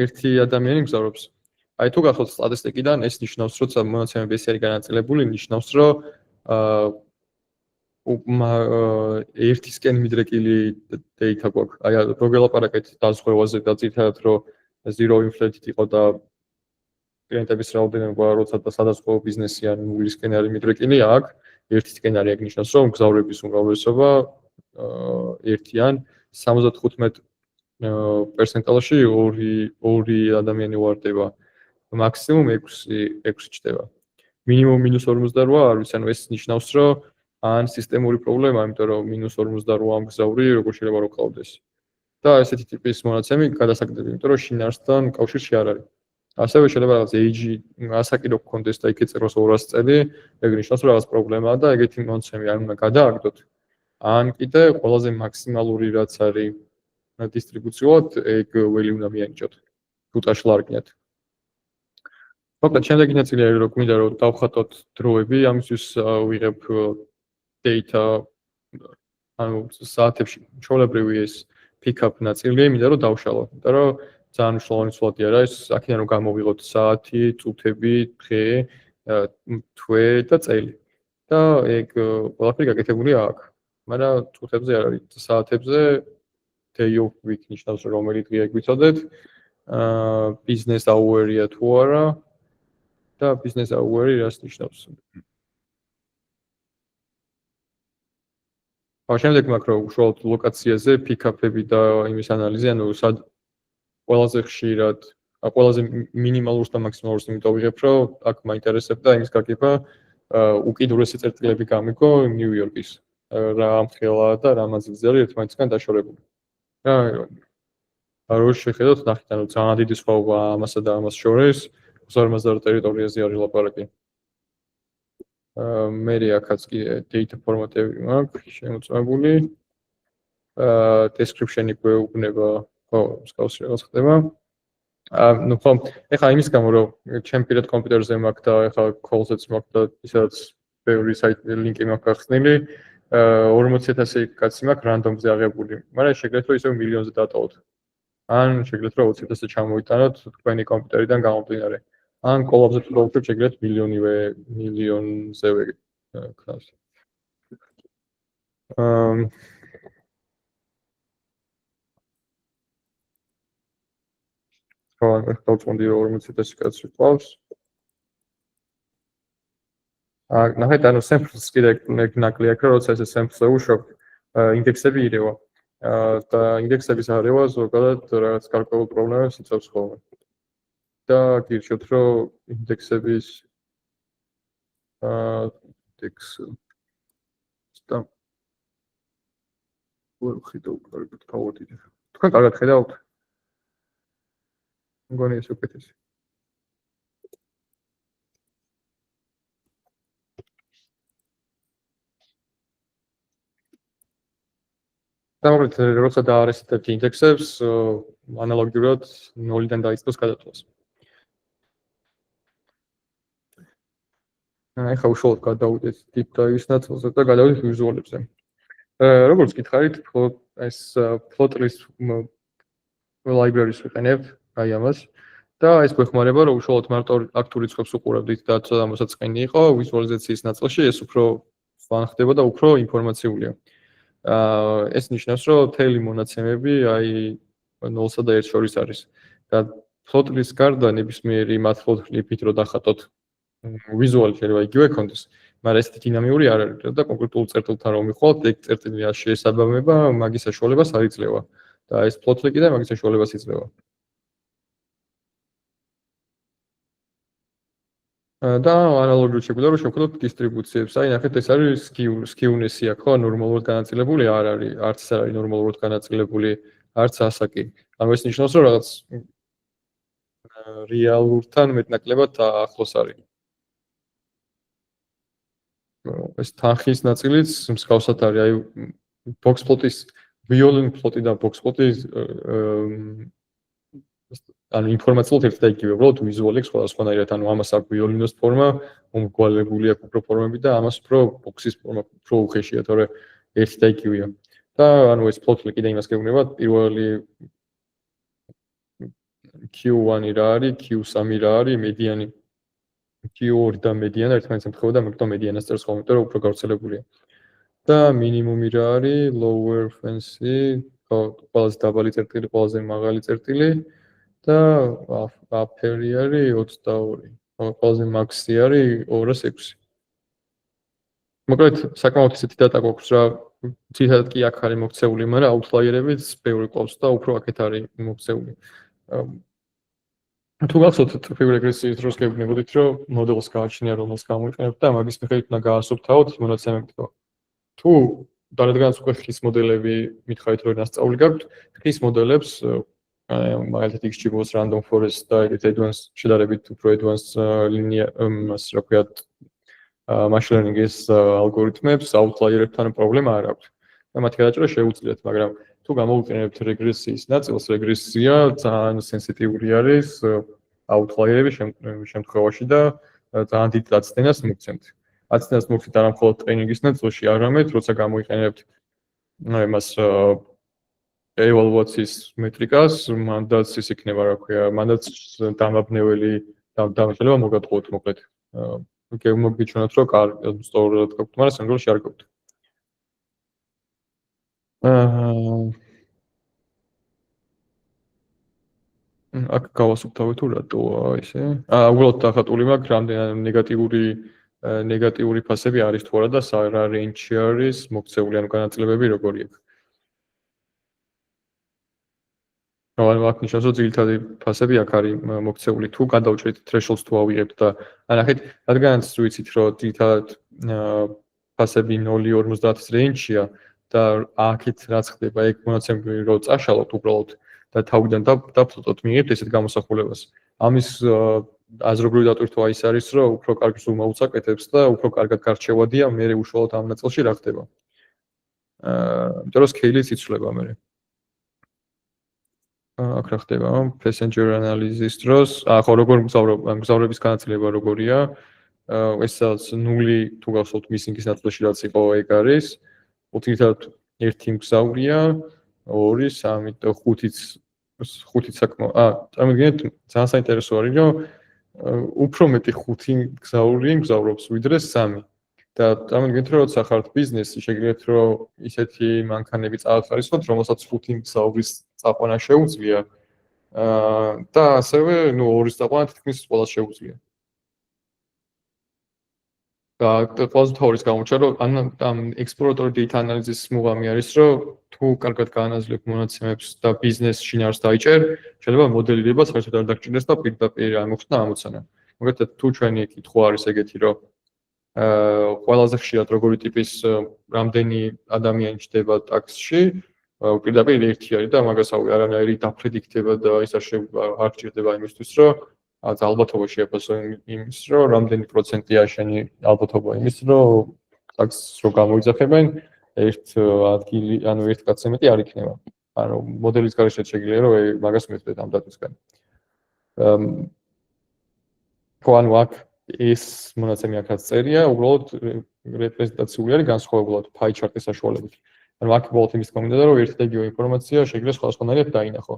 ერთი ადამიანი მგზავრობს. აი, თუ გახსოვთ სტატისტიკიდან, ეს ნიშნავს, როცა მონაცემები ესე არის განაწილებული, ნიშნავს, რომ ერთისკენ მიდრეკილი data გვაქვს. აი, რო გელაპარაკეთ დაზღვევაზე და ძირითადად რომ zero inflated იყო და კლიენტების რაოდენობა როცა და სადაზღვევო ბიზნესი ან ნულისკენ არის მიდრეკილი, აქ ერთისკენ არის, ეგ ნიშნავს, რომ მგზავრების უმრავლესობა ერთიან 75%-ში ორი ადამიანი ვარდება. მაქსიმუმ 6 ჩდება. მინიმუმ -48, არ ვიცი, ანუ ეს ნიშნავს, რომ ან სისტემური პრობლემა, იმიტომ რომ -48 მგზავრი როგორ შეიძლება რომ ყავდეს. და ესეთი ტიპის მონაცემი გადასაკეთდება, იმიტომ რომ შინაარსთან კავშირში არ არის. ასევე შეიძლება რაღაც age ასაკი რო გქონდეს და იქ ეწეროს 200 წელი, ეგ ნიშნავს, რომ რაღაც პრობლემაა და ეგეთი მონაცემი არ უნდა გადააგდოთ. ან კიდე ყველაზე მაქსიმალური რაც არის დისტრიბუციულად, ეგ ველი უნდა მიანიჭოთ. ფუტაში ლარგნიათ. მოკლედ, შემდეგი ნაწილი არის, რომ გვინდა რომ დავხატოთ დროები, ამისთვის ვიღებ data, ანუ საათებში ჩვეულებრივი ეს pick-up ნაწილი, მინდა რომ დავშალო. იმიტომ რომ ძალიან მნიშვნელოვანი სულადი არა ეს, აქედან რომ გამოვიღოთ საათი, წუთები, დღე, თვე და წელი. და ეგ ყველაფერი გაკეთებულია აქ. მაგრამ წუთებზე არ არის, საათებზე day of week ნიშნავს, რომელი დღეა გვიცოდეთ. business hour-ია თუ არა და business hour-ი რას ნიშნავს? შემდეგ მაქვს რომ უშუალოდ ლოკაციაზე pick-up-ები და იმის ანალიზი, ანუ სად ყველაზე ხშირად, ყველაზე მინიმალურს და მაქსიმალურს იმიტომ ვიღებ, რომ აქ მაინტერესებდა იმის გაგება, უკიდურესი წერტილები გამიგო ნიუ-იორკის. რა ამხელა და რა მანძილზე არის ერთმანეთისგან დაშორებული. რო შეხედოთ, ნახეთ, ანუ ძალიან დიდი სხვაობა ამასა და ამას შორის, 52 ტერიტორიაზე არის ლაპარაკი. მე აქაც კი data ფორმატები მაქვს შემოწმებული. description-ი გვეუბნება, ხო, მსგავსი რაღაც ხდება. ნუ ხო, ეხლა იმის გამო რომ ჩემ პირად კომპიუტერზე მაქვს და ეხლა call-ზეც მაქვს და ისაც ბევრი საიტი ლინკი მაქვს გახსნილი, 40,000 კაცი მაქვს რანდომზე აღებული. მაგრამ შეგიძლიათ რომ ისევ მილიონზე დატოვოთ. ან შეგიძლიათ რომ 20,000-ზე ჩამოიტანოთ თქვენი კომპიუტერიდან გამომდინარე. ან კოლაბზე თუ დავუშვებ, შეგიძლიათ მილიონზევე ქნას. ხო, დავწონდი 40,000 კაცი ყავს. ნახეთ, ანუ samples კიდე ნაკლია აქ, როცა ეს samples-ზე უშვებ, ინდექსები ირევა. და ინდექსების არევა ზოგადად რაღაც გარკვეულ პრობლემებს იწვევს ხოლმე. და გირჩევთ, რომ ინდექსების indeks და ვერხით უკარგეთ გავოდით. თქვენ კარგად ხედავთ? მგონი ეს უკეთესი. დამოკლედ, როცა დაარესებთ ინდექსებს, ანალოგიურად 0-დან დაიწყოს გადათვლას. ეხლა უშუალოდ გადავიდეთ deep dive-ის ნაწილზე და გადავიდეთ ვიზუალებზე. როგორც გითხარით, ეს Plotly-ს library-ს ვიყენებ, აი ამას. და ეს გვეხმარება, რომ უშუალოდ მარტო აქტურ რიცხვებს უყურებდით და მოსაწყენი იყო, ვიზუალიზაციის ნაწილში ეს უფრო სვან ხდება და უფრო ინფორმაციულია. ეს ნიშნავს, რომ მთელი მონაცემები აი 0-სა და 1-ს შორის არის. და Plotly-ს გარდა ნებისმიერი matplotlib-ით რო დახატოთ ვიზუალი შეიძლება იგივე ქონდეს, მაგრამ ეს დინამიური არ არის და კონკრეტულ წერტილთან რომ მიხვალთ, ეგ წერტილი რა შეესაბამება, მაგის საშუალებას არ იძლევა. და ეს Plotly კიდე მაგის საშუალებას იძლევა. და ანალოგიურად შეგვიძლია რომ შევხედოთ დისტრიბუციებს. აი, ნახეთ, ეს არის skewness-ი აქ, ხო, ნორმალურად განაწილებული არ არის, არც არ არის ნორმალურად განაწილებული, არც ასაკი. ანუ ეს ნიშნავს, რომ რაღაც რეალურთან მეტნაკლებად ახლოს არის. ეს თანხის ნაწილიც მსგავსად არის, აი box plot-ის violin plot-ი და box plot-ის ანუ ინფორმაციულად ერთ და იგივე, უბრალოდ ვიზუალი სხვადასხვანაირად, ანუ ამას აქვს ვიოლინოს ფორმა, მომრგვალებული აქვს უფრო ფორმები და ამას უფრო ბოქსის ფორმა უფრო უხეშია, თორე ერთ და იგივეა. და ანუ ეს ფლოტლი კიდე იმას გეუბნება, პირველი Q1 რა არის, Q3 რა არის, მედიანი Q2 და მედიანა ერთმანეთს ემთხვევა და ამიტომ მედიანას წერს ხოლმე, იმიტომ რომ უფრო გავრცელებულია. და მინიმუმი რა არის, lower fancy, ყველაზე დაბალი წერტილი, ყველაზე მაღალი წერტილი და upper-ი არის 22. ყველაზე მაქსი არის 206. მოკლედ, საკმაოდ ისეთი დატა გვაქვს რა, ძირითადად კი აქ არის მოქცეული, მაგრამ outlier-ებიც ბევრი ყავს და უფრო აქეთ არის მოქცეული. თუ გახსოვთ ტიპური რეგრესიის დროს გეუბნებოდით, რომ მოდელს გააჩნია, რომელს გამოიყენებთ და მაგის მიხედვით უნდა გაასუფთავოთ მონაცემები თქვა. თუ დარადგანაც უკვე ხის მოდელები მითხარით რომ ნასწავლი გაქვთ, ხის მოდელებს მაგალითად XGBoost, Random Forest და Advanced შედარებით უფრო Advanced linear ასე რა ქვიათ machine learning-ის ალგორითმებს outlier-ებთან პრობლემა არ აქვს. და მათი გადაჭრა შეუძლიათ, მაგრამ თუ გამოვიყენებთ რეგრესიის ნაწილს, რეგრესია ძალიან სენსიტიური არის outlier-ების შემთხვევაში და ძალიან დიდ დაცდენას მოგცემთ. აცდენას მოგცემთ არა მხოლოდ ტრეინინგის ნაწილში, არამედ როცა გამოიყენებთ იმას evaluation-ის მეტრიკას, მანდაც ის იქნება, რა ქვია, მანდაც დამაბნეველი შეიძლება მოგატყუოთ მოკლედ. მოგიჩვენოთ, რომ კარგი სწორად გაქვთ, მაგრამ სამგლოში არ გაქვთ. აქ გავასუფთავეთ თუ რატოა ესე? უბრალოდ დახატული მაქვს, რამდენი ნეგატიური ფასები არის თუ არა და რა რენჯი არის მოქცეული, ანუ განაწილებები როგორი აქვს. ანუ აქ ნიშნავს, რომ ძირითადი ფასები აქ არის მოქცეული, თუ გადავჭრით thresholds თუ ავიღებთ და ანახეთ, რადგანაც ვიცით, რომ ძირითადად ფასები 0-50-ის რენჯია და აქეთ რაც ხდება, ეგ მონაცემები რო წაშალოთ უბრალოდ და თავიდან დაფლოტოთ მიიღებთ ესეთ გამოსახულებას. ამის აზრობრივი დატვირთვა ის არის, რომ უფრო კარგი ზუმ აუწაკეთებს და უფრო კარგად გარჩევადია მე უშუალოდ ამ ნაწილში რა ხდება. იმიტომ რომ scale-იც იცვლება მე. აქ რა ხდება? Passenger analysis დროს, ხო როგორ მგზავრების განაწილება როგორია? ესაც 0 თუ გახსოვთ missing-ის ნაწილში რაც იყო ეგ არის. უცირთად 1 მგზავრია, 2, 3 და 5-იც საკმაოდ. წარმოგიდგენთ, ძალიან საინტერესო არის, რომ უფრო მეტი 5 მგზავრი მგზავრობს ვიდრე 3. და წარმოგიდგენთ, რომ როცა ხართ ბიზნესი, შეგიძლიათ რომ ისეთი მანქანები წაახარისხოთ, რომელსაც 5 მგზავრის წაყვანა შეუძლია. და ასევე, 2-ის წაყვანა თითქმის ყველას შეუძლია. ყველაზე მთავარის გამოჩნდა, რომ ამ exploratory data analysis მუღამი არის, რომ თუ კარგად გაანაზრებთ მონაცემებს და ბიზნეს შინაარსს დაიჭერ, შეიძლება მოდელირება საერთოდ არ დაგჭირდეს და პირდაპირ ამოხსნა ამოცანა. მაგალითად, თუ ჩვენი კითხვა არის ეგეთი, რომ ყველაზე ხშირად როგორი ტიპის რამდენი ადამიანი ჩდება ტაქსში, პირდაპირ ერთი არის და მაგას არანაირი დაფრედიქტება და ის არ ჭირდება იმისთვის, რომ ალბათობა შეაფასო იმის, რომ რამდენი პროცენტია შენი ალბათობა იმის, რომ ტაქსს რო გამოიძახებენ, ერთ ადგილი, ანუ ერთ კაცზე მეტი არ იქნება. ანუ მოდელის გარეშე შეგიძლია რომ მაგას მივხვდეთ ამ დატვისგან. ანუ აქ ეს მონაცემი აქაც წერია, უბრალოდ რეპრეზენტაციული არის განსხვავებულად pie chart-ის საშუალებით. ანუ აქ უბრალოდ იმის გამომდინარე, რომ ერთი და იგივე ინფორმაცია შეიძლება სხვადასხვანაირად დაინახო.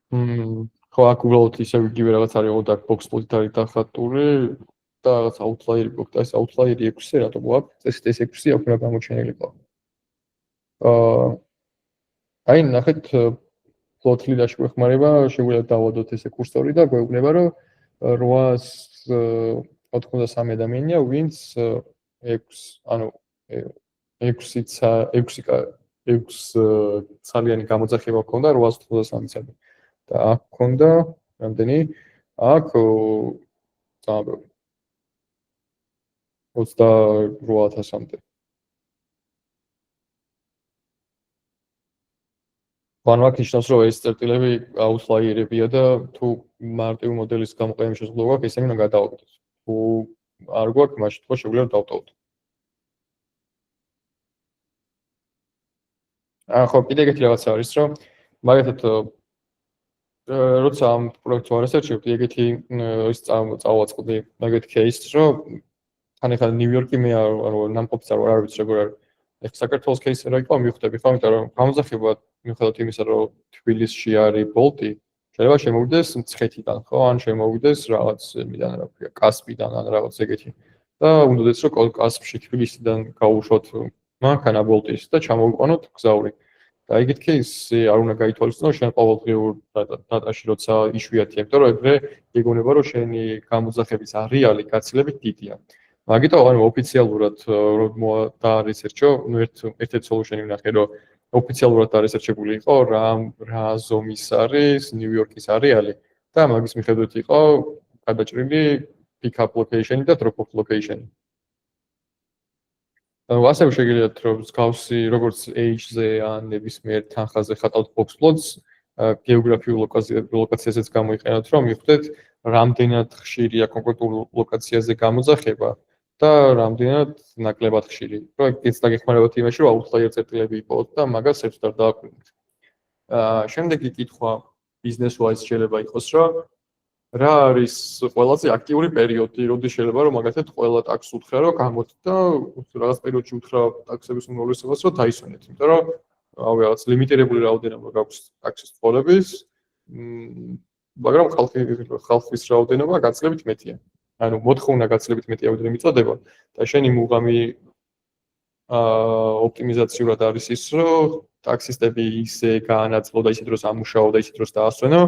ხო, აქ უბრალოდ ისევ იგივე რაღაც არის dark box plot-ით არის დახატული და რაღაც outlier-ი გვაქვს და ეს outlier-ი 6-ზე რატო გვაქვს? წესით ეს 6 აქვს რა გამოჩენილიყო. აი, ნახეთ plot-ი დაშგვეხმარება, შეგვიძლია დავადოთ ესე კურსორი და გვეუბნება, რომ 893 ადამიანია, ვინც 6, ანუ 6 ცალიანი გამოძახება ჰქონდა 893-ი. და აქ ჰქონდა რამდენი? აქ ძალიან 28,000-მდე. ანუ აქ ნიშნავს, რომ ეს წერტილები outlier-ებია და თუ მარტივ მოდელის გამოყენების შესაძლებლობა გვაქვს, ესენი უნდა გადავაკეთოთ. თუ არ გვაქვს, მაშინ თქო შეგვიძლია დავტოვოთ. ხო, კიდე ეგეთი რაღაცა არის, რომ მაგათაც როცა ამ პროექტს ვარესერჩებდი, ეგეთი ის წავაწყდი მაგეთი кейსს, რომ თან ახლა ნიუ-იორკი მე არ ნამყოფი არ ვიცი როგორ არის. ეხლა საქართველოს кейსი რა იყო, მივხვდები ხო, იმიტომ რომ გამოსახება მიუხედავად იმისა, რომ თბილისში არის Bolt-ი, შეიძლება შემოვიდეს მცხეთიდან, ხო, ან შემოვიდეს რაღაც იმიდან, რა ქვია, კასპიდან ან რაღაც ეგეთი. და უნდადეს რომ კასპში თბილისიდან გავუშვათ მანქანა Bolt-ის და ჩამოვიყვანოთ გზავრი. და ეგეთ кейსი არ უნდა გაითვალისწინო შენ ყოველდღიურ დატაში, როცა იშვიათია, იმიტომ რომ ეგრე გეგონება რომ შენი გამოძახების რეალი გაცილებით დიდია. მაგიტო ანუ ოფიციალურად დაარესერჩო, ერთ-ერთი სოლუშენი ვნახე, რომ ოფიციალურად დაარესერჩებული იყო რა ზომის არის ნიუ-იორკის არეალი და მაგის მიხედვით იყო გადაჭრილი pick-up location და drop-off location. ასევე შეგიძლიათ რომ მსგავსი როგორც H-ზე ან ნებისმიერ თანხაზე ხატავთ box plots, გეოგრაფიულ ლოკაციაზეც გამოიყენოთ, რომ მიხვდეთ რამდენად ხშირია კონკრეტულ ლოკაციაზე გამოძახება და რამდენად ნაკლებად ხშირი. პროექტიც დაგეხმარებათ იმაში, რომ outlier წერტილები იპოვოთ და მაგას ერთად არ დააკვირდით. შემდეგი კითხვა business-wise შეიძლება იყოს, რომ რა არის ყველაზე აქტიური პერიოდი, როდის შეიძლება რომ მაგათად ყველა ტაქსს უთხრა, რომ გამოთ და რაღაც პერიოდში უთხრა ტაქსების უმრავლესობას, რომ დაისვენეთ, იმიტომ რომ რავი რაღაც ლიმიტირებული რაოდენობა გაქვს ტაქსის წოლების, მაგრამ ხალხის რაოდენობა გაცილებით მეტია. ანუ მოთხოვნა გაცილებით მეტია, ვიდრე მიწოდება და შენი მუღამი ოპტიმიზაციურად არის ის, რომ ტაქსისტები ისე გაანაწილო და ისე დროს ამუშაო და ისე დროს დაასვენო,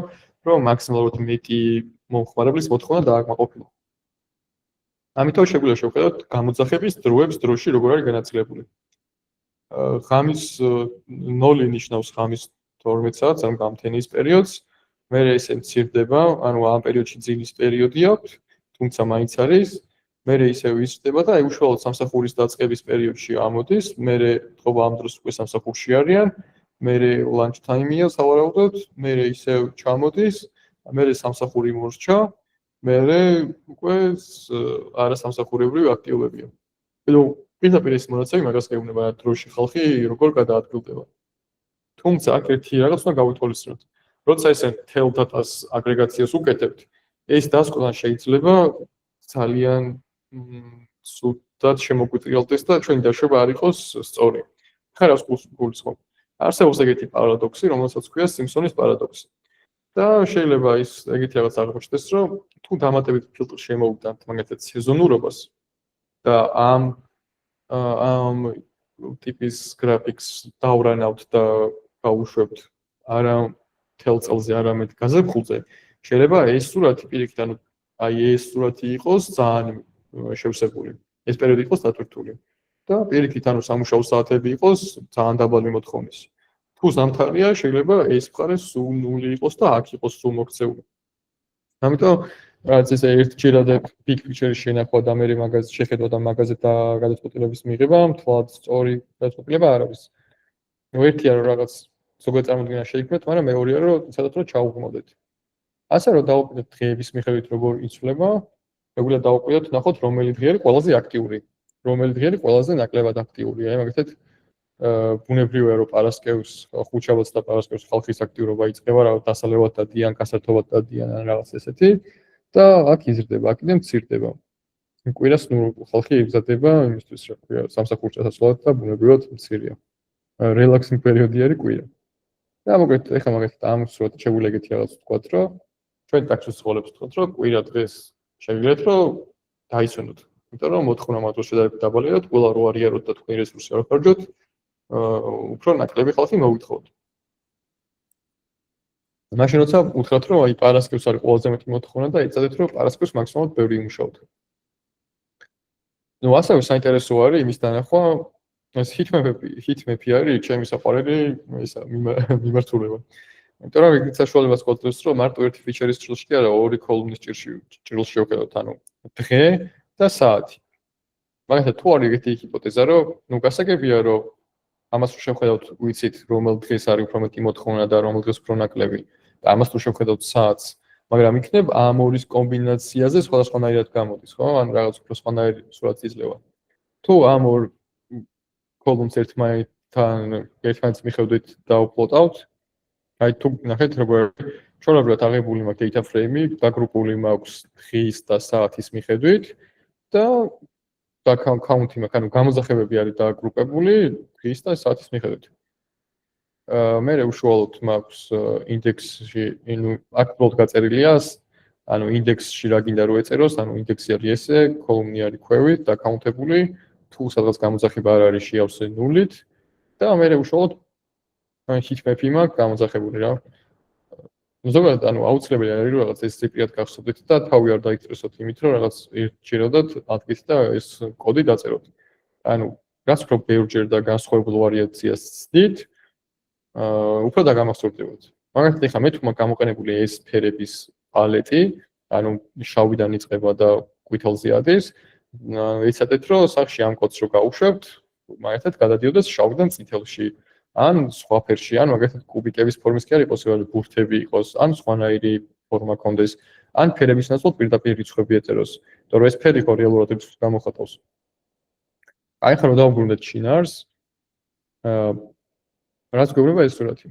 რომ მაქსიმალურად მეტი მომხმარებლის მოთხოვნა დააკმაყოფილო. ამიტომ შეგვიძლია შევხედოთ გამოძახების დროებს დროში როგორ არის განაწილებული. ღამის 0 ნიშნავს ღამის 12 საათს, ან გამთენის პერიოდს, მერე ესე მცირდება, ანუ ამ პერიოდში ძილის პერიოდი აქვს, თუმცა მაინც არის, მერე ისევ იზრდება და უშუალოდ სამსახურის დაწყების პერიოდში ამოდის, მერე თქობა ამ დროს უკვე სამსახურში არიან, მერე lunch time-ია სავარაუდოდ, მერე ისევ ჩამოდის, მერე სამსახური მორჩა, მერე უკვე არასამსახურებრივი აქტივობებია. პირდაპირ ეს მონაცემი მაგას გეუბნება დროში ხალხი როგორ გადაადგილდება. თუმცა აქ ერთი რაღაც უნდა გავითვალისწინოთ. როცა ესე მთელ დატას აგრეგაციას უკეთებთ, ეს დასკვნა შეიძლება ძალიან სუდად შემოგვიტრიალდეს და ჩვენი დაშვება არ იყოს სწორი. ხარავს გულისხმობ. არსებობს ეგეთი პარადოქსი, რომელსაც ქვია სიმსონის პარადოქსი. და შეიძლება ის ეგეთი რაღაც აღმოჩნდეს, რომ თუ დამატებით ფილტრს შემოვდანთ მაგათაც სეზონურობას და ამ ტიპის გრაფიკს დავრანავთ და გავუშვებთ არა მთელ წელზე, არამედ გაზაფხულზე, შეიძლება ეს სურათი პირიქით, ანუ აი ეს სურათი იყოს ძალიან შევსებული. ეს პერიოდი იყოს დატვირთული. და პირიქით, ანუ სამუშაო საათები იყოს ძალიან დაბალი მოთხოვნის. თუ ზამთარია, შეიძლება ეს მხარე სულ 0 იყოს და აქ იყოს სულ მოქცეული. ამიტომ რაც ესე ერთჯერადე big picture-ში შენახვა და მე მაგაზე შეხედვა და მაგაზე და გადაწყვეტილების მიღება, მთლად სწორი გადაწყვეტილება არ არის. ერთია რომ რაღაც ზოგადად წარმოდგენა შეიქმნათ, მაგრამ მეორეა რომ სადაც რომ ჩაუღმოდეთ. ასე რომ დავუკვირდეთ დღეების მიხედვით როგორ იცვლება, შეგვიძლია დავუკვირდეთ, ნახოთ რომელი დღე არის ყველაზე აქტიური, რომელი დღე არის ყველაზე ნაკლებად აქტიური. აი მაგალითად ბუნებრივია რომ პარასკევს, ხუთშაბათს და პარასკევს ხალხის აქტიურობა იწყება, რა დასალევად დადიან, გასართობად დადიან ან რაღაც ესეთი და აქ იზრდება, აქ კიდე მცირდება. კვირას ხალხი იბრძადება იმისთვის, რა ქვია, სამსახურს ჩასასვლელად და ბუნებრივად მცირეა. რელაქსინგ პერიოდი არის კვირა. და მოგეთ ეხლა მაგალითად ამ სურათით შეგვიძლია ეგეთი რაღაც ვთქვათ, რომ ჩვენ ტაქსის ცხოველებს ვთქვათ, რომ კვირა დღეს შეგიძლიათ რომ დაისვენოთ. იმიტომ რომ მოთხოვნა მათ დროს შედარებით დაბალია და ყველა რო არიაროთ და თქვენი რესურსი არ ხარჯოთ, უფრო ნაკლები ხალხი მოვითხოვოთ. მაშინ როცა უთხრათ რომ აი პარასკევს არის ყველაზე მეტი მოთხოვნა და ეცადეთ რომ პარასკევს მაქსიმალურად ბევრი იმუშაოთ. ნუ ასევე საინტერესო არის იმის დანახვა, ეს ჰიტმეპი არის ჩემი საყვარელი ისა მიმართულება. იმიტომ რომ ეგრეთ საშუალებას გვაძლევს რომ მარტო ერთი ფიჩერის ჭრილში კი არა, ორი კოლუმნის ჭრილში შევხედოთ, ანუ დღე და საათი. მაგალითად თუ არის ეგეთი ჰიპოთეზა, რომ ნუ გასაგებია რომ ამას რო შევხედავთ, ვიცით რომელ დღეს არის უფრო მეტი მოთხოვნა და რომელ დღეს უფრო ნაკლები და ამას რო შევხედავთ საათს, მაგრამ იქნებ ამ ორის კომბინაციაზე სხვადასხვანაირად გამოდის, ხო? ან რაღაც უფრო სხვანაირი სურათი იძლევა. თუ ამ ორ კოლუმს ერთმანეთს თან ერთმანეთს მიხედვით დავუპლოტავთ. აი თუ ნახეთ როგორ ჩვეულებრივად აღებული მაქვს data frame-ი, დაგრუპული მაქვს დღის და საათის მიხედვით და count-ი მაქვს, ანუ გამოძახებები არის დაგრუპებული დღის და საათის მიხედვით. მე უშუალოდ მაქვს ინდექსში, აქტუალურად გაწერილია, ანუ ინდექსში რა გინდა რომ ეწეროს, ანუ ინდექსი არის ესე, კოლუმნი არის ქვევით და count-ებული, თუ სადღაც გამოძახება არ არის შეავსე ნულით და მე უშუალოდ heatmap-ი მაქვს გამოძახებული რა. ზოგადად ანუ აუცილებელი არის რომ რაღაც ეს ციფრად გახსოვდეთ და თავი არ დაიწეროთ იმით რომ რაღაც ერთჯერადად ადგეთ და ეს კოდი დაწეროთ. ანუ რაც უფრო ბევრჯერ და განსხვავებულ ვარიაციას ცდით, უფრო დაგამახსოვრდებოდ. მაგალითად ეხლა მე თუ მაქვს გამოყენებული ეს ფერების პალეტი, ანუ შავიდან იწყება და ყვითელზე ადის, ეცადეთ რომ სახში ამ კოდს რო გავუშვებთ, მაგალითად გადადიოდეს შავიდან წითელში. ან სხვა ფერში, ან მაგალითად კუბიკების ფორმის კი არ იყოს, რა ბურთები იყოს, ან სხვანაირი ფორმა კონდეს, ან ფერების ნაცვლად პირდაპირ რიცხვები ეწეროს, იმიტომ რომ ეს ფერი ხო რეალურად რიცხვს გამოხატავს. აი ხა რომ დავუბრუნდეთ შინაარს, რაც გვეუბნება ეს სურათი.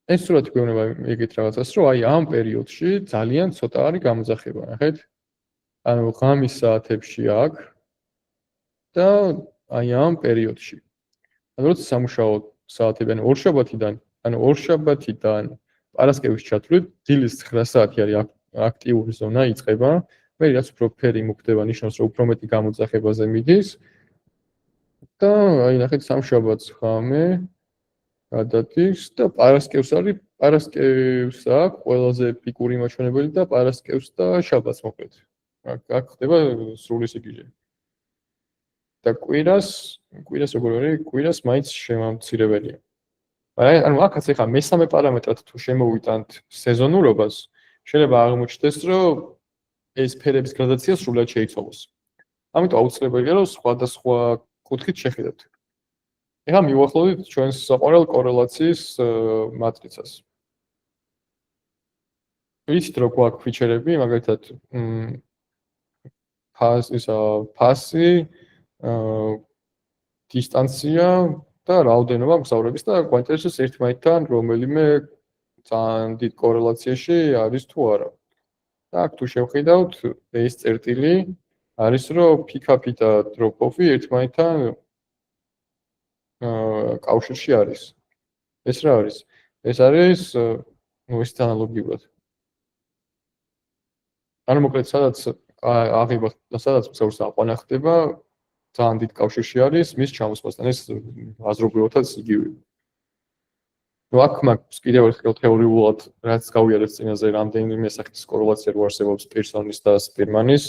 ეს სურათი გვეუბნება ეგეთ რაღაცას, რომ აი ამ პერიოდში ძალიან ცოტა არის გამოძახება, ნახეთ? ანუ ღამის საათებში აქვს და აი ამ პერიოდში. ანუ როცა სამუშაო საათები, ანუ ორშაბათიდან პარასკევის ჩათვლით, დილის 9 საათი არის აქტიური ზონა იწყება. მე რაც უფრო ფერი მუქდება, ნიშნავს რომ უფრო მეტი გამოძახებაზე მიდის. და აი ნახეთ სამშაბათს ღამე გადადის და პარასკევს აქვს ყველაზე პიკური მაჩვენებელი და პარასკევს და შაბათს მოკლედ. აქ ხდება სრული სიგიჟე. და კვირას როგორ არის? კვირას მაინც შემამცირებელია. ანუ აქაც ეხლა მესამე პარამეტრად თუ შემოვიტანთ სეზონურობას, შეიძლება აღმოჩნდეს, რომ ეს ფერების გრადაცია სრულად შეიცვალოს. ამიტომ აუცილებელია, რომ სხვადასხვა კუთხით შეხედოთ. ეხლა მივუახლოვდით ჩვენს საყვარელ კორელაციის მატრიცას. ვიცით რომ გვაქვს ფიჩერები, მაგალითად ფასი, დისტანცია და რაოდენობა მგზავრების და გვაინტერესებს ერთმანეთთან რომელიმე ძალიან დიდ კორელაციაში არის თუ არა. და აქ თუ შევხედავთ, ეს წერტილი არის რომ pick-up-ი და drop-off-ი ერთმანეთთან კავშირში არის. ეს რა არის? ეს არის ეს ანალოგიურად. ანუ მოკლედ სადაც აღება და სადაც მგზავრს აყვანა ხდება, ძალიან დიდ კავშირში არის მის ჩამოსვლასთან. ეს აზრობრივადაც იგივე. ნუ აქ მაქვს კიდევ ერთხელ თეორიულად რაც გავიარეთ წინაზე რამდენიმე სახის კორელაცია რო არსებობს პერსონის და სპირმანის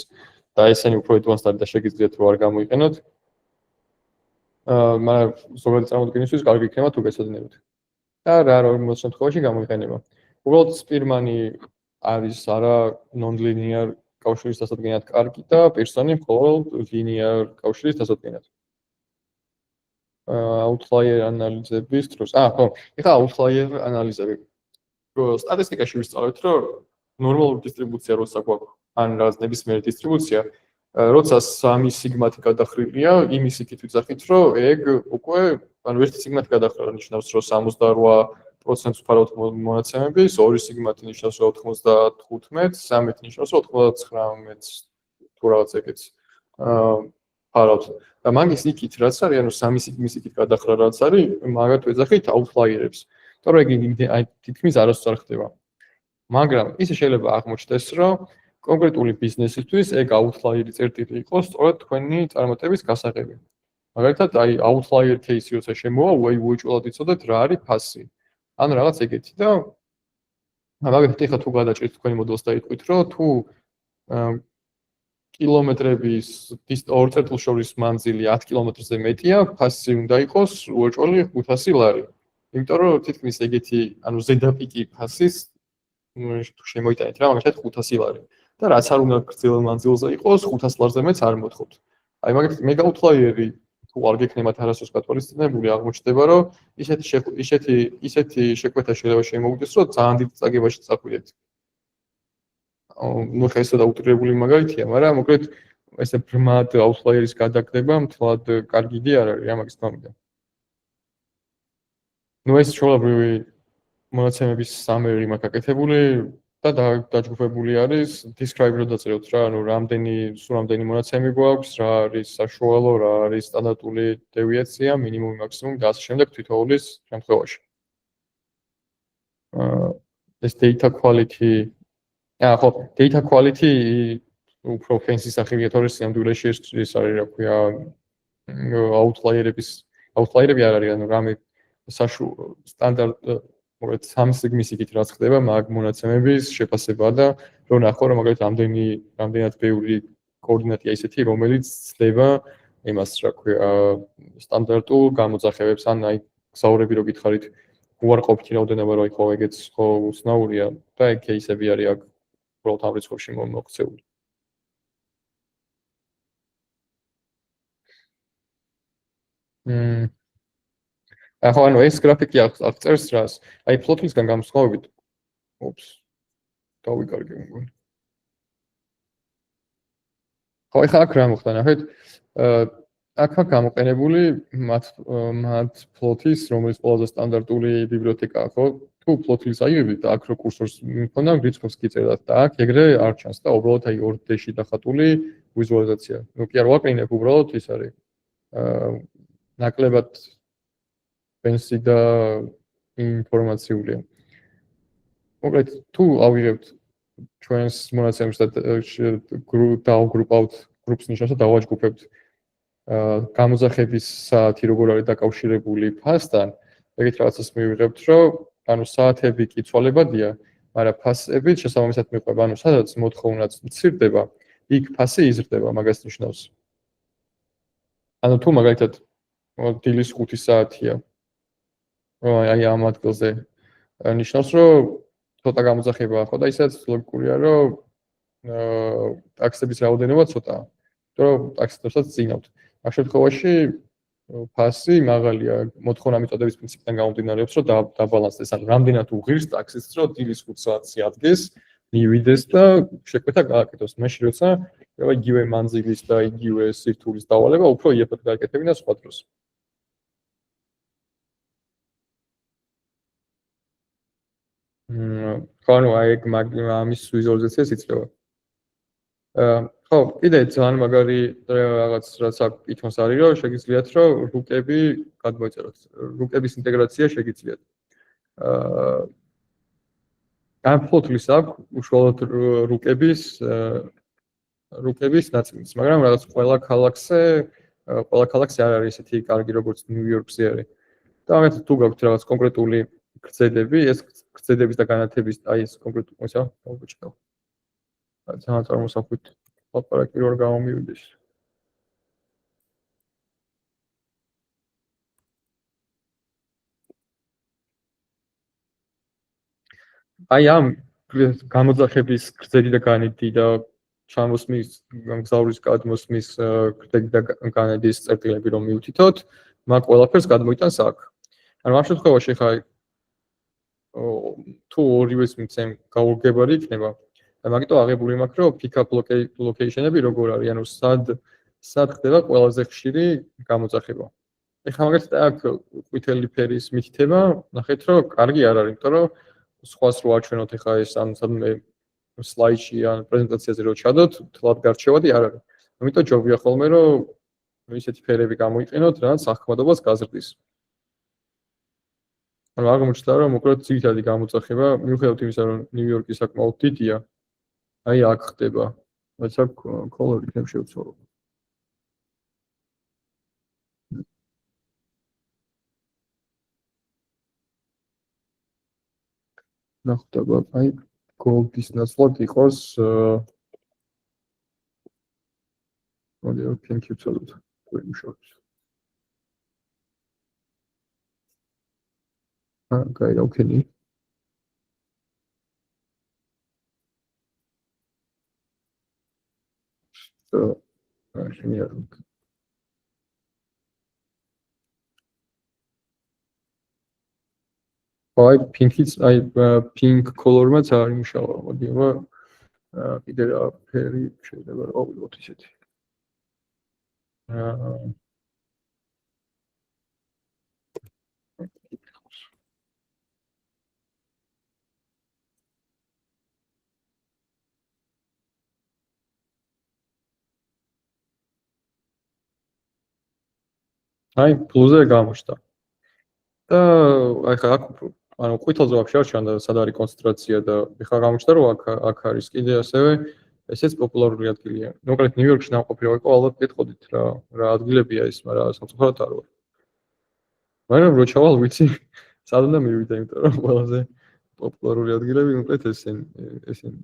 და ესენი უფრო advanced არის და შეგიძლიათ რომ არ გამოიყენოთ. მაგრამ ზოგადად წარმოდგენისთვის კარგი იქნება თუ გეცოდინებით. და რა რომ შემთხვევაში გამოიყენება. უბრალოდ სპირმანი არის არა non-linear კავშირის დასადგენად კარგი და პერსონი მხოლოდ linear კავშირის დასადგენად. Outlier ანალიზების დროს. ხო, ეხლა outlier ანალიზები. სტატისტიკაში ვისწავლეთ, რომ ნორმალური დისტრიბუცია როცა გვაქვს, ან რაღაც ნებისმიერი დისტრიბუცია, როცა 3 სიგმათი გადახრილია, იმის იქით ვიძახით, რომ ეგ უკვე, ანუ 1 სიგმათი გადახრა ნიშნავს, რომ 68% ვფარავთ მონაცემების, 2 სიგმათი ნიშნავს, რომ 95, 13 ნიშნავს, რომ 99 თუ რაღაც ეგეც ფარავთ. და მაგის იქით რაც არის, ანუ 3 სიგმის იქით გადახრა რაც არის, მაგათ ვეძახით outlier-ებს. იმიტომ რომ ეგ თითქმის არასდროს არ ხდება. მაგრამ ისე შეიძლება აღმოჩნდეს, რომ კონკრეტული ბიზნესისთვის ეგ outlier-ი წერტილი იყოს სწორედ თქვენი წარმატების გასაღები. მაგალითად, აი outlier case-ი როცა შემოვა, უეჭველად იცოდეთ რა არის ფასი. ანუ რაღაც ეგეთი და მაგალითად ეხლა თუ გადაჭრით თქვენი მოდელს და იტყვით, რომ თუ კილომეტრების ორ წერტილს შორის მანძილი 10 კილომეტრზე მეტია, ფასი უნდა იყოს უეჭველი 500 ლარი. იმიტომ რომ თითქმის ეგეთი, ანუ ზედაპირი ფასის თუ შემოიტანეთ რა, მაგალითად 500 ლარი. და რაც არ უნდა გრძელ მანძილზე იყოს, 500 ლარზე მეც არ მოთხოვთ. აი მაგალითად mega outlier-ი თუ არ გექნებათ არასდროს გათვალისწინებული, აღმოჩნდება, რომ ისეთი შეკვეთა შეიძლება შემოვიდეს, რომ ძალიან დიდ წაგებაში წახვიდეთ. ნუ ხა ესა და უტრირებული მაგალითია, მაგრამ მოკლედ ესე ბრმად outlier-ის გადაგდება მთლად კარგი იდეა არ არის ამაგის გამომიდან. ნუ ეს ჩვეულებრივი მონაცემების summary მაქვს აკეთებული და დაჯგუფებული არის describe რო დაწეროთ რა, ანუ რამდენი მონაცემი გვაქვს, რა არის საშუალო, რა არის სტანდარტული დევიაცია, მინიმუმი, მაქსიმუმი და ასე შემდეგ თითოეულის შემთხვევაში. ეს data quality ხო, data quality უფრო fancy სახეებია, თორე სიამდვილეში ეს არის, რა ქვია, outlier-ები არ არის, ანუ რამე სტანდარტ მოგეთ სამ სიგმის იქით რაც ხდება მაგ მონაცემების შეფასება და რო ნახო რომ მაგალითად რამდენად ბევრი კოორდინატია ისეთი რომელიც ცდება იმას რა ქვია სტანდარტულ გამოძახებებს ან აი გზაურები რო გითხარით უარყოფითი რაოდენობა რო აი ხო ეგეც ხო უცნაურია და ეგ кейსები არის აქ უბრალოდ ამ რიცხვებში მოქცეული. ახლა ანუ ეს გრაფიკი აღწერს რას? აი ფლოტისგან გამოსხივებით. დავიკარგე მგონი. ხო, ახლა აქ რა მოხდა, ნახეთ. აქ გამოყენებული მათ ფლოტის, რომელიც ყველაზე სტანდარტული ბიბლიოთეკაა, ხო? თუ ფლოტის აიღებთ და აქ რო კურსორს მქონდა, რიცხვს გიწერდათ და აქ ეგრე არ ჩანს და უბრალოდ აი 2D-ში დახატული ვიზუალიზაცია. ნუ კი არ ვაყენებ, უბრალოდ ის არის. ნაკლებად fancy და ინფორმაციულია. მოკლედ, თუ ავიღებთ ჩვენს მონაცემებს და დავგრუპავთ groups ნიშანს და დავაჯგუფებთ გამოძახების საათი როგორ არის დაკავშირებული ფასთან, ეგეთ რაღაცას მივიღებთ, რომ ანუ საათები კი ცვალებადია, მაგრამ ფასები შესაბამისად მიყვება, ანუ სადაც მოთხოვნაც მცირდება, იქ ფასი იზრდება, მაგას ნიშნავს. ანუ თუ მაგალითად დილის 5 საათია აი ამ ადგილზე ნიშნავს რომ ცოტა გამოძახებაა ხო და ისაც ლოგიკურია რომ ტაქსების რაოდენობა ცოტაა. რომ ტაქსებსაც წინავთ. ამ შემთხვევაში ფასი მაღალია მოთხოვნა მიწოდების პრინციპიდან გამომდინარეობს რომ დაბალანსდეს. ანუ რამდენად უღირს ტაქსის რომ დილის 5 საათი ადგეს, მივიდეს და შეკვეთა გააკეთოს. მაშინ როცა იგივე მანძილის და იგივე სირთულის დავალება უფრო იაფად გააკეთებინა სხვა დროს. ხო, ანუ აი ეგ ამის ვიზუალიზაციას იწევა. ხო, კიდე ძალიან მაგარი რაღაც რაც აქ Python-ს არის, რომ შეგიძლიათ რომ რუკები გადმოიწეროთ. რუკების ინტეგრაცია შეგიძლიათ. ამ ფლოტის აქვს უშუალოდ რუკების ნაწილიც, მაგრამ რაღაც ყველა ქალაქზე არ არის ესეთი კარგი როგორც ნიუ-იორკზე არის. და ამიტომ თუ გაქვთ რაღაც კონკრეტული გრძედები, ეს გრძედების და განათების აი ეს კონკრეტული ისა მოვიჭრავ. ძალიან წარმოსახვით ლაპარაკი რო არ გამომივიდეს. აი ამ გამოძახების გრძედი და განედი და ჩამოსმის გზავრის გადმოსმის გრძედი და განედის წერტილები რომ მივთითოთ, მაგ ყველაფერს გადმოიტანს აქ. ანუ ამ შემთხვევაში ხა თუ ორივეს მიცემ გაურგებარი იქნება და მაგიტომ აღებული მაქვს რომ pick-up location-ები როგორ არის, ანუ სად ხდება ყველაზე ხშირი გამოძახება. ეხლა მაგალითად აქ ყვითელი ფერის მითითება, ნახეთ რომ კარგი არ არის, იმიტომ რომ სხვას რო აჩვენოთ ეხლა ეს ან სადმე სლაიდში ან პრეზენტაციაზე რო ჩადოთ, თლად გარჩევადი არ არის. ამიტომ ჯობია ხოლმე რომ ისეთი ფერები გამოიყენოთ, რაც ახმადობას გაზრდის. ანუ აღმოჩნდა რომ მოკლედ ძირითადი გამოძახება, მიუხედავად იმისა რომ ნიუ-იორკი საკმაოდ დიდია, აი აქ ხდება. რაც აქ კოლორი თემ შევცვალო. ნახდება, აი გოლდის ნაცვლად იყოს მოდი პინკი ვცადოთ. ვიმუშაოთ. Okay, okay. So, here. აი pink color-მაც არ იმუშავა, მოდი, კიდე რა ფერი შეიძლება ავიღოთ ისეთი. აა აი პლუზე გამოჩნდა. და აი ხა აქ ანუ ყვითელზე ვაფშე არ ჩანდა სად არის კონცენტრაცია და ეხლა გამოჩნდა რომ აქ არის კიდე ასევე ესეც პოპულარული ადგილია. მოკლედ ნიუ-იორკში ნამყოფი რო იყო ალბათ გეტყოდით რა ადგილებია ეს, მაგრამ სამწუხაროდ არ ვარ. მაგრამ რო ჩავალ ვიცი სად უნდა მივიდე, იმიტომ რომ ყველაზე პოპულარული ადგილები მოკლედ ესენი.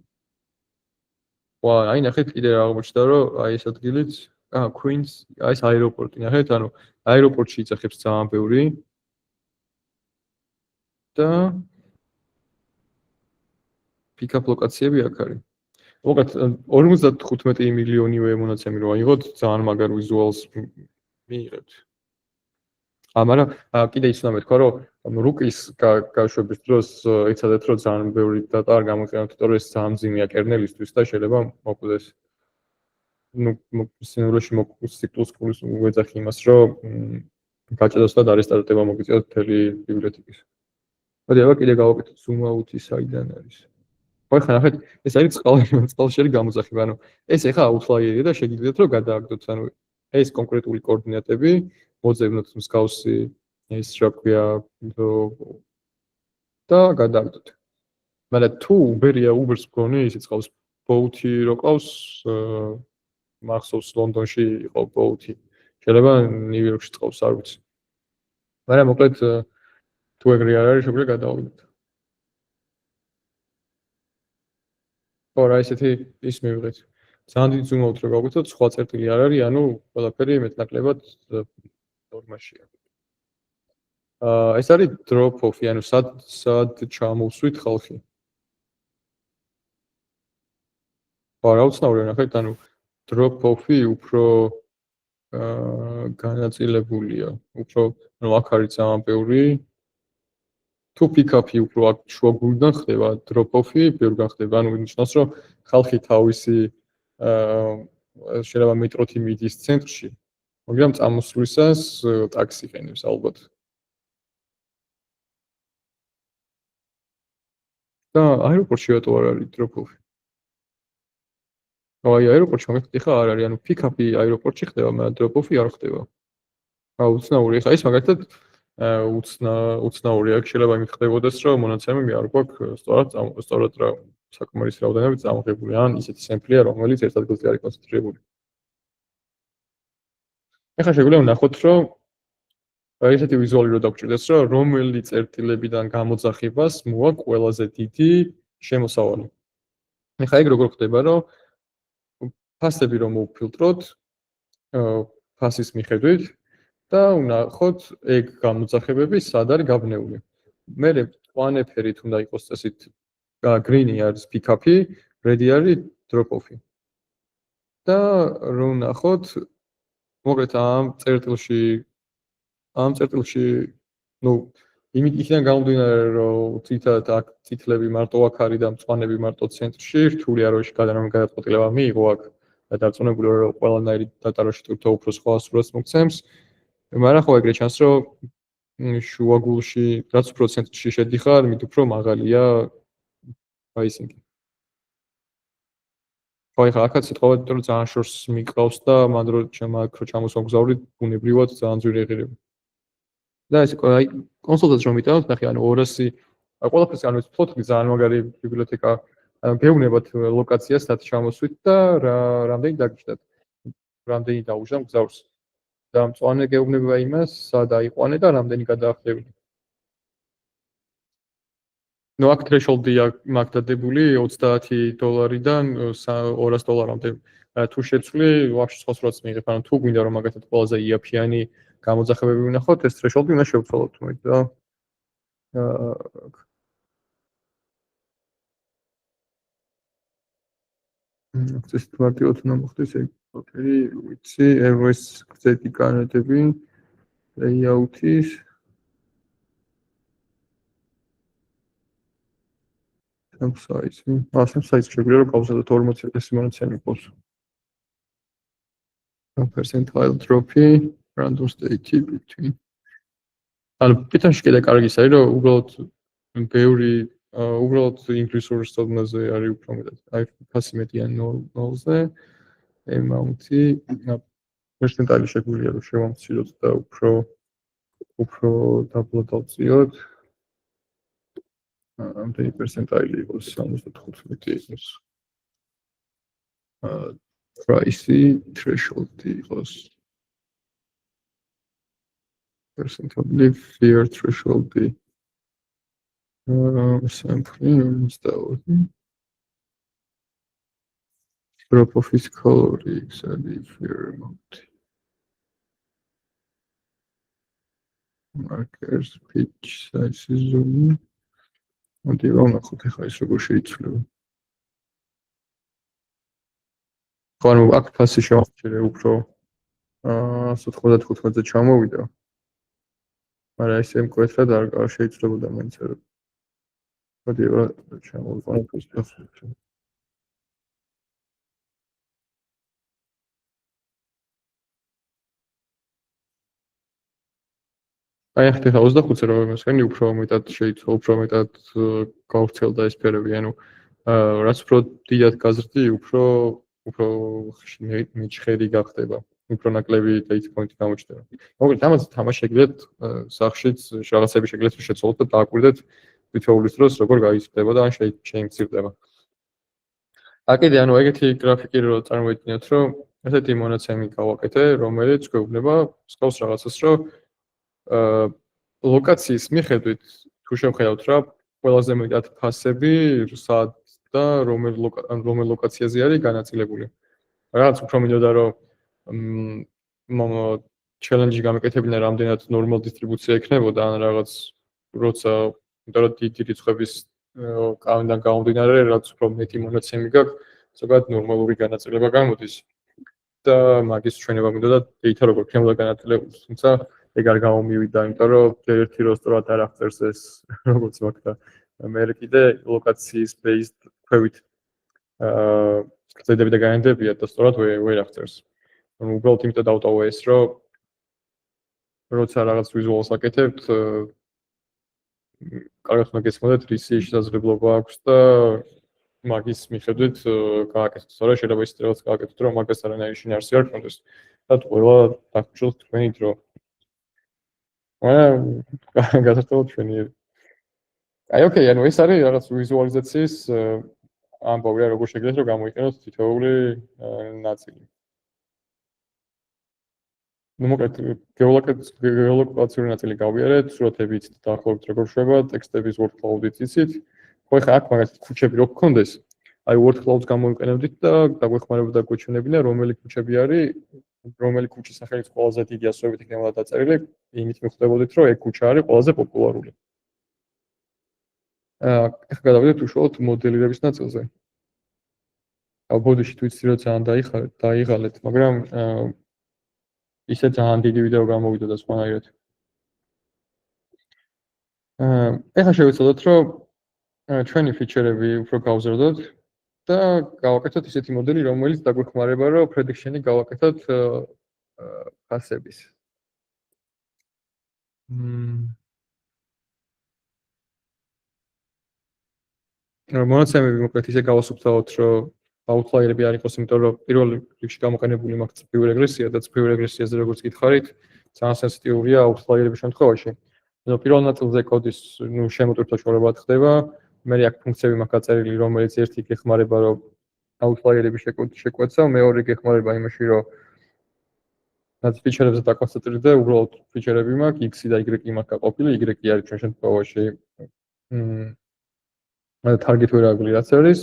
ვა, აი ნახეთ კიდე რა აღმოჩნდა რომ აი ეს ადგილიც Queens, აი ეს აეროპორტი, ნახეთ, ანუ აეროპორტში იწახებს ძალიან ბევრი და პიკაპ ლოკაციები აქ არის. მოკლედ 55 მილიონივე მონაცემი რო აიღოთ, ძალიან მაგარ ვიზუალს მიიღებთ. მაგრამ კიდე ის უნდა მეთქვა, რომ რუკის გაშვების დროს იცადეთ, რომ ძალიან ბევრი დატა არ გამოიყენებთ, იმიტომ რომ ეს ძალიან მძიმეა კერნელისთვის და შეიძლება მოკვდეს. სინამდვილეში ციკლს უეძახი იმას, რომ გაჭედოს და დარესტარტება მოგიწევთ მთელი ბიბლიოთეკის. მოდი აბა კიდე გავაკეთოთ zoom out-ი საიდან არის. ხო ხა ნახეთ, ეს არის წყალშერი გამოძახება, ანუ ეს ეხა outlier-ია და შეგიძლიათ რომ გადააგდოთ, ანუ ეს კონკრეტული კოორდინატები მოძებნოთ მსგავსი ეს რა ქვია და გადააგდოთ. მაგრამ თუ უბერია Uber-ს გქონი, ისიც ყავს boat-ი რო ყავს მახსოვს ლონდონში იყო boat-ი. შეიძლება ნიუ-იორკში ყავს, არ ვიცი. მაგრამ მოკლედ თუ ეგრე არ არის, შეგვიძლია გადავიდეთ. ხო, რა ისეთი ის მივიღეთ. ძალიან დიდი zoom out რო გავაკეთოთ, სხვა წერტილი არ არის, ანუ ყველაფერი მეტნაკლებად ნორმაშია. ეს არის drop off-ი, ანუ სად ჩამოვსვით ხალხი. ხო, რა უცნაურია, ნახეთ, ანუ drop off-ი უფრო განაწილებულია, უფრო ანუ აქ არის ძალიან ბევრი. თუ pick-up-ი უფრო აქ შუაგულიდან ხდება, drop off-ი ბევრგან ხდება, ანუ ნიშნავს, რომ ხალხი თავისი შეიძლება მეტროთი მიდის ცენტრში, მაგრამ წამოსვლისას ტაქსი ყენებს ალბათ. და აეროპორტში რატო არ არის drop off-ი? აი აეროპორტში მაგალითად ეხლა არ არის, ანუ pick-up-ი აეროპორტში ხდება, მაგრამ drop off-ი არ ხდება. უცნაური, ეხლა ეს მაგალითად უცნაური აქ შეიძლება იმით ხდებოდეს, რომ მონაცემი მე არ გვაქვს სწორად რა საკმარის რაოდენობით წამოღებული, ან ისეთი სემპლია, რომელიც ერთ ადგილზე არის კონცენტრირებული. ეხლა შეგვიძლია ვნახოთ, რომ ესეთი ვიზუალი რო დაგჭირდეს, რომ რომელი წერტილებიდან გამოძახებას მოა ყველაზე დიდი შემოსავალი. ეხლა ეგ როგორ ხდება, რომ ფასები რომ მოვფილტროთ ფასის მიხედვით და ვნახოთ ეგ გამოძახებები სად არის გაბნეული. მერე მწვანე ფერით უნდა იყოს წესით green-ი არის pick-up-ი, red-ი არის drop-off-ი. და რომ ვნახოთ მოკლედ ამ წერტილში ნუ იმიდან გამომდინარე რომ თითქოს აქ წითლები მარტო აქ არის და მწვანები მარტო ცენტრში, რთული არ არის გადაწყვეტილება მიიღო აქ და დარწმუნებული ვარ რომ ყველანაირი დატა რო შეტყობთ უფრო სხვა სურათს მოგცემს. მაგრამ ხო ეგრე ჩანს რომ შუაგულში რაც უფრო ცენტრში შედიხარ, მით უფრო მაღალია პრაისინგი. ხო ეხლა აქაც ეთქობა, იმიტომ რომ ძალიან შორს მიყავს და მან რო ჩამოსვამგზავრით ბუნებრივად ძალიან ძვირი ეღირება. და ეს აი კონსოლდაც რომ მიტანოთ, ნახე, ანუ 200 ყველაფერს ანუ ეს ფლოტი ძალიან მაგარი ბიბლიოთეკა, გეუბნებათ ლოკაციას სად ჩამოსვით და რამდენი დაგჭდათ. რამდენი დაუჟდა მგზავრს. და მწვანე გეუბნება იმას, სად აიყვანე და რამდენი გადაახდები. ნუ აქ threshold-ია მაგდადებული $30-დან $200-მდე. თუ შეცვლი, ვაფშე სხვა სურათს მიიღებ, ანუ თუ გვინდა რომ მაგათად ყველაზე იაფიანი გამოძახებები ვნახოთ, ეს threshold-ი უნდა შევცვალოთ მოით და ეს მარტივად უნდა მოხდეს ეგ ფერი, ვიცი, RS გზეთი კანონები, layout-ის size-ი. Size-ი შეგვიძლია რომ გავზადოთ 40 წელს მონაცემი იყოს. percentile dropი, random state between. ანუ Python-ში კიდე კარგი ის არის, რომ უბრალოდ ბევრი უბრალოდ inclusive resource-ზე არის უფრო მეტად. აი ფასი მეტია 0-ზე, amount-ი percentile შეგვიძლია რომ შევამციროთ და უფრო დაბლა დავწიოთ. ამდენი percentile იყოს 75 იყოს. price threshold იყოს. percentile fear threshold sampling installed. Drop of its color exactly fear amount. Markers, pitch, sizes, zoom. მოდი ვამახოთ ახლა ის როგორ შეიცვლება. ანუ აქ ფასი შევამცირე უფრო 95-ზე ჩამოვიდა. მაგრამ ესე მკვეთრად არ შეიძლებოდა მაინც არა. მოდი ჩამოვიყენოთ ეს ფასი. აი ახლა 25-ზე რომ მოსკენი უფრო მეტად შეიცვალა, უფრო მეტად გავრცელდა ეს ფერები, ანუ რაც უფრო დიდად გაზრდი, უფრო მიჩხერი გახდება, უფრო ნაკლები data point გამოჩნდება. მოკლედ ამას თამაში შეგიძლიათ სახშიც რაღაცები შეგიძლიათ შეცვალოთ და დააკვირდეთ თითოეულის დროს როგორ გაიზრდება და ან შეიმცირდება. აკიდე ანუ ეგეთი გრაფიკი რო წარმოიდგინოთ, რომ ესეთი მონაცემი გავაკეთე, რომელიც გვეუბნება სწავს რაღაცას, რომ ლოკაციის მიხედვით თუ შევხედავთ რა ყველაზე მეტად ფასები სად და რომელ ლოკაციაზე არის განაწილებული. რაღაც უფრო მინდოდა რომ challenge-ი გამეკეთებინა რამდენად normal distribution ექნებოდა ან რაღაც როცა იმიტომ რომ დიდი რიცხვების კავიდან გამომდინარე რაც უფრო მეტი მონაცემი გაქვს ზოგადად ნორმალური განაწილება გამოდის და მაგის ჩვენება მინდოდა data როგორ ქნებოდა განაწილებას თუმცა ეგ არ გამომივიდა, იმიტომ რომ ერთი რო სწორად არ აღწერს ეს როგორც მაგდა. მე კიდე ლოკაციის based ქვევით გრძედები და განედებია და სწორად ვერ აღწერს. ანუ უბრალოდ იმიტომ დავტოვე ეს, რომ როცა რაღაც ვიზუალს აკეთებთ, კარგად უნდა გესმოდეთ, ისი შესაძლებლობა აქვს და მაგის მიხედვით გააკეთოთ. სწორედ შეიძლება ის რაღაც გააკეთოთ, რომ მაგას არანაირი შინაარსი არ გქონდეს და ყველა დაგჭიროთ თქვენი დრო. გასართობად ჩვენი. აი ოკეი, ანუ ეს არის რაღაც ვიზუალიზაციის ამბავი რა როგორ შეგიძლიათ რომ გამოიყენოთ თითოეული ნაწილი. ну მოკლედ გეოლოკაციური ნაწილი გავიარეთ, სურათებით დაახლოებით როგორ შვება, ტექსტების word cloud-ით იცით. ხო ხა აქ მაგალითად ქუჩები რო გქონდეს, აი word cloud-ს გამოიყენებდით და დაგვეხმარებოდა გვეჩვენებინა რომელი ქუჩები არის, რომელი ქუჩის სახელიც ყველაზე დიდი ასოებით იქნება დაწერილი, იმით მიხვდებოდით რომ ეგ ქუჩა არის ყველაზე პოპულარული. ახლა გადავიდეთ უშუალოდ მოდელირების ნაწილზე. ბოდიში თუ იცი რომ ძალიან დაიღალეთ, მაგრამ ისე ძალიან დიდი ვიდეო გამოვიდა და სხვანაირად. ახლა შევეცადოთ რომ ჩვენი ფიჩერები უფრო გავზრდოთ და გავაკეთოთ ისეთი მოდელი, რომელიც დაგვეხმარება რომ prediction-ი გავაკეთოთ ფასების. მონაცემები მოკლედ ისე გავასუფთავოთ, რომ outlier-ები არ იყოს, იმიტომ რომ პირველ რიგში გამოყენებული მაქვს წრფივი რეგრესია და წრფივი რეგრესიაზე როგორც გითხარით, ძალიან სენსიტიურია outlier-ების შემთხვევაში. ანუ პირველ ნაწილზე კოდის შემოტვირთვა შორებად ხდება, მე აქ ფუნქციები მაქვს გაწერილი, რომელიც ერთი გეხმარება, რომ outlier-ები შეკვეცა, მეორე გეხმარება იმაში, რომ რაც ფიჩერებზე დაკონცენტრირდა, უბრალოდ ფიჩერები მაქვს, x და y მაქვს გაყოფილი, y არის ჩვენ შემთხვევაში target variable რაც არის.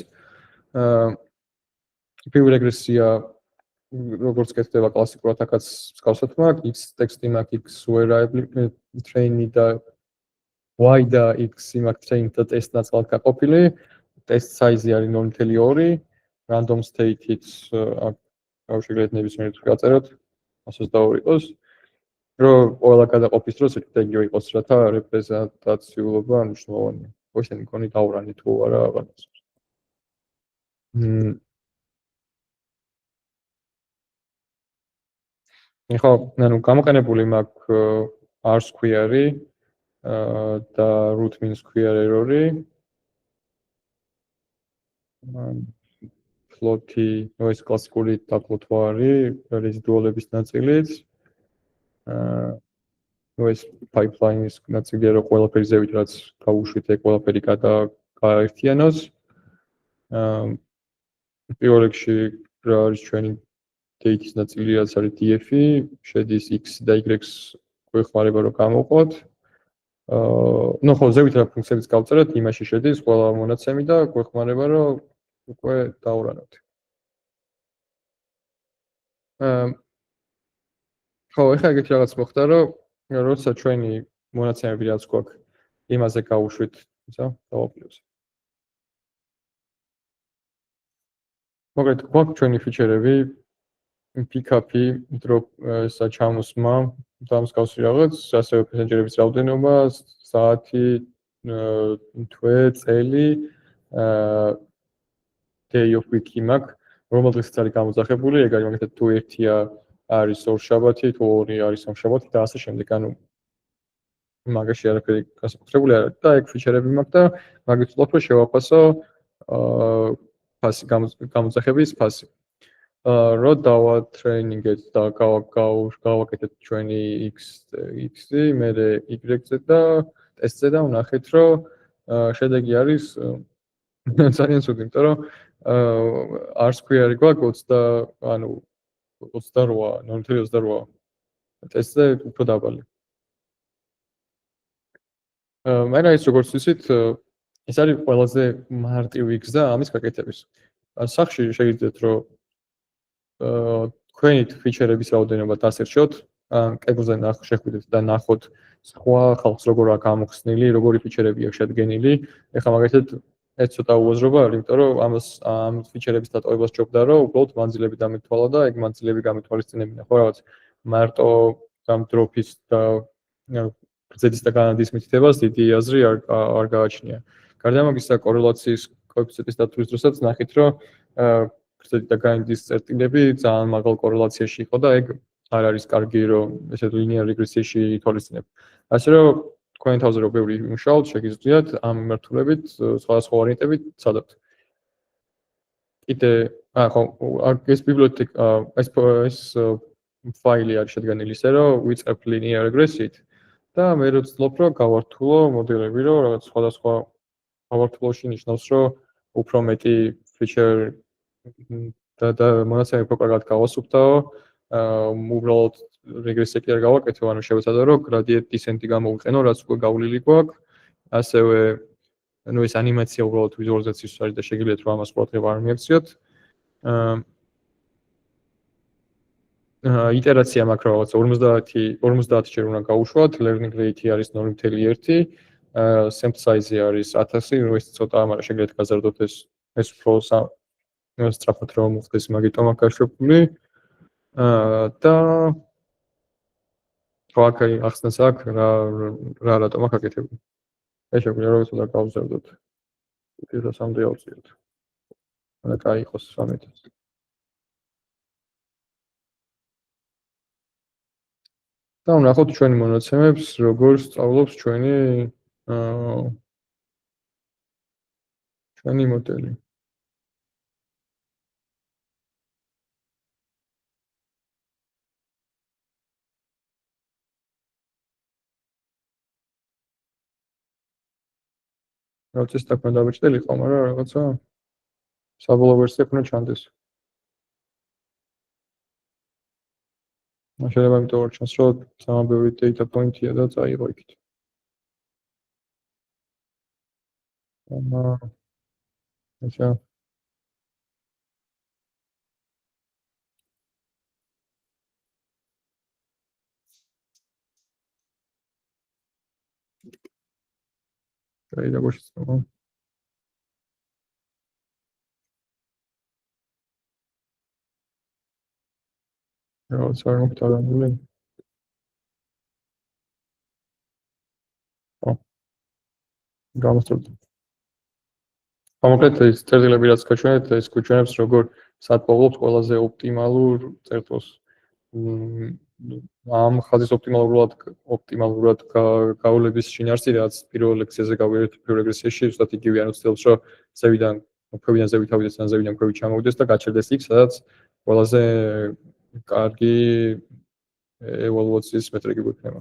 წრფივი რეგრესია როგორც კეთდება კლასიკურად აქაც მსგავსად მაქვს, x ტექსტი მაქვს, x variable train და y და x მაქვს train და test ნაწილად გაყოფილი. test size-ი არის 0.2, random state-ით შეგიძლიათ ნებისმიერ რიცხვს გაწეროთ, 122 იყოს. რომ ყველა გადაყოფის დროს ეგ იყოს, რათა რეპრეზენტაციულობა მნიშვნელოვანია. ვაშენი კონი დავრანი თუ არა აღარ. ხო, ანუ გამოყენებული მაქვს R square-ი და root mean square error-ი. Float-ი, ეს კლასიკური დაკლებვა არის, რეზიდუალების ნაწილიც. ეს pipeline-ის ნაწილია, რომ ყველაფერი ზევით რაც გავუშვით, ეგ ყველაფერი გააერთიანოს. პირველ რიგში რა არის ჩვენი data-ის ნაწილი, რაც არის df-ი, შედის x და y-ს გვეხმარება რომ გამოვყოთ. ნუ ხო ზევით რა ფუნქციებიც გავწერეთ, იმაში შედის ყველა მონაცემი და გვეხმარება რომ უკვე დავუყენოთ. ხო, ეხლა ეგეთი რაღაც მოხდა, რომ როცა ჩვენი მონაცემები რაც გვაქვს, იმაზე გავუშვით, ისა, დავაპიროს. მოგეთ, გვაქვს ჩვენი ფიჩერები, pick-up-ი, drop საჩამოსმა და მსგავსი რაღაც, ასევე პასენჯერების რაოდენობა, საათი, თვე, წელი, day of week-ი მაქვს, რომელზეც არის გამოძახებული, ეგ არის მაგალითად თუ ერთია არის ორშაბათი, თუ ორი არის სამშაბათი და ასე შემდეგ, ანუ მაგაში არაფერი გასაკუთრებული არ არის და ეგ ფიჩერები მაქვს და მაგით ვთქვათ, რომ შევაფასო ფასი გამოძახების ფასი. რო დავატრეინინგეთ და გავაკეთეთ ჩვენი x-ი, მერე y-ზე და ტესტზე და ვნახეთ, რომ შედეგი არის ძალიან ცუდი, იმიტომ რომ R square-ი გვაქვს 28, 0.28. ტესტზე უფრო დაბალი. მაგრამ ის როგორც ვიცით, ეს არის ყველაზე მარტივი x და ამის გაკეთების. სახში შეგიძლიათ რომ თქვენი ფიჩერების რაოდენობა დასერჩოთ, კედელზე შეხვიდეთ და ნახოთ სხვა ხალხს როგორ აქვს გამოხსნილი, როგორი ფიჩერები აქვს შედგენილი. ეხლა მაგალითად ეს ცოტა უაზრობა არის, იმიტომ რომ ამ ფიჩერების დატოვება სჯობდა, რომ უბრალოდ მანძილები დამეთვალა და ეგ მანძილები გამეთვალისწინებინა, ხო რაღაც მარტო ამ დროფის და გრძედის და განადის მითითებას დიდი აზრი არ გააჩნია. გარდა ამისა, კორელაციის კოეფიციენტის დათვლის დროსაც ნახით, რომ გრძედი და განადის წერტილები ძალიან მაღალ კორელაციაში იყო და ეგ არ არის კარგი, რომ ესეთ ლინიარ რეგრესიაში ითვალისწინებ. ასე რომ თქვენ თავზე რო ბევრი მუშაობთ, შეგიძლიათ ამ მიმართულებით სხვადასხვა ვარიანტებით ცადოთ. კიდე, ხო, ეს ბიბლიოთეკა, ეს ფაილი არის შედგენილი ისე, რომ ვიწყებ ლინიარ რეგრესიით და მე რო ვცდილობ, რომ გავართულო მოდელები, რომ რაღაც სხვადასხვა გავართულოში ნიშნავს, რომ უფრო მეტი ფიჩერ და მონაცემები უფრო კარგად გავასუფთავო, უბრალოდ რეგრესია კი არ გავაკეთო, ანუ შევეცადო, რომ gradient descent-ი გამოვიყენო, რაც უკვე გავლილი გვაქვს. ასევე, ну ეს ანიმაცია უბრალოდ ვიზუალიზაციის არის და შეგიძლიათ რომ ამას ყურადღება არ მიაქციოთ. იტერაცია მაქვს რაღაც 50 ჯერ უნდა გავუშვათ, learning rate-ი არის 0.1, sample size-ი არის 1000, ну ეს ცოტა, მაგრამ შეგიძლიათ გაზარდოთ ეს უფრო სწრაფად რომ მოხდეს, მაგიტომ აქ გაშვებული. და ხო, აქ ახსნას აქვს რა რატომ აქ აკეთებული. ეს შეგვიძლია რომ ცოტა გავზარდოთ. 500-მდე ავწიოთ. და კაი იყოს 3000. და ვნახოთ ჩვენი მონაცემებს, როგორ სწავლობს ჩვენი მოდელი. როცა თქვენ დავიჭდელიყო, მაგრამ რაღაცა საბოლოო ვერსია ქნა ჩანდეს. შეიძლება იმიტომ რომ ჩანს, რომ ძალიან ბევრი data point-ია და წაიღო იქით. अच्छा Aí já gostei, tá bom? Eu só não tá dando bem. Ó, vamos tudo. Konkrēt ეს წერტილები რაც გაჩვენეთ, ეს გვიჩვენებს როგორ სად პოვლობს ყველაზე ოპტიმალურ წერტილს. ამ ხაზის ოპტიმალურად გავლების შინაარსი, რაც პირველ ლექციაზე გავიარეთ პროგრესიაში, ზუსტად იგივე, ანუ ცდილობს, რომ ზევიდან ზევით ავიდეს, ან ზევიდან ქვევით ჩამოვიდეს და გაჩერდეს იქ, სადაც ყველაზე კარგი ევალუაციის მეტრიკი გვექნება.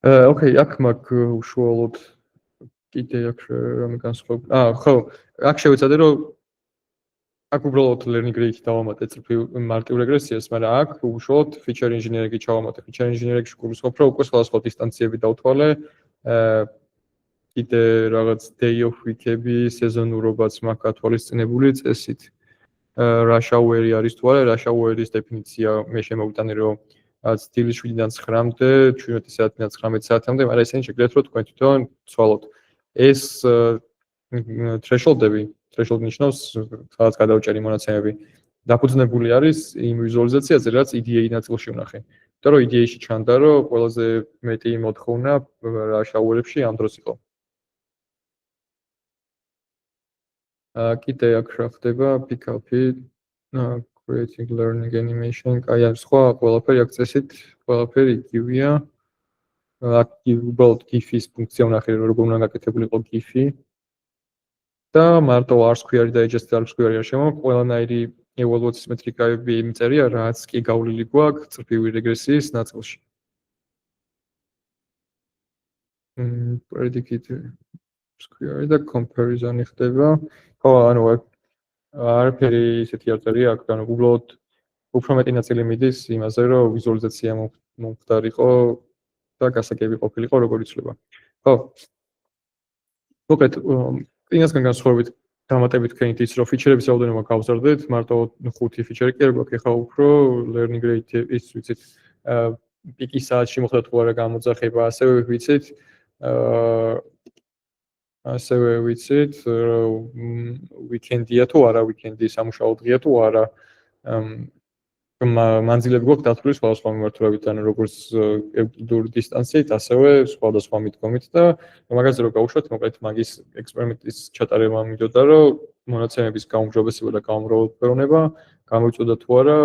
ოკეი, აქ მაქვს უშუალოდ კიდე აქ რამე განსხვავება. ხო, აქ შევეცადე, რომ აქ უბრალოდ learning rate დავამატე წრფივ მარტივ რეგრესიას, მაგრამ აქ უშუალოდ feature engineering-ი ჩავამატე. feature engineering-ში გულისხმობ, რომ უკვე სხვადასხვა დისტანციები დავთვალე. კიდე რაღაც day of week-ები, სეზონურობაც მაქვს გათვალისწინებული წესით. rush hour-ი არის თუ არა, rush hour-ის დეფინიცია მე შემოვიტანე, რომ დილის 7-დან 9-მდე, 17 საათიდან 19 საათამდე, მაგრამ ესენი შეგიძლიათ, რომ თქვენ თვითონ ცვალოთ. ეს threshold-ები, threshold ნიშნავს, სადაც გადავჭერი მონაცემები. დაფუძნებული არის იმ ვიზუალიზაციაზე, რაც EDA ნაწილში ვნახე. იმიტომ რომ EDA-ში ჩანდა, რომ ყველაზე მეტი მოთხოვნა rush hour-ებში ამ დროს იყო. კიდე აქ რა ხდება, pick-up-ი, creating learning animation, აი ამ სხვა ყველაფერი აქ წესით, ყველაფერი იგივეა. აქ უბრალოდ GIF-ის ფუნქცია ვნახე, როგორ უნდა გაკეთებულიყო GIF-ი. და მარტო R-square და adjusted R-square არ შემოგვაქვს, ყველანაირი evaluation მეტრიკები იმწერია, რაც კი გავლილი გვაქვს წრფივი რეგრესიის ნაწილში. predicate square და comparison-ი ხდება. ხო, ანუ არაფერი ისეთი არ წერია აქ, ანუ უბრალოდ უფრო მეტი ნაწილი მიდის იმაზე, რომ ვიზუალიზაცია მომხდარიყო და გასაგები ყოფილიყო, როგორ იცვლება. ხო. მოკლედ, წინასგან განსხვავებით დამატებით თქვენით ის, რომ ფიჩერების რაოდენობა გავზარდეთ, მარტო 5 ფიჩერი კი არ გვაქვს, ეხლა უფრო learning rate ის ვიცით, პიკის საათში მოხდა თუ არა გამოძახება, ასევე ვიცით, weekend-ია თუ არა, weekend-ი სამუშაო დღეა თუ არა. მანძილები გვაქვს დათვლილი სხვადასხვა მიმართულებით, ანუ როგორც ევკლიდური დისტანციით, ასევე სხვადასხვა მიდგომით და მაგაზე რომ გავუშვათ, მოკლედ მაგის ექსპერიმენტის ჩატარება მინდოდა, რომ მონაცემების გაუმჯობესება და გაუმრავლობლება გამოიწვია თუ არა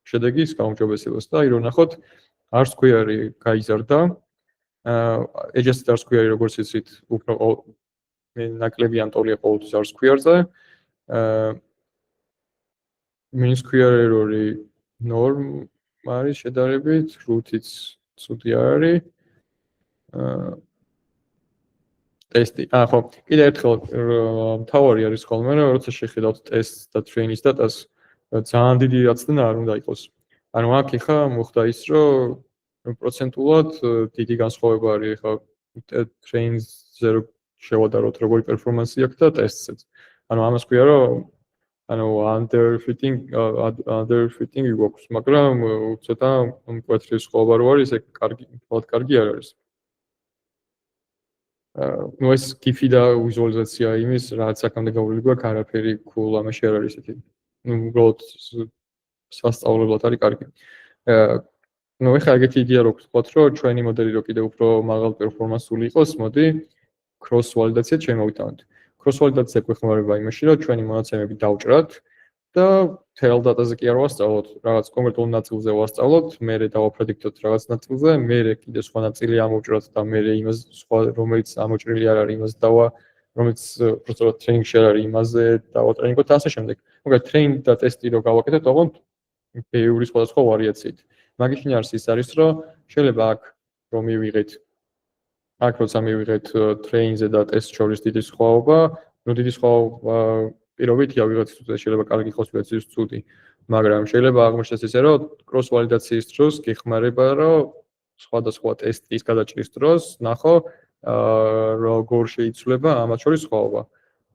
შედეგის გაუმჯობესებას და აი რომ ნახოთ R-square-ი გაიზარდა. adjusted R-square-ი როგორც იცით, უფრო ნაკლები ანტოლია ყოველთვის R-square-ზე. mean square error-ი norm არის შედარებით, root-იც ცუდი არის. ტესტი. ხო, კიდე ერთხელ მთავარი არის ხოლმე, რომ როცა შეხედავთ ტესტს და train-ის data-ს, ძალიან დიდი რაცნა არ უნდა იყოს. ანუ აქ ხა მოხდა ის, რომ პროცენტულად დიდი განსხვავება არის ხა train-ზე რო შევადაროთ როგორი პერფორმანსი აქვს და ტესტსაც. ანუ ამას ქვია, რომ ანუ underfitting გვაქვს, მაგრამ ცოტა მკვეთრი სხვაობა რო არის, ეგ კარგი, თვალად კარგი არ არის. ну ეს GIF-ი და ვიზუალიზაცია იმის, რაც აქამდე გავლილი გვაქვს, არაფერი cool ამაში არ არის ესეთი. ну უბრალოდ სასწავლებლად არის კარგი. ну ეხლა ეგეთი იდეა რო გქონთ, რომ ჩვენი მოდელი რო კიდე უფრო მაღალ პერფორმანსული იყოს, მოდი cross validation შემოვიტანოთ. cross validation გვეხმარება იმაში, რომ ჩვენი მონაცემები დავჭრათ და tail data-ზე კი არ ვასწავლოთ, რაღაც კონკრეტულ ნაწილზე ვასწავლოთ, მერე დავაპრედიქტოთ რაღაც ნაწილზე, მერე კიდე სხვა ნაწილი ამოვჭრათ და მერე იმას სხვა რომელიც ამოჭრილი არ არის, იმას რომელიც უბრალოდ training-ში არ არის, იმაზე დავატრენინგოთ ასე შემდეგ. მოკლედ train და test-ი რო გავაკეთოთ, ოღონდ ბევრი სხვადასხვა ვარიაციით. მაგის შინაარსი ის არის, რომ შეიძლება აქ რომ მივიღეთ აქ როცა მივიღეთ train-ზე და test შორის დიდი სხვაობა, ნუ დიდი სხვაობა პირობითია ვიღაცისთვის შეიძლება კარგი იყოს, ვიღაცისთვის ცუდი, მაგრამ შეიძლება აღმოჩნდეს ისე, რომ cross validation-ის დროს გეხმარება, რომ სხვადასხვა ტესტის გადაჭრის დროს ნახო, როგორ შეიცვლება ამათ შორის სხვაობა.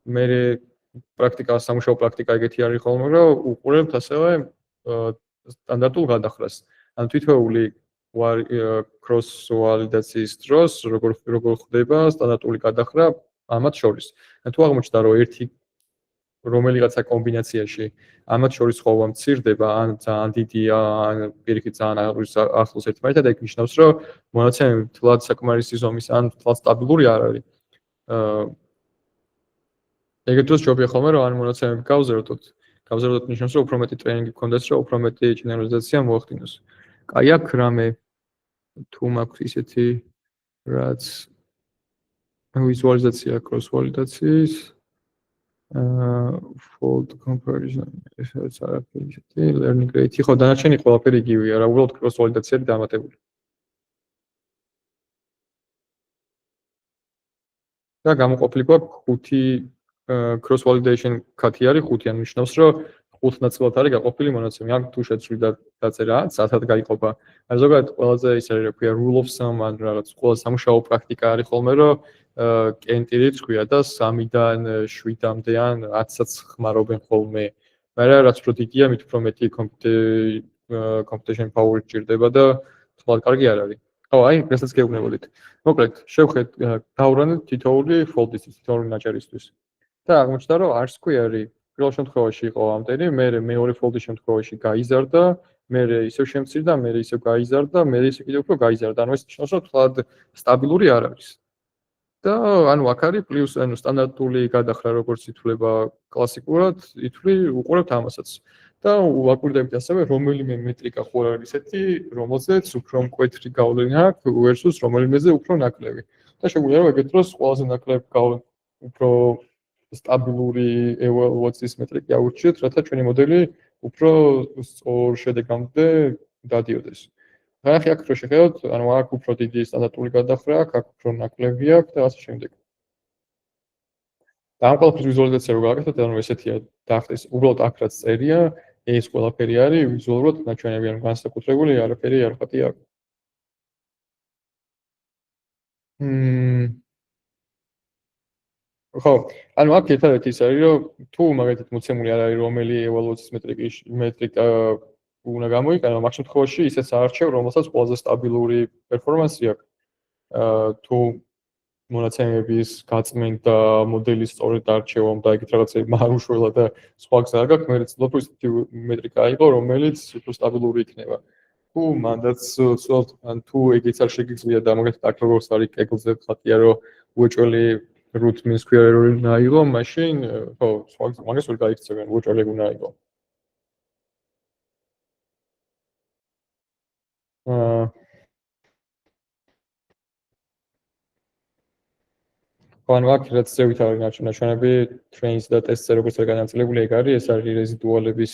მე სამუშაო პრაქტიკა ეგეთი არის ხოლმე, რომ უყურებთ ასევე სტანდარტულ გადახრას. ან თითოეული cross validation-ის დროს როგორ ხდება სტანდარტული გადახრა ამათ შორის. ან თუ აღმოჩნდა, რომ ერთი რომელიღაცა კომბინაციაში ამათ შორის ხოვა მცირდება, ან ძალიან დიდია, ან პირიქით ძალიან ახლოს ერთმანეთთან, ეგ ნიშნავს, რომ მონაცემები თლად საკმარისი ზომის, ან თლად სტაბილური არ არის. ეგრეთ დროს ჯობია ხოლმე, რომ ან მონაცემები გავზრდოთ, გავზარდოთ ნიშნავს, რომ უფრო მეტი ტრენინგი გქონდეს, რომ უფრო მეტი ჟენერალიზაცია მოახდინოს. კაი, აქ რამე თუ მაქვს ისეთი რაც ვიზუალიზაცია cross validაციის fold comparison ეს არაფერი ისეთი learning rate ხო დანარჩენი ყველაფერი იგივეა რა უბრალოდ cross validაციები დამატებული და გამოყოფილი გვაქვს 5 cross validation cut-ი არის 5 ან ნიშნავს რომ 5 ნაწილად არის გაყოფილი მონაცემი აქ თუ შეცვლიდა დაწერა 10-ად გაიყოფა ან ზოგადად ყველაზე ის არის რა ქვია rule of thumb ან რაღაც ყველა სამუშაო პრაქტიკა არის ხოლმე რომ კენტირიც ქვია და 3-დან 7-მდე ან 10-საც ხმარობენ ხოლმე. მაგრამ რაც უფრო დიდია, მით უფრო მეტი computation power ჭირდება და თვალ კარგი არ არის. ხო, აი, რასაც გეუბნებოდით. მოკლედ, შევხედ დავვრანეთ თითოეული fold-ის, თითოეული ნაჭერისთვის. და აღმოჩნდა, რომ არც თქვი არის, პირველ შემთხვევაში იყო ამდენი, მეორე fold-ის შემთხვევაში გაიზარდა, მე ისევ შემცირდა, მე ისევ გაიზარდა, მე ისე კიდევ უფრო გაიზარდა. ანუ ეს ნიშნავს, რომ თვალად სტაბილური არ არის. და ანუ აქ არის პლუს ანუ სტანდარტული გადახრა როგორც ითვლება კლასიკურად, ითვლი უყურებთ ამასაც. და ვაკვირდებით ასევე რომელიმე მეტრიკა ხო არის ესეთი, რომელზეც უფრო მკვეთრი გავლენა აქვს versus რომელიმეზე უფრო ნაკლები. და შეგვიძლია რომ ეგეთ დროს ყველაზე ნაკლებ უფრო სტაბილური evaluation-ის მეტრიკა აურჩიოთ, რათა ჩვენი მოდელი უფრო სწორ შედეგამდე დადიოდეს. ახლა აქ რო შეხედოთ, ანუ აქ უფრო დიდი სტანდარტული გადახრა აქვს, აქ უფრო ნაკლები აქვს და ასე შემდეგ. და ამ ყველაფრის ვიზუალიზაცია რო გავაკეთოთ, ანუ ესეთია დახტეს, უბრალოდ აქ რაც წერია, ეს ყველაფერი არის ვიზუალურად ნაჩვენები, ანუ განსაკუთრებული არაფერი არ ხატი აქვს. ხო, ანუ აქ ერთადერთი ის არის, რომ თუ მაგალითად მოცემული არ არის რომელი evaluation მეტრიკა უნდა გამოიყენო, მაგ შემთხვევაში ისეც აარჩევ, რომელსაც ყველაზე სტაბილური პერფორმანსი აქვს. თუ მონაცემების გაწმენდა, მოდელის სწორედ არჩევამ და ეგეთ რაღაცები მარუშველა და სხვა გზა არ გაქვს, მე ვცდილობ ისეთი მეტრიკა აიღო, რომელიც უფრო სტაბილური იქნება. თუ მანდაც ვცდილობ, ან თუ ეგეც არ შეგიძლია და მაგალითად აქ როგორც არის კეგლზე ხატია, რომ უეჭველი root mean square error-ი უნდა აიღო, მაშინ ხო, სხვა მაგას ვერ გაიქცევენ, უეჭველი უნდა აიღო. ანუ აქ რაც ზევით არის ნაჩვენები trains და tests-ზე როგორც არის განაწილებული, ეგ არის, ეს არის რეზიდუალების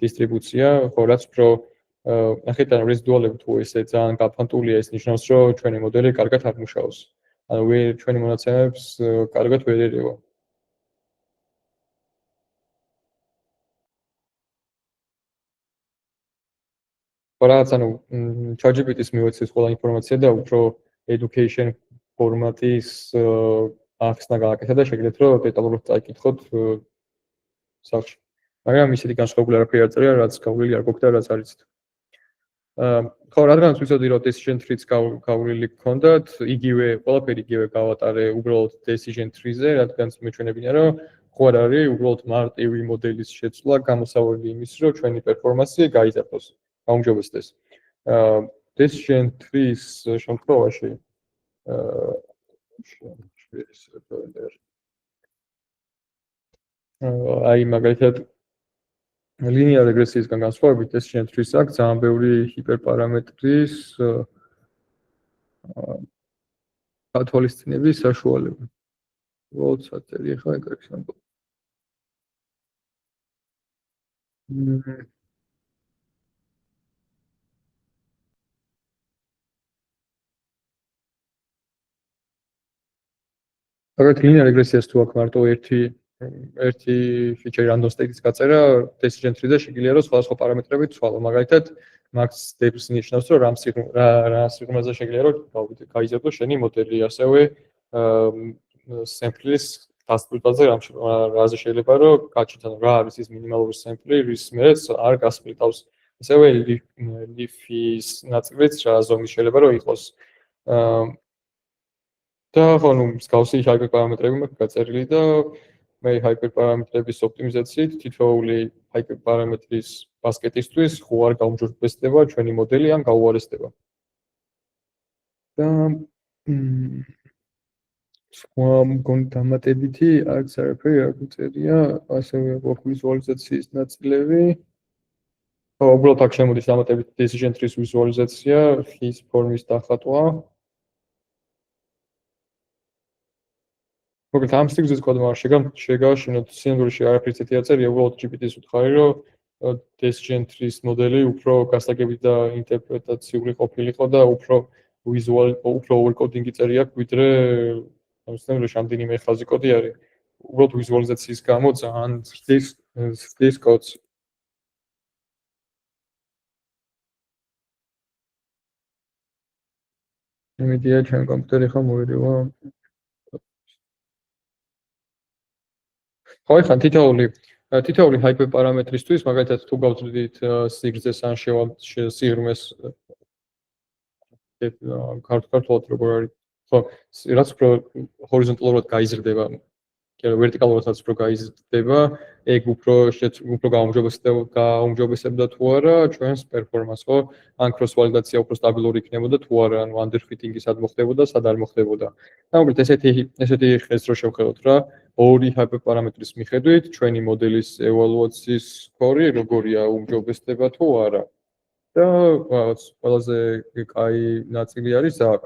დისტრიბუცია, ხო, რაც უფრო ნახეთ, ანუ რეზიდუალები თუ ესე ძალიან გაფანტულია, ეს ნიშნავს, რომ ჩვენი მოდელი კარგად არ მუშაობს. ანუ ჩვენი მონაცემებს კარგად ვერ ერევა. რაღაც ანუ ChatGPT-ს მივეცეს ყველა ინფორმაცია და უფრო education ფორმატის ახსნა გააკეთა და შეგიძლიათ რომ დეტალურად წაიკითხოთ სახში. მაგრამ ისეთი განსხვავებული არაფერი არ წერია, რაც გავლილი არ გვაქვს და რაც არ იცით. ხო, რადგანაც ვიცოდი რომ decision tree-ს გავლილი გქონდათ, იგივე ყველაფერი იგივე გავატარე უბრალოდ decision tree-ზე, რადგანაც მეჩვენებინა რომ ხო არ არის უბრალოდ მარტივი მოდელის შეცვლა გამოსავალი იმის, რომ ჩვენი პერფორმანსი გაიზარდოს. გაუმჯობესდეს. decision tree-s შემთხვევაში აი მაგალითად linear regressive-ისგან განსხვავებით decision tree-s აქვს ძალიან ბევრი ჰიპერპარამეტრის გათვალისწინების საშუალება. უბრალოდ საწერია ხა ეგ ექსამპლი. აგრეთვე linear regressive-ს თუ აქვს მარტო ერთი feature random state-ის გაწერა, decision tree-ზე შეგიძლია რომ სხვადასხვა პარამეტრები ცვალო. მაგალითად, max steps ნიშნავს, რომ რა სიღრმეზე შეგიძლია რომ გაიზარდოს შენი მოდელი, ასევე sample-ის დასპლიტაზე რაზე შეიძლება რომ გაჩვენოთ, ანუ რა არის ის მინიმალური sample, რის მერეც არ გასპლიტავს. ასევე leaf-ის ნაწილიც რა ზომის შეიძლება რომ იყოს. და ხო, ნუ მსგავსი ჰაიპერპარამეტრები მაქვს გაწერილი და მე ჰაიპერპარამეტრების ოპტიმიზაციით თითოეული ჰაიპერპარამეტრის ბასკეტისთვის ხო არ გაუმჯობესდება ჩვენი მოდელი ან გაუარესდება. და სხვა მგონი დამატებითი არც არაფერი არ გვწერია, ასევე აქვს ვიზუალიზაციის ნაწილები. უბრალოდ აქ შემოდის დამატებითი decision trees ვიზუალიზაცია, ხის ფორმის დახატვა. მოკლედ ამ სიგრძის კოდმა არ შეგაშინოთ სინამდვილეში არაფერს ისეთი არ წერია, უბრალოდ GPT-ს ვთხარი, რომ decision trees მოდელი უფრო გასაგები და ინტერპრეტაციული ყოფილიყო და უფრო overcoding-ი წერია, ვიდრე სინამდვილეში ამდენიმე ხაზი კოდი არის. უბრალოდ ვიზუალიზაციის გამო ძალიან ზრდის კოდს. იმედია ჩემ კომპიუტერი ხა მოვიდევა. ხო, ხან თითოეული ჰაიპერპარამეტრისთვის, მაგალითად თუ გავწვდით სიგრძეს ან სიღრმეს ქართულად როგორ არის. ხო, რაც უფრო ჰორიზონტალურად გაიზრდება, ვერტიკალურადაც უფრო გაიზრდება, ეგ უფრო გაუმჯობესებდა თუ არა ჩვენს პერფორმანსს, ხო? ან cross ვალიდაცია უფრო სტაბილური იქნებოდა თუ არა, ანუ underfitting-ი სად მოხდებოდა, სად არ მოხდებოდა. და მოკლედ ესეთი ხეს რო შევხედოთ რა, ორი ჰაიპერპარამეტრის მიხედვით ჩვენი მოდელის ევალუაციის სკორი როგორია, უმჯობესდება თუ არა. და რაღაც ყველაზე კაი ნაწილი არის აქ.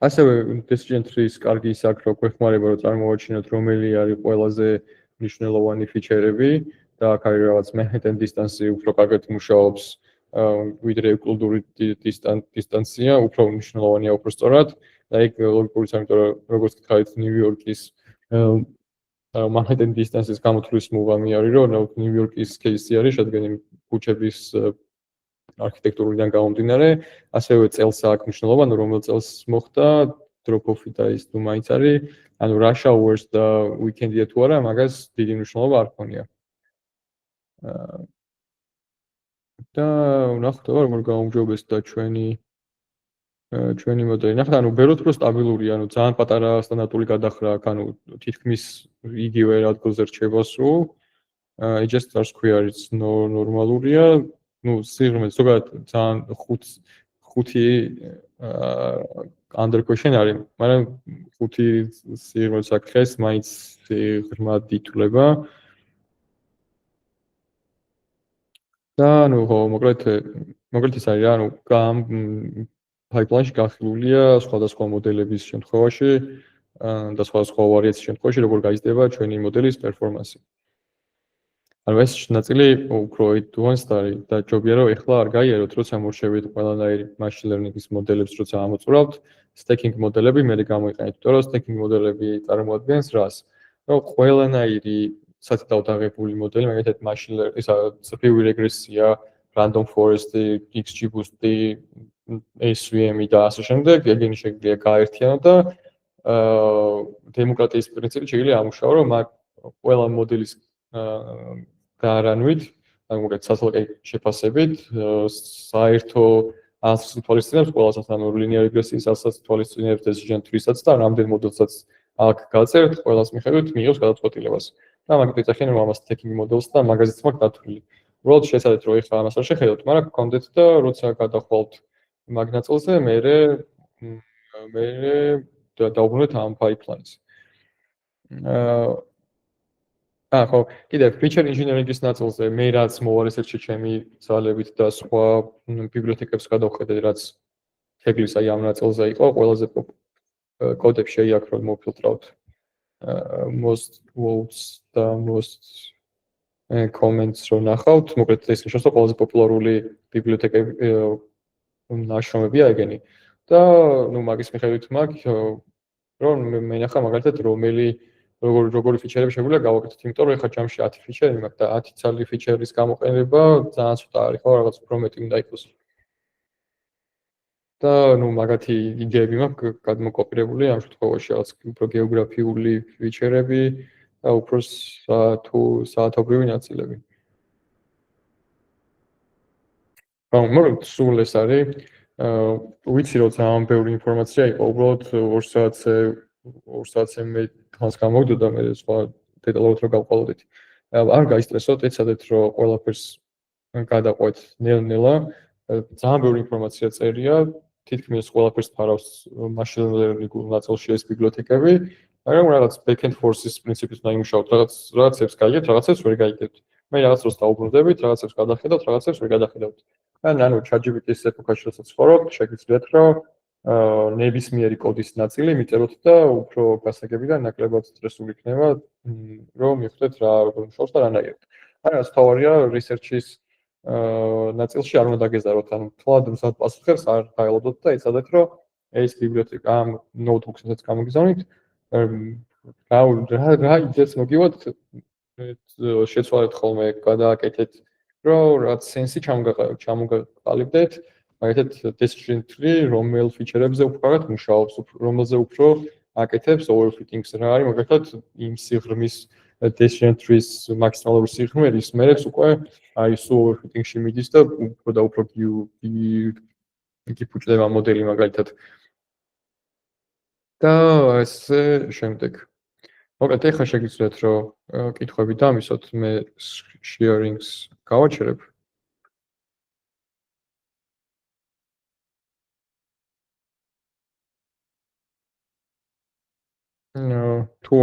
ასევე decision trees კარგი ის აქ რო გვეხმარება რომ წარმოვაჩინოთ რომელი არის ყველაზე მნიშვნელოვანი ფიჩერები და აქ არის რაღაც Manhattan distance-ი უფრო კარგად მუშაობს ვიდრე ეუკლიდური დისტანცია, უფრო მნიშვნელოვანია უფრო სწორად და ეგ ლოგიკურიც, იმიტომ რომ როგორც გითხარით ნიუ-იორკის Manhattan distance-ის გამოთვლის მუღამი არის, რომ ნიუ-იორკის кейსი არის, რადგან ქუჩების არქიტექტურიდან გამომდინარე, ასევე წელს აქვს მნიშვნელობა, რომელ წელს მოხდა drop-off-ი და ის თუ მაინც არის, ანუ rush hours და weekend-ია თუ არა, მაგას დიდი მნიშვნელობა არ ქონია. და ვნახოთ, როგორ გაუმჯობესდა ჩვენი მოდელი. ნახეთ, ანუ ბეროთ უფრო სტაბილურია, ანუ ძალიან პატარა სტანდარტული გადახრა აქვს, ანუ თითქმის იგივე ადგილზე რჩება სულ. just stars query არის ნორმალურია. სიღრმე ზოგადად ძალიან ხუთი under question არის, მაგრამ ხუთი სიღრმეს აქ ხეს მაინც ღრმად ითვლება. და მოკლედ ის არის რა, pipeline-ში გახილულია სხვადასხვა მოდელების შემთხვევაში და სხვადასხვა ვარიაციის შემთხვევაში, როგორ გაიზრდება ჩვენი მოდელის პერფორმანსი. ანუ ეს ნაწილი უფრო advanced არის და ჯობია რომ ეხლა არ გაიაროთ, როცა მორჩევით ყველანაირი machine learning-ის მოდელებს, როცა ამოწურავთ, stacking მოდელები მე გამოიყენეთ, იმიტომ რომ stacking მოდელები წარმოადგენს რას? რომ ყველანაირი სათითაოდ აღებული მოდელი, მაგალითად machine learning, ისა წრფივი რეგრესია, random forest-ი, XGBoost-ი, SVM-ი და ასე შემდეგ, ეგენი შეგვიძლია გააერთიანოთ და დემოკრატიის პრინციპი შეიძლება ამუშაო, რომ ყველა მოდელის გარანვით, ანუ მოკლედ სასალკე შეფასებით, საერთო ასს თვალისწინებს ყველასაც, ანუ linear regression-ის ასს თვალისწინებს decision tree-საც და რამდენ მოდელსაც აქ გაწერთ, ყველას მიხედვით მიიღებს გადაწყვეტილებას. და მაგით ეძახიან რომ ამას stacking მოდელს და მაგაზეც მაქვს დათვლილი. უბრალოდ შეცადეთ რომ ეხლა ამას არ შეხედოთ, მაგრამ გქონდეთ და როცა გადახვალთ მაგ ნაწილზე, მე დავუბრუნდეთ ამ pipelines. ხო, კიდევ feature engineering-ის ნაწილზე მე რაც მოვალ ესეთში ჩემი ძალებით და სხვა ბიბლიოთეკებს გადავხედე, რაც თეგლის აი ამ ნაწილზე იყო, ყველაზე კოდებში აქ რომ მოვფილტრავთ most votes და most comments რო ნახავთ, მოკლედ ეს ნიშნავს რომ ყველაზე პოპულარული ბიბლიოთეკები ნაშრომებია ეგენი. და მაგის მიხედვით მაქვს რომ მე ნახა მაგალითად როგორი ფიჩერები შეგვიძლია გავაკეთოთ, იმიტომ რომ ეხლა ჯამში 10 ფიჩერი მაქვს და 10 ცალი ფიჩერის გამოყენება ძალიან ცოტა არის, ხო, რაღაც უფრო მეტი უნდა იყოს. და მაგათი იდეები მაქვს გადმოკოპირებული ამ შემთხვევაში, რაღაც უფრო გეოგრაფიული ფიჩერები და უფრო საათობრივი ნაწილები. მაგრამ სულ ეს არის, ვიცი რომ ძალიან ბევრი ინფორმაცია იყო, უბრალოდ 2 საათზე მე თან გამოგდო და მე სხვა დეტალურად რო გავყოლოდით. არ გაისტრესოთ, ეცადეთ რომ ყველაფერს გადაყვეთ ნელ-ნელა, ძალიან ბევრი ინფორმაცია წერია, თითქმის ყველაფერს ფარავს machine learning-ულ ნაწილში ეს ბიბლიოთეკები, მაგრამ რაღაც backend forces პრინციპით უნდა იმუშაოთ, რაღაცებს გაიგებთ, რაღაცებს ვერ გაიგებთ. მე რაღაც დროს დაუბრუნდებით, რაღაცებს გადახედავთ, რაღაცებს ვერ გადახედავთ. ანუ ChatGPT-ის ეპოქაში როცა ცხოვრობთ, შეგიძლიათ რომ ნებისმიერი კოდის ნაწილი მიწეროთ და უფრო გასაგები და ნაკლებად სტრესული იქნება, რომ მიხვდეთ რა როგორ მუშაობს და რანაირად. არა, თავარია research-ის ნაწილში არ უნდა დაგეზაროთ, ანუ თვალად მზად პასუხებს არ დაელოდოთ და იცოდეთ, რომ ეს ბიბლიოთეკა ამ notebook-საც გამოგზავნით, რა იდეას მოგივათ, შეცვალეთ ხოლმე, გადააკეთეთ, რომ რაც სენსი ჩამოგაყალიბდეთ, მაგალითად decision tree, რომელ ფიჩერებზე უფრო მუშაობს, რომელზე უფრო აკეთებს overfitting-ს რა არის, მაგალითად იმ სიღრმის decision trees მაქსიმალური სიღრმეების მერეც უკვე აი სულ overfitting-ში მიდის და უფრო და უფრო გიფუჭდება მოდელი მაგალითად. და ესე შემდეგ. მოკლედ ეხლა შეგიძლიათ რომ კითხვები დამისვათ, მე sharing-ს გავაჩერებ. თუ